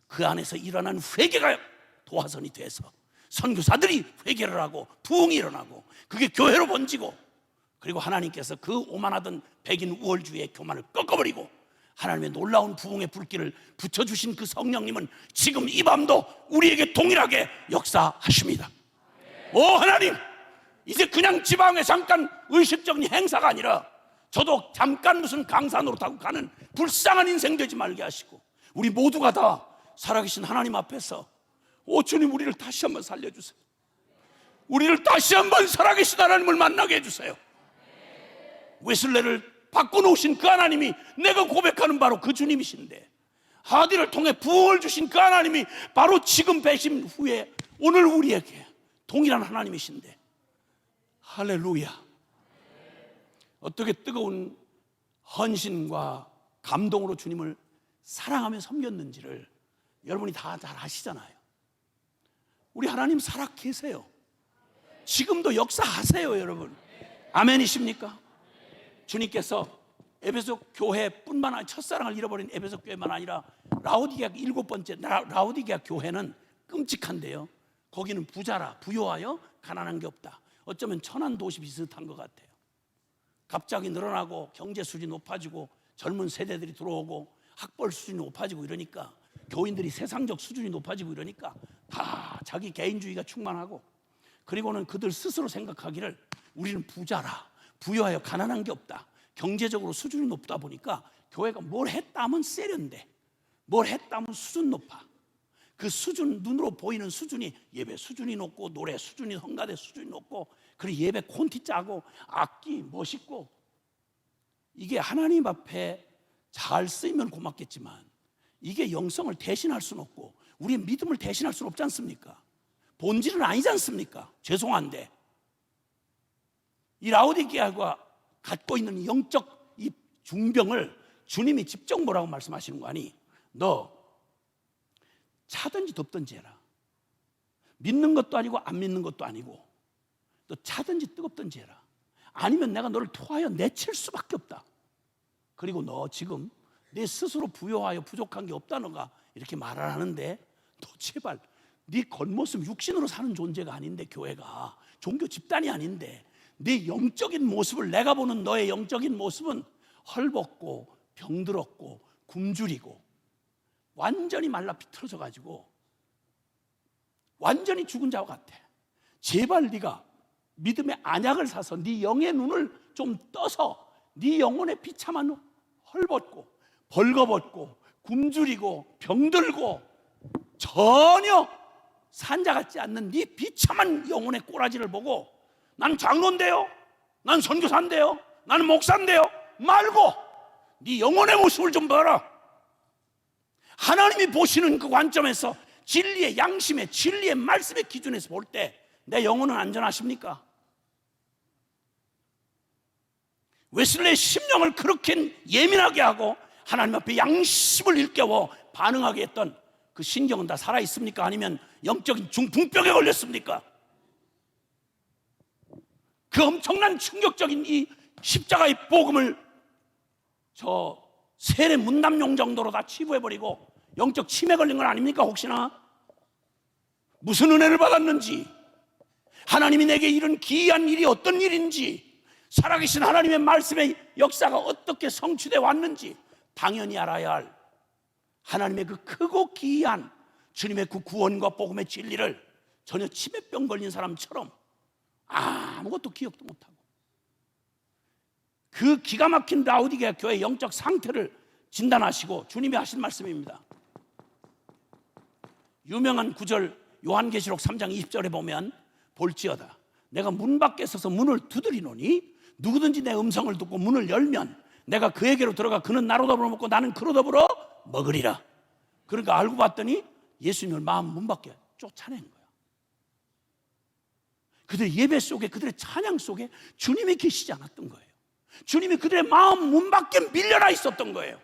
그 안에서 일어난 회개가 도화선이 돼서 선교사들이 회개를 하고 부흥이 일어나고 그게 교회로 번지고, 그리고 하나님께서 그 오만하던 백인 우월주의의 교만을 꺾어버리고 하나님의 놀라운 부흥의 불길을 붙여주신 그 성령님은 지금 이 밤도 우리에게 동일하게 역사하십니다. 오 하나님, 이제 그냥 지방에 잠깐 의식적인 행사가 아니라 저도 잠깐 무슨 강사 노릇하고 가는 불쌍한 인생 되지 말게 하시고, 우리 모두가 다 살아계신 하나님 앞에서 주님 우리를 다시 한번 살려주세요. 우리를 다시 한번 살아계신 하나님을 만나게 해주세요. 웨슬레를 바꿔놓으신 그 하나님이 내가 고백하는 바로 그 주님이신데, 하디를 통해 부흥을 주신 그 하나님이 바로 지금 배심 후에 오늘 우리에게 동일한 하나님이신데, 할렐루야. 어떻게 뜨거운 헌신과 감동으로 주님을 사랑하며 섬겼는지를 여러분이 다 잘 아시잖아요. 우리 하나님 살아 계세요. 지금도 역사하세요, 여러분. 아멘이십니까? 주님께서 에베소 교회뿐만 아니라 첫사랑을 잃어버린 에베소 교회만 아니라 라오디게아 7번째 라오디게아 교회는 끔찍한데요, 거기는 부자라 부요하여 가난한 게 없다. 어쩌면 천한 도시 비슷한 것 같아요. 갑자기 늘어나고 경제 수준이 높아지고 젊은 세대들이 들어오고 학벌 수준이 높아지고 이러니까, 교인들이 세상적 수준이 높아지고 이러니까 다 자기 개인주의가 충만하고, 그리고는 그들 스스로 생각하기를 우리는 부자라 부유하여 가난한 게 없다. 경제적으로 수준이 높다 보니까 교회가 뭘 했다 하면 세련돼, 뭘 했다 하면 수준 높아. 그 수준, 눈으로 보이는 수준이 예배 수준이 높고 노래 수준이, 성가대 수준이 높고, 그리고 예배 콘티 짜고 악기 멋있고, 이게 하나님 앞에 잘 쓰이면 고맙겠지만 이게 영성을 대신할 수는 없고 우리의 믿음을 대신할 수는 없지 않습니까? 본질은 아니지 않습니까? 죄송한데 이 라오디게아가 갖고 있는 영적 이 중병을 주님이 직접 뭐라고 말씀하시는 거 아니? 너 차든지 덥든지 해라. 믿는 것도 아니고 안 믿는 것도 아니고 너 차든지 뜨겁든지 해라. 아니면 내가 너를 토하여 내칠 수밖에 없다. 그리고 너 지금 내 스스로 부요하여 부족한 게 없다는가 이렇게 말을 하는데, 너 제발 네 겉모습 육신으로 사는 존재가 아닌데, 교회가 종교 집단이 아닌데 네 영적인 모습을, 내가 보는 너의 영적인 모습은 헐벗고 병들었고 굶주리고 완전히 말라 비틀어져 가지고 완전히 죽은 자와 같아. 제발 네가 믿음의 안약을 사서 네 영의 눈을 좀 떠서 네 영혼의 비참한 헐벗고 벌거벗고 굶주리고 병들고 전혀 산자 같지 않는 네 비참한 영혼의 꼬라지를 보고 난 장로인데요, 난 선교사인데요, 나는 목사인데요 말고 네 영혼의 모습을 좀 봐라. 하나님이 보시는 그 관점에서 진리의 양심의 진리의 말씀의 기준에서 볼 때 내 영혼은 안전하십니까? 웨슬레의 심령을 그렇게 예민하게 하고 하나님 앞에 양심을 일깨워 반응하게 했던 그 신경은 다 살아있습니까? 아니면 영적인 중풍병에 걸렸습니까? 그 엄청난 충격적인 이 십자가의 복음을 저 세례 문담용 정도로 다 치부해버리고 영적 치매 걸린 건 아닙니까? 혹시나 무슨 은혜를 받았는지, 하나님이 내게 이런 기이한 일이 어떤 일인지, 살아계신 하나님의 말씀의 역사가 어떻게 성취되어 왔는지 당연히 알아야 할 하나님의 그 크고 기이한 주님의 그 구원과 복음의 진리를 전혀 치매병 걸린 사람처럼 아무것도 기억도 못하고, 그 기가 막힌 라우디게아 교회의 영적 상태를 진단하시고 주님이 하신 말씀입니다. 유명한 구절 요한계시록 3장 20절에 보면 볼지어다 내가 문 밖에 서서 문을 두드리노니 누구든지 내 음성을 듣고 문을 열면 내가 그에게로 들어가 그는 나로 더불어 먹고 나는 그로 더불어 먹으리라. 그러니까 알고 봤더니 예수님을 마음 문 밖에 쫓아낸 거야. 그들의 예배 속에, 그들의 찬양 속에 주님이 계시지 않았던 거예요. 주님이 그들의 마음 문 밖에 밀려나 있었던 거예요.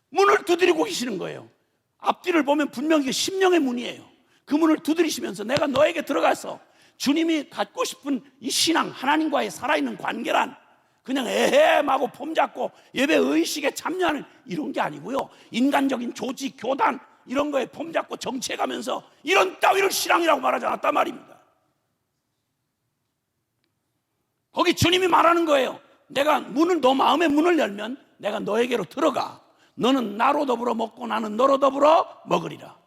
문을 두드리고 계시는 거예요. 앞뒤를 보면 분명히 심령의 문이에요. 그 문을 두드리시면서 내가 너에게 들어가서 주님이 갖고 싶은 이 신앙, 하나님과의 살아있는 관계란 그냥 에헴하고 폼 잡고 예배 의식에 참여하는 이런 게 아니고요, 인간적인 조직, 교단 이런 거에 폼 잡고 정치해가면서 이런 따위를 신앙이라고 말하지 않았단 말입니다. 거기 주님이 말하는 거예요. 내가 문을, 너 마음의 문을 열면 내가 너에게로 들어가 너는 나로 더불어 먹고 나는 너로 더불어 먹으리라.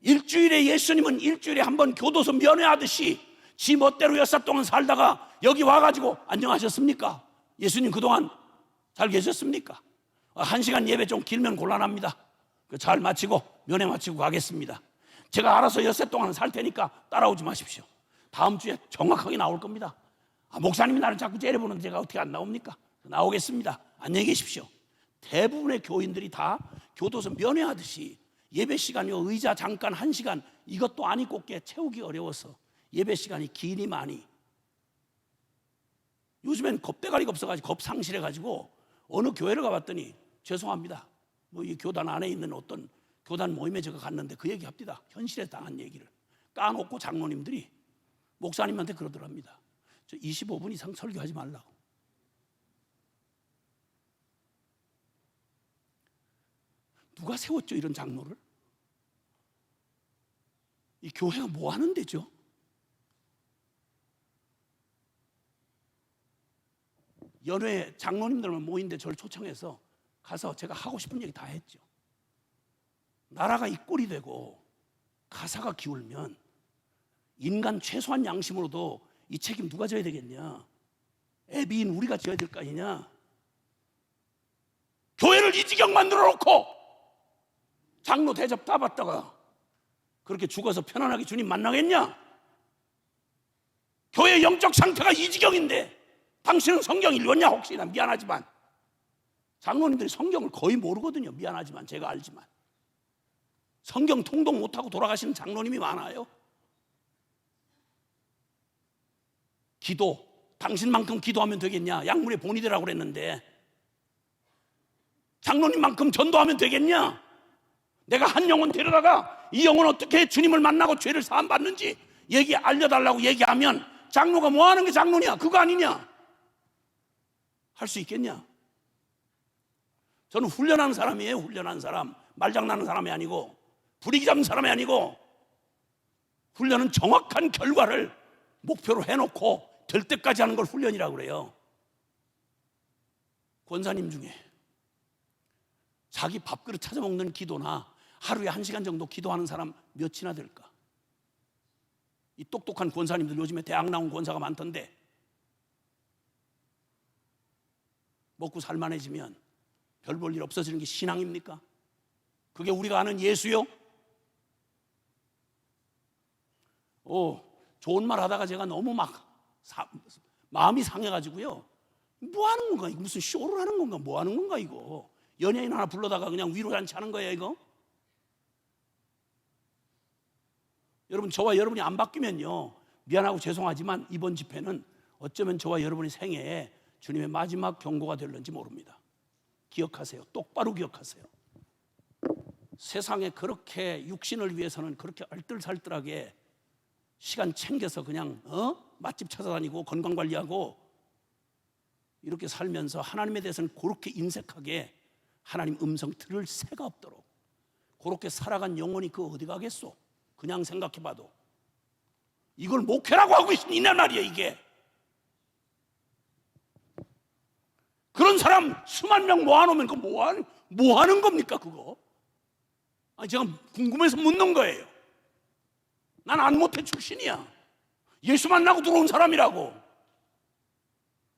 일주일에 예수님은 일주일에 한 번 교도소 면회하듯이 지 멋대로 6살 동안 살다가 여기 와가지고 안녕하셨습니까? 예수님 그동안 잘 계셨습니까? 1시간 예배 좀 길면 곤란합니다. 잘 마치고 면회 마치고 가겠습니다. 제가 알아서 6살 동안 살 테니까 따라오지 마십시오. 다음 주에 정확하게 나올 겁니다. 목사님이 나를 자꾸 째려보는데 제가 어떻게 안 나옵니까? 나오겠습니다. 안녕히 계십시오. 대부분의 교인들이 다 교도소 면회하듯이 예배 시간이요, 의자 잠깐 1시간 이것도 아니 꼽게 채우기 어려워서 예배 시간이 기니 많이, 요즘엔 겁대가리가 없어가지고 겁 상실해가지고 어느 교회를 가봤더니 죄송합니다, 뭐 이 교단 안에 있는 어떤 교단 모임에 제가 갔는데 그 얘기합니다. 현실에 당한 얘기를 까놓고 장로님들이 목사님한테 그러더랍니다. 저 25분 이상 설교하지 말라고. 누가 세웠죠 이런 장로를? 이 교회가 뭐 하는 데죠? 연회 장로님들만 모인데 저를 초청해서 가서 제가 하고 싶은 얘기 다 했죠. 나라가 이 꼴이 되고 가사가 기울면 인간 최소한 양심으로도 이 책임 누가 져야 되겠냐? 애비인 우리가 져야 될 거 아니냐? 교회를 이 지경 만들어 놓고 장로 대접 다 받다가 그렇게 죽어서 편안하게 주님 만나겠냐? 교회의 영적 상태가 이 지경인데 당신은 성경 읽었냐? 혹시나 미안하지만 장로님들이 성경을 거의 모르거든요. 미안하지만 제가 알지만 성경 통독 못하고 돌아가시는 장로님이 많아요. 기도, 당신만큼 기도하면 되겠냐? 약물의 본이 되라고 그랬는데 장로님만큼 전도하면 되겠냐? 내가 한 영혼 데려다가 이 영혼 어떻게 주님을 만나고 죄를 사함 받는지 알려달라고 얘기하면 장로가 뭐 하는 게 장로냐? 그거 아니냐? 할 수 있겠냐? 저는 훈련하는 사람이에요. 훈련하는 사람. 말장난하는 사람이 아니고 분위기 잡는 사람이 아니고, 훈련은 정확한 결과를 목표로 해놓고 될 때까지 하는 걸 훈련이라고 그래요. 권사님 중에 자기 밥그릇 찾아먹는 기도나 하루에 1시간 정도 기도하는 사람 몇이나 될까? 이 똑똑한 권사님들 요즘에 대학 나온 권사가 많던데 먹고 살만해지면 별 볼 일 없어지는 게 신앙입니까? 그게 우리가 아는 예수요? 좋은 말 하다가 제가 너무 마음이 상해가지고요. 뭐 하는 건가? 이거 무슨 쇼를 하는 건가? 뭐 하는 건가 이거? 연예인 하나 불러다가 그냥 위로잔치 하는 거예요 이거? 여러분, 저와 여러분이 안 바뀌면요, 미안하고 죄송하지만 이번 집회는 어쩌면 저와 여러분의 생애에 주님의 마지막 경고가 될런지 모릅니다. 기억하세요. 똑바로 기억하세요. 세상에 그렇게 육신을 위해서는 그렇게 알뜰살뜰하게 시간 챙겨서 그냥 맛집 찾아다니고 건강관리하고 이렇게 살면서 하나님에 대해서는 그렇게 인색하게 하나님 음성 들을 새가 없도록 그렇게 살아간 영혼이 그 어디 가겠소? 그냥 생각해봐도 이걸 목회라고 하고 있느냐 말이에요. 이게 그런 사람 수만 명 모아놓으면 그거 뭐 하는 겁니까 그거? 아니, 제가 궁금해서 묻는 거예요. 난 안모태 출신이야. 예수 만나고 들어온 사람이라고.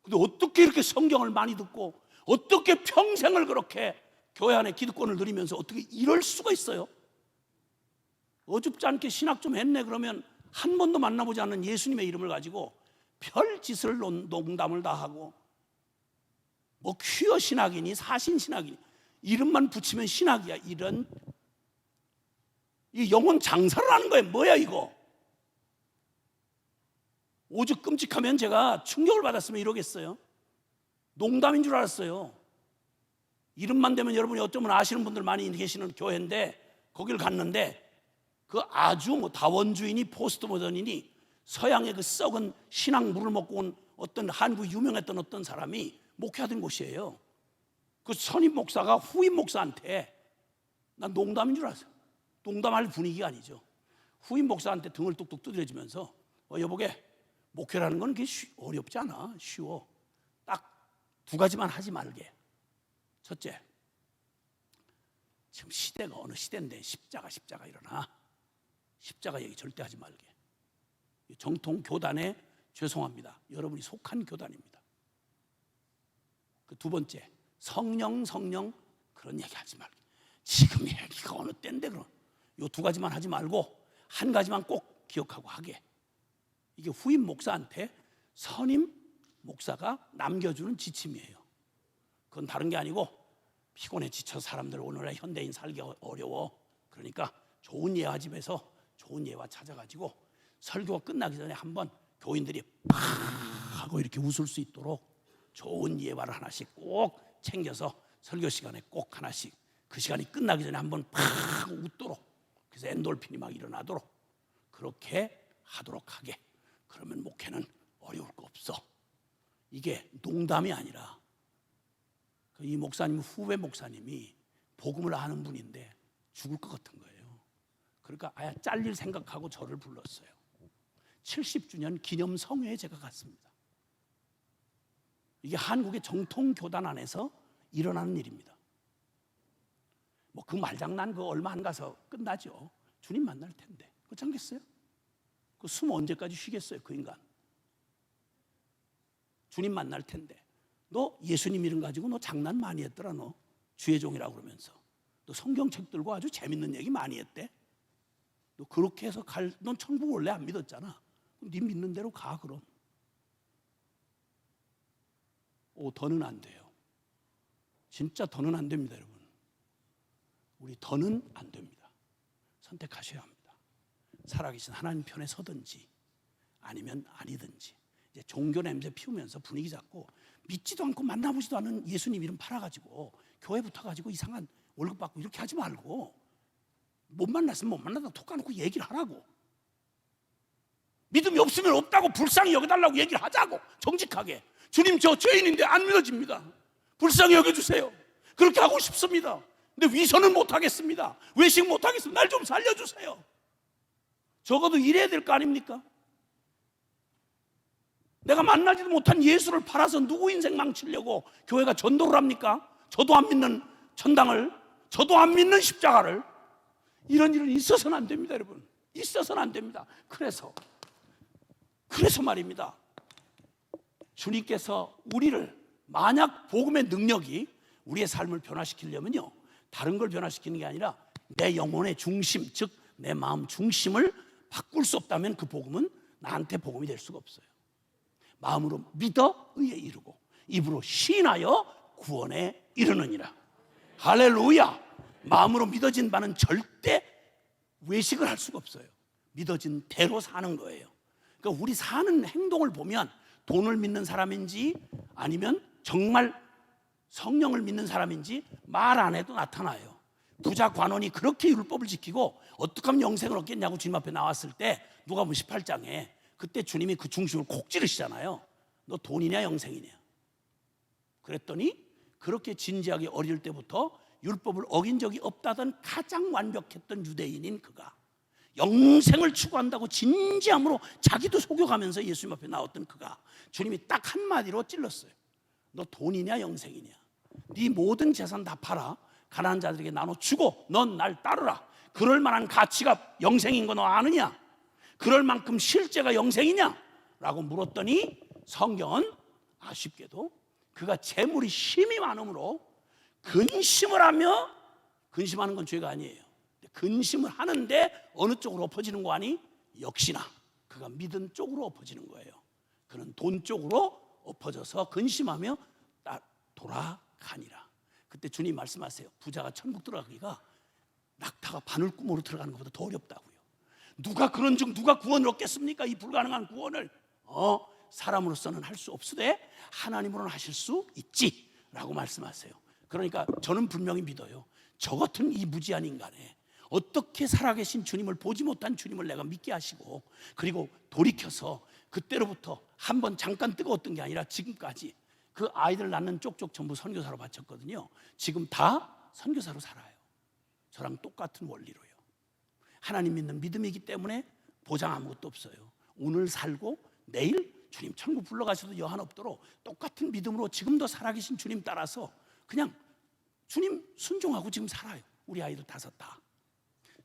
근데 어떻게 이렇게 성경을 많이 듣고 어떻게 평생을 그렇게 교회 안에 기득권을 누리면서 어떻게 이럴 수가 있어요? 어줍지 않게 신학 좀 했네 그러면 한 번도 만나보지 않는 예수님의 이름을 가지고 별 짓을 농담을 다 하고 뭐 퀴어 신학이니 사신 신학이니 이름만 붙이면 신학이야. 이런 이 영혼 장사를 하는 거예요. 뭐야 이거? 오죽 끔찍하면 제가 충격을 받았으면 이러겠어요. 농담인 줄 알았어요. 이름만 되면 여러분이 어쩌면 아시는 분들 많이 계시는 교회인데 거기를 갔는데 그 아주 뭐 다원주의니 포스트모던이니 서양의 그 썩은 신학 물을 먹고 온 어떤 한국 유명했던 어떤 사람이 목회하던 곳이에요. 그 선임 목사가 후임 목사한테, 난 농담인 줄 알았어요. 농담할 분위기가 아니죠. 후임 목사한테 등을 뚝뚝 두드려주면서 여보게, 목회라는 건 그게 어렵지 않아. 쉬워. 딱 두 가지만 하지 말게. 첫째, 지금 시대가 어느 시대인데 십자가 일어나. 십자가 얘기 절대 하지 말게. 정통 교단에 죄송합니다. 여러분이 속한 교단입니다. 그 두 번째, 성령 그런 얘기 하지 말게. 지금 얘기가 어느 때인데 그럼 요 두 가지만 하지 말고 한 가지만 꼭 기억하고 하게. 이게 후임 목사한테 선임 목사가 남겨주는 지침이에요. 그건 다른 게 아니고 피곤해 지쳐 사람들 오늘날 현대인 살기 어려워. 그러니까 좋은 예화집에서 좋은 예화 찾아가지고 설교가 끝나기 전에 한번 교인들이 팍 하고 이렇게 웃을 수 있도록 좋은 예화를 하나씩 꼭 챙겨서 설교 시간에 꼭 하나씩 그 시간이 끝나기 전에 한번 팍 웃도록, 그래서 엔돌핀이 막 일어나도록 그렇게 하도록 하게. 그러면 목회는 어려울 거 없어. 이게 농담이 아니라 이 목사님, 후배 목사님이 복음을 아는 분인데 죽을 것 같은 거예요. 그러니까 아예 잘릴 생각하고 저를 불렀어요. 70주년 기념 성회에 제가 갔습니다. 이게 한국의 정통 교단 안에서 일어나는 일입니다. 뭐 그 말장난 그 얼마 안 가서 끝나죠. 주님 만날 텐데. 그렇지 않겠어요? 그 숨 언제까지 쉬겠어요, 그 인간? 주님 만날 텐데. 너 예수님 이름 가지고 너 장난 많이 했더라, 너. 주의 종이라고 그러면서. 너 성경책 들고 아주 재밌는 얘기 많이 했대. 너 그렇게 해서 넌 천국 원래 안 믿었잖아. 네 믿는 대로 가, 그럼. 더는 안 돼요. 진짜 더는 안 됩니다, 여러분. 우리 더는 안 됩니다. 선택하셔야 합니다. 살아계신 하나님 편에 서든지 아니면 아니든지. 이제 종교 냄새 피우면서 분위기 잡고 믿지도 않고 만나보지도 않은 예수님 이름 팔아가지고 교회 붙어가지고 이상한 월급 받고 이렇게 하지 말고 못 만났으면 못 만나다고 톡 까놓고 얘기를 하라고. 믿음이 없으면 없다고 불쌍히 여겨달라고 얘기를 하자고. 정직하게. 주님, 저 죄인인데 안 믿어집니다. 불쌍히 여겨주세요. 그렇게 하고 싶습니다. 근데 위선은 못하겠습니다. 외식 못하겠습니다. 날 좀 살려주세요. 적어도 이래야 될 거 아닙니까? 내가 만나지도 못한 예수를 팔아서 누구 인생 망치려고 교회가 전도를 합니까? 저도 안 믿는 천당을, 저도 안 믿는 십자가를. 이런 일은 있어서는 안 됩니다, 여러분. 있어서는 안 됩니다. 그래서 말입니다. 주님께서 우리를 만약 복음의 능력이 우리의 삶을 변화시키려면요, 다른 걸 변화시키는 게 아니라 내 영혼의 중심, 즉 내 마음 중심을 바꿀 수 없다면 그 복음은 나한테 복음이 될 수가 없어요. 마음으로 믿어 의에 이르고 입으로 시인하여 구원에 이르느니라. 할렐루야. 마음으로 믿어진 바는 절대 외식을 할 수가 없어요. 믿어진 대로 사는 거예요. 그러니까 우리 사는 행동을 보면 돈을 믿는 사람인지 아니면 정말 성령을 믿는 사람인지 말 안 해도 나타나요. 부자 관원이 그렇게 율법을 지키고 어떻게 하면 영생을 얻겠냐고 주님 앞에 나왔을 때 누가복음 18장에 그때 주님이 그 중심을 콕 찌르시잖아요. 너 돈이냐 영생이냐. 그랬더니 그렇게 진지하게 어릴 때부터 율법을 어긴 적이 없다던 가장 완벽했던 유대인인 그가 영생을 추구한다고 진지함으로 자기도 속여가면서 예수님 앞에 나왔던 그가 주님이 딱 한마디로 찔렀어요. 너 돈이냐 영생이냐. 네 모든 재산 다 팔아 가난한 자들에게 나눠주고 넌 날 따르라. 그럴 만한 가치가 영생인 거 너 아느냐? 그럴 만큼 실제가 영생이냐? 라고 물었더니 성경은 아쉽게도 그가 재물이 심히 많으므로 근심을 하며, 근심하는 건 죄가 아니에요. 근심을 하는데 어느 쪽으로 엎어지는 거 아니? 역시나 그가 믿은 쪽으로 엎어지는 거예요. 그는 돈 쪽으로 엎어져서 근심하며 돌아가니라. 그때 주님 말씀하세요. 부자가 천국 들어가기가 낙타가 바늘구멍으로 들어가는 것보다 더 어렵다고요. 누가 그런즉 누가 구원을 얻겠습니까? 이 불가능한 구원을 사람으로서는 할 수 없으되 하나님으로는 하실 수 있지 라고 말씀하세요. 그러니까 저는 분명히 믿어요. 저 같은 이 무지한 인간에 어떻게 살아계신 주님을 보지 못한 주님을 내가 믿게 하시고 그리고 돌이켜서 그때로부터 한번 잠깐 뜨거웠던 게 아니라 지금까지 그 아이들 낳는 쪽쪽 전부 선교사로 바쳤거든요. 지금 다 선교사로 살아요. 저랑 똑같은 원리로요. 하나님 믿는 믿음이기 때문에 보장 아무것도 없어요. 오늘 살고 내일 주님 천국 불러가셔도 여한 없도록 똑같은 믿음으로 지금도 살아계신 주님 따라서 그냥 주님 순종하고 지금 살아요. 우리 아이들 5 다.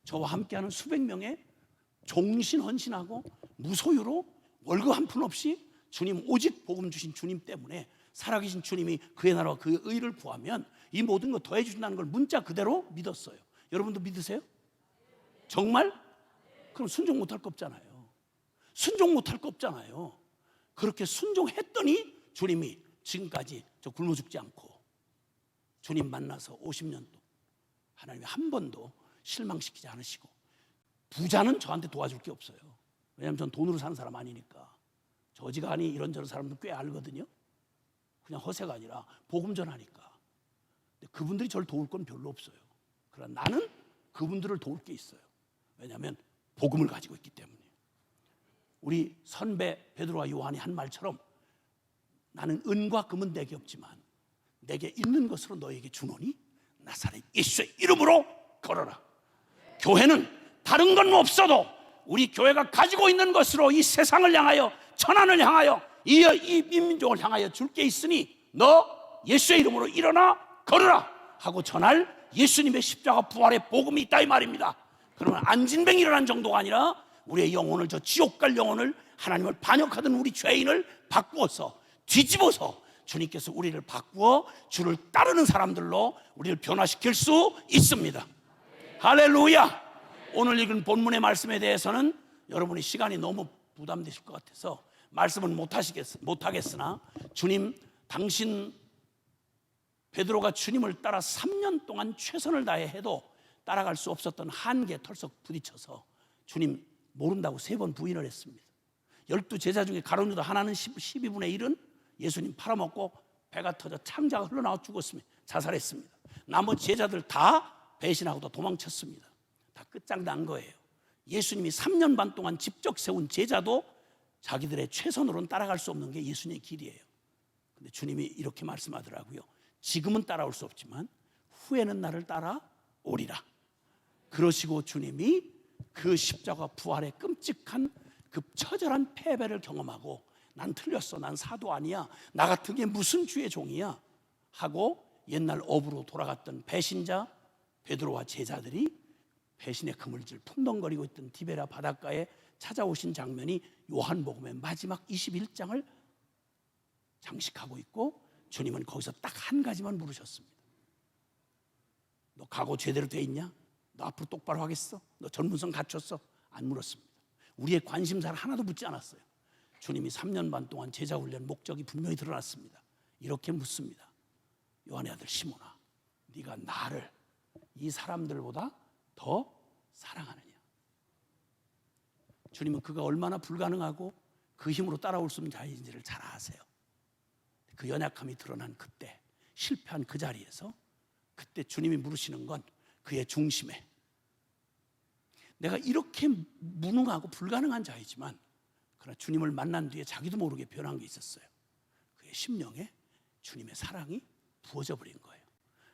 저와 함께하는 수백 명의 종신헌신하고 무소유로 월급 한 푼 없이 주님 오직 복음 주신 주님 때문에 살아계신 주님이 그의 나라와 그의 의를 구하면 이 모든 거 더해 주신다는 걸 문자 그대로 믿었어요. 여러분도 믿으세요? 정말? 그럼 순종 못할 거 없잖아요. 순종 못할 거 없잖아요. 그렇게 순종했더니 주님이 지금까지 저 굶어 죽지 않고 주님 만나서 50년 동안 하나님이 한 번도 실망시키지 않으시고 부자는 저한테 도와줄 게 없어요. 왜냐하면 전 돈으로 사는 사람 아니니까. 저 어지간히 이런저런 사람들 꽤 알거든요. 그냥 허세가 아니라 복음 전하니까. 근데 그분들이 저를 도울 건 별로 없어요. 그러나 나는 그분들을 도울 게 있어요. 왜냐하면 복음을 가지고 있기 때문에. 우리 선배 베드로와 요한이 한 말처럼 나는 은과 금은 내게 없지만 내게 있는 것으로 너에게 주노니 나사렛 예수의 이름으로 걸어라. 교회는 다른 건 없어도 우리 교회가 가지고 있는 것으로 이 세상을 향하여 천안을 향하여 이 민족을 향하여 줄 게 있으니 너 예수의 이름으로 일어나 걸으라 하고 전할 예수님의 십자가 부활의 복음이 있다 이 말입니다. 그러면 안진뱅이 일어난 정도가 아니라 우리의 영혼을, 저 지옥 갈 영혼을, 하나님을 반역하던 우리 죄인을 바꾸어서 뒤집어서 주님께서 우리를 바꾸어 주를 따르는 사람들로 우리를 변화시킬 수 있습니다. 할렐루야. 오늘 읽은 본문의 말씀에 대해서는 여러분이 시간이 너무 부담되실 것 같아서 말씀은 못하겠으나 주님, 당신 베드로가 주님을 따라 3년 동안 최선을 다해 해도 따라갈 수 없었던 한계 털썩 부딪혀서 주님 모른다고 3번 부인을 했습니다. 12 제자 중에 가룟 유다 하나는 12분의 1은 예수님 팔아먹고 배가 터져 창자가 흘러나와 죽었습니다. 자살했습니다. 나머지 제자들 다 배신하고 도망쳤습니다. 다 끝장난 거예요. 예수님이 3년 반 동안 직접 세운 제자도 자기들의 최선으로는 따라갈 수 없는 게 예수님의 길이에요. 근데 주님이 이렇게 말씀하더라고요. 지금은 따라올 수 없지만 후에는 나를 따라오리라. 그러시고 주님이 그 십자가 부활의 끔찍한 그 처절한 패배를 경험하고 난 틀렸어, 난 사도 아니야, 나 같은 게 무슨 주의 종이야 하고 옛날 업으로 돌아갔던 배신자 베드로와 제자들이 배신의 그물질 풍덩거리고 있던 디베라 바닷가에 찾아오신 장면이 요한복음의 마지막 21장을 장식하고 있고 주님은 거기서 딱 한 가지만 물으셨습니다. 너 각오 제대로 돼 있냐? 너 앞으로 똑바로 하겠어? 너 전문성 갖췄어? 안 물었습니다. 우리의 관심사를 하나도 묻지 않았어요. 주님이 3년 반 동안 제자 훈련 목적이 분명히 드러났습니다. 이렇게 묻습니다. 요한의 아들 시몬아, 네가 나를 이 사람들보다 더 사랑하느냐? 주님은 그가 얼마나 불가능하고 그 힘으로 따라올 수 없는 자인지를 잘 아세요. 그 연약함이 드러난 그때, 실패한 그 자리에서 그때 주님이 물으시는 건 그의 중심에, 내가 이렇게 무능하고 불가능한 자이지만 그러나 주님을 만난 뒤에 자기도 모르게 변한 게 있었어요. 그의 심령에 주님의 사랑이 부어져 버린 거예요.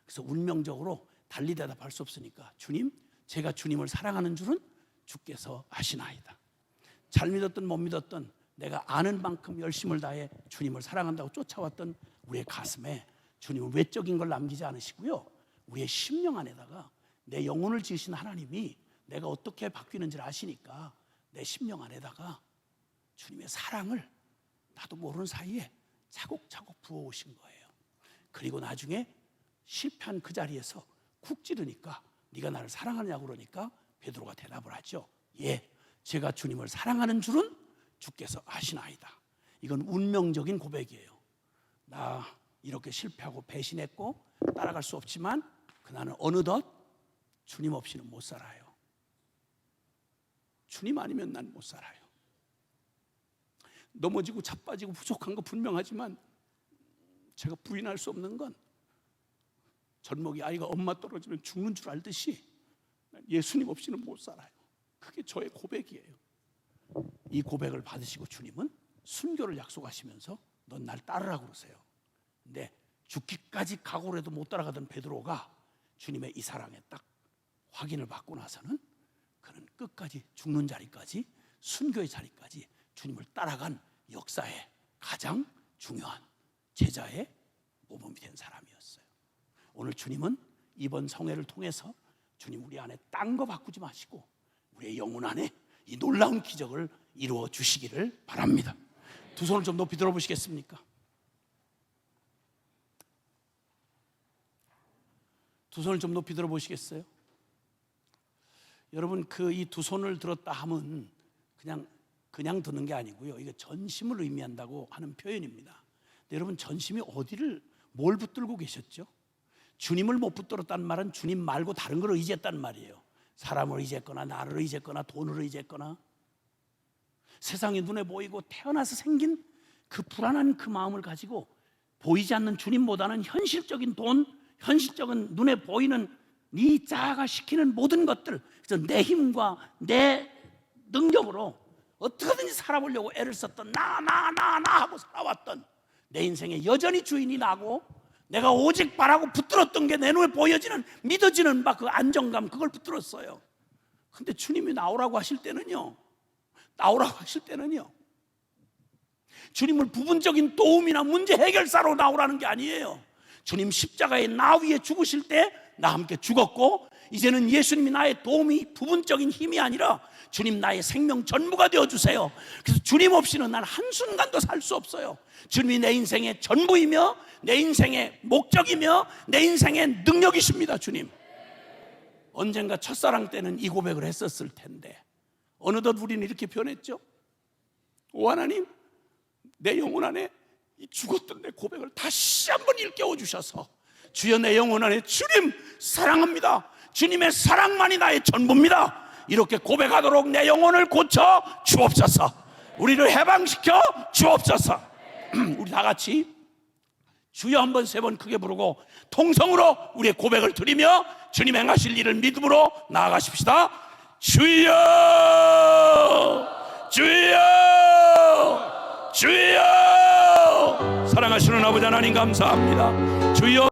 그래서 운명적으로 달리 대답할 수 없으니까, 주님, 제가 주님을 사랑하는 줄은 주께서 아시나이다. 잘 믿었든 못 믿었든 내가 아는 만큼 열심을 다해 주님을 사랑한다고 쫓아왔던 우리의 가슴에 주님은 외적인 걸 남기지 않으시고요, 우리의 심령 안에다가 내 영혼을 지으신 하나님이 내가 어떻게 바뀌는지를 아시니까 내 심령 안에다가 주님의 사랑을 나도 모르는 사이에 차곡차곡 부어오신 거예요. 그리고 나중에 실패한 그 자리에서 쿡 찌르니까 네가 나를 사랑하느냐고 그러니까 베드로가 대답을 하죠. 예, 제가 주님을 사랑하는 줄은 주께서 아시나이다. 이건 운명적인 고백이에요. 나 이렇게 실패하고 배신했고 따라갈 수 없지만 나는 어느덧 주님 없이는 못 살아요. 주님 아니면 난 못 살아요. 넘어지고 자빠지고 부족한 거 분명하지만 제가 부인할 수 없는 건 젖먹이 아이가 엄마 떨어지면 죽는 줄 알듯이 예수님 없이는 못 살아요. 그게 저의 고백이에요. 이 고백을 받으시고 주님은 순교를 약속하시면서 넌 날 따르라고 그러세요. 근데 죽기까지 각오를 해도 못 따라가던 베드로가 주님의 이 사랑에 딱 확인을 받고 나서는 그는 끝까지 죽는 자리까지, 순교의 자리까지 주님을 따라간 역사의 가장 중요한 제자의 모범이 된 사람이었어요. 오늘 주님은 이번 성회를 통해서 주님 우리 안에 딴 거 바꾸지 마시고 우리의 영혼 안에 이 놀라운 기적을 이루어 주시기를 바랍니다. 두 손을 좀 높이 들어보시겠습니까? 두 손을 좀 높이 들어보시겠어요? 여러분, 이 두 손을 들었다 하면 그냥 드는 게 아니고요, 이게 전심을 의미한다고 하는 표현입니다. 근데 여러분, 전심이 뭘 붙들고 계셨죠? 주님을 못 붙들었다는 말은 주님 말고 다른 걸 의지했다는 말이에요. 사람을 의지했거나 나를 의지했거나 돈을 의지했거나 세상이 눈에 보이고 태어나서 생긴 그 불안한 그 마음을 가지고 보이지 않는 주님보다는 현실적인 돈, 현실적인 눈에 보이는 네 자아가 시키는 모든 것들, 그래서 내 힘과 내 능력으로 어떻게든지 살아보려고 애를 썼던 나 하고 살아왔던 내 인생에 여전히 주인이 나고 내가 오직 바라고 붙들었던 게 내 눈에 보여지는, 믿어지는 그 안정감, 그걸 붙들었어요. 근데 주님이 나오라고 하실 때는요, 주님을 부분적인 도움이나 문제 해결사로 나오라는 게 아니에요. 주님 십자가에 나 위에 죽으실 때 나 함께 죽었고, 이제는 예수님이 나의 도움이 부분적인 힘이 아니라 주님 나의 생명 전부가 되어주세요. 그래서 주님 없이는 난 한순간도 살 수 없어요. 주님이 내 인생의 전부이며 내 인생의 목적이며 내 인생의 능력이십니다. 주님, 언젠가 첫사랑 때는 이 고백을 했었을 텐데 어느덧 우리는 이렇게 변했죠. 오 하나님, 내 영혼 안에 이 죽었던 내 고백을 다시 한번 일깨워 주셔서 주여, 내 영혼 안에 주님 사랑합니다, 주님의 사랑만이 나의 전부입니다, 이렇게 고백하도록 내 영혼을 고쳐 주옵소서. 우리를 해방시켜 주옵소서. 우리 다 같이 주여 한번 세 번 크게 부르고 통성으로 우리의 고백을 드리며 주님 행하실 일을 믿음으로 나아가십시다. 주여, 주여, 주여. 사랑하시는 아버지 하나님 감사합니다. 주여.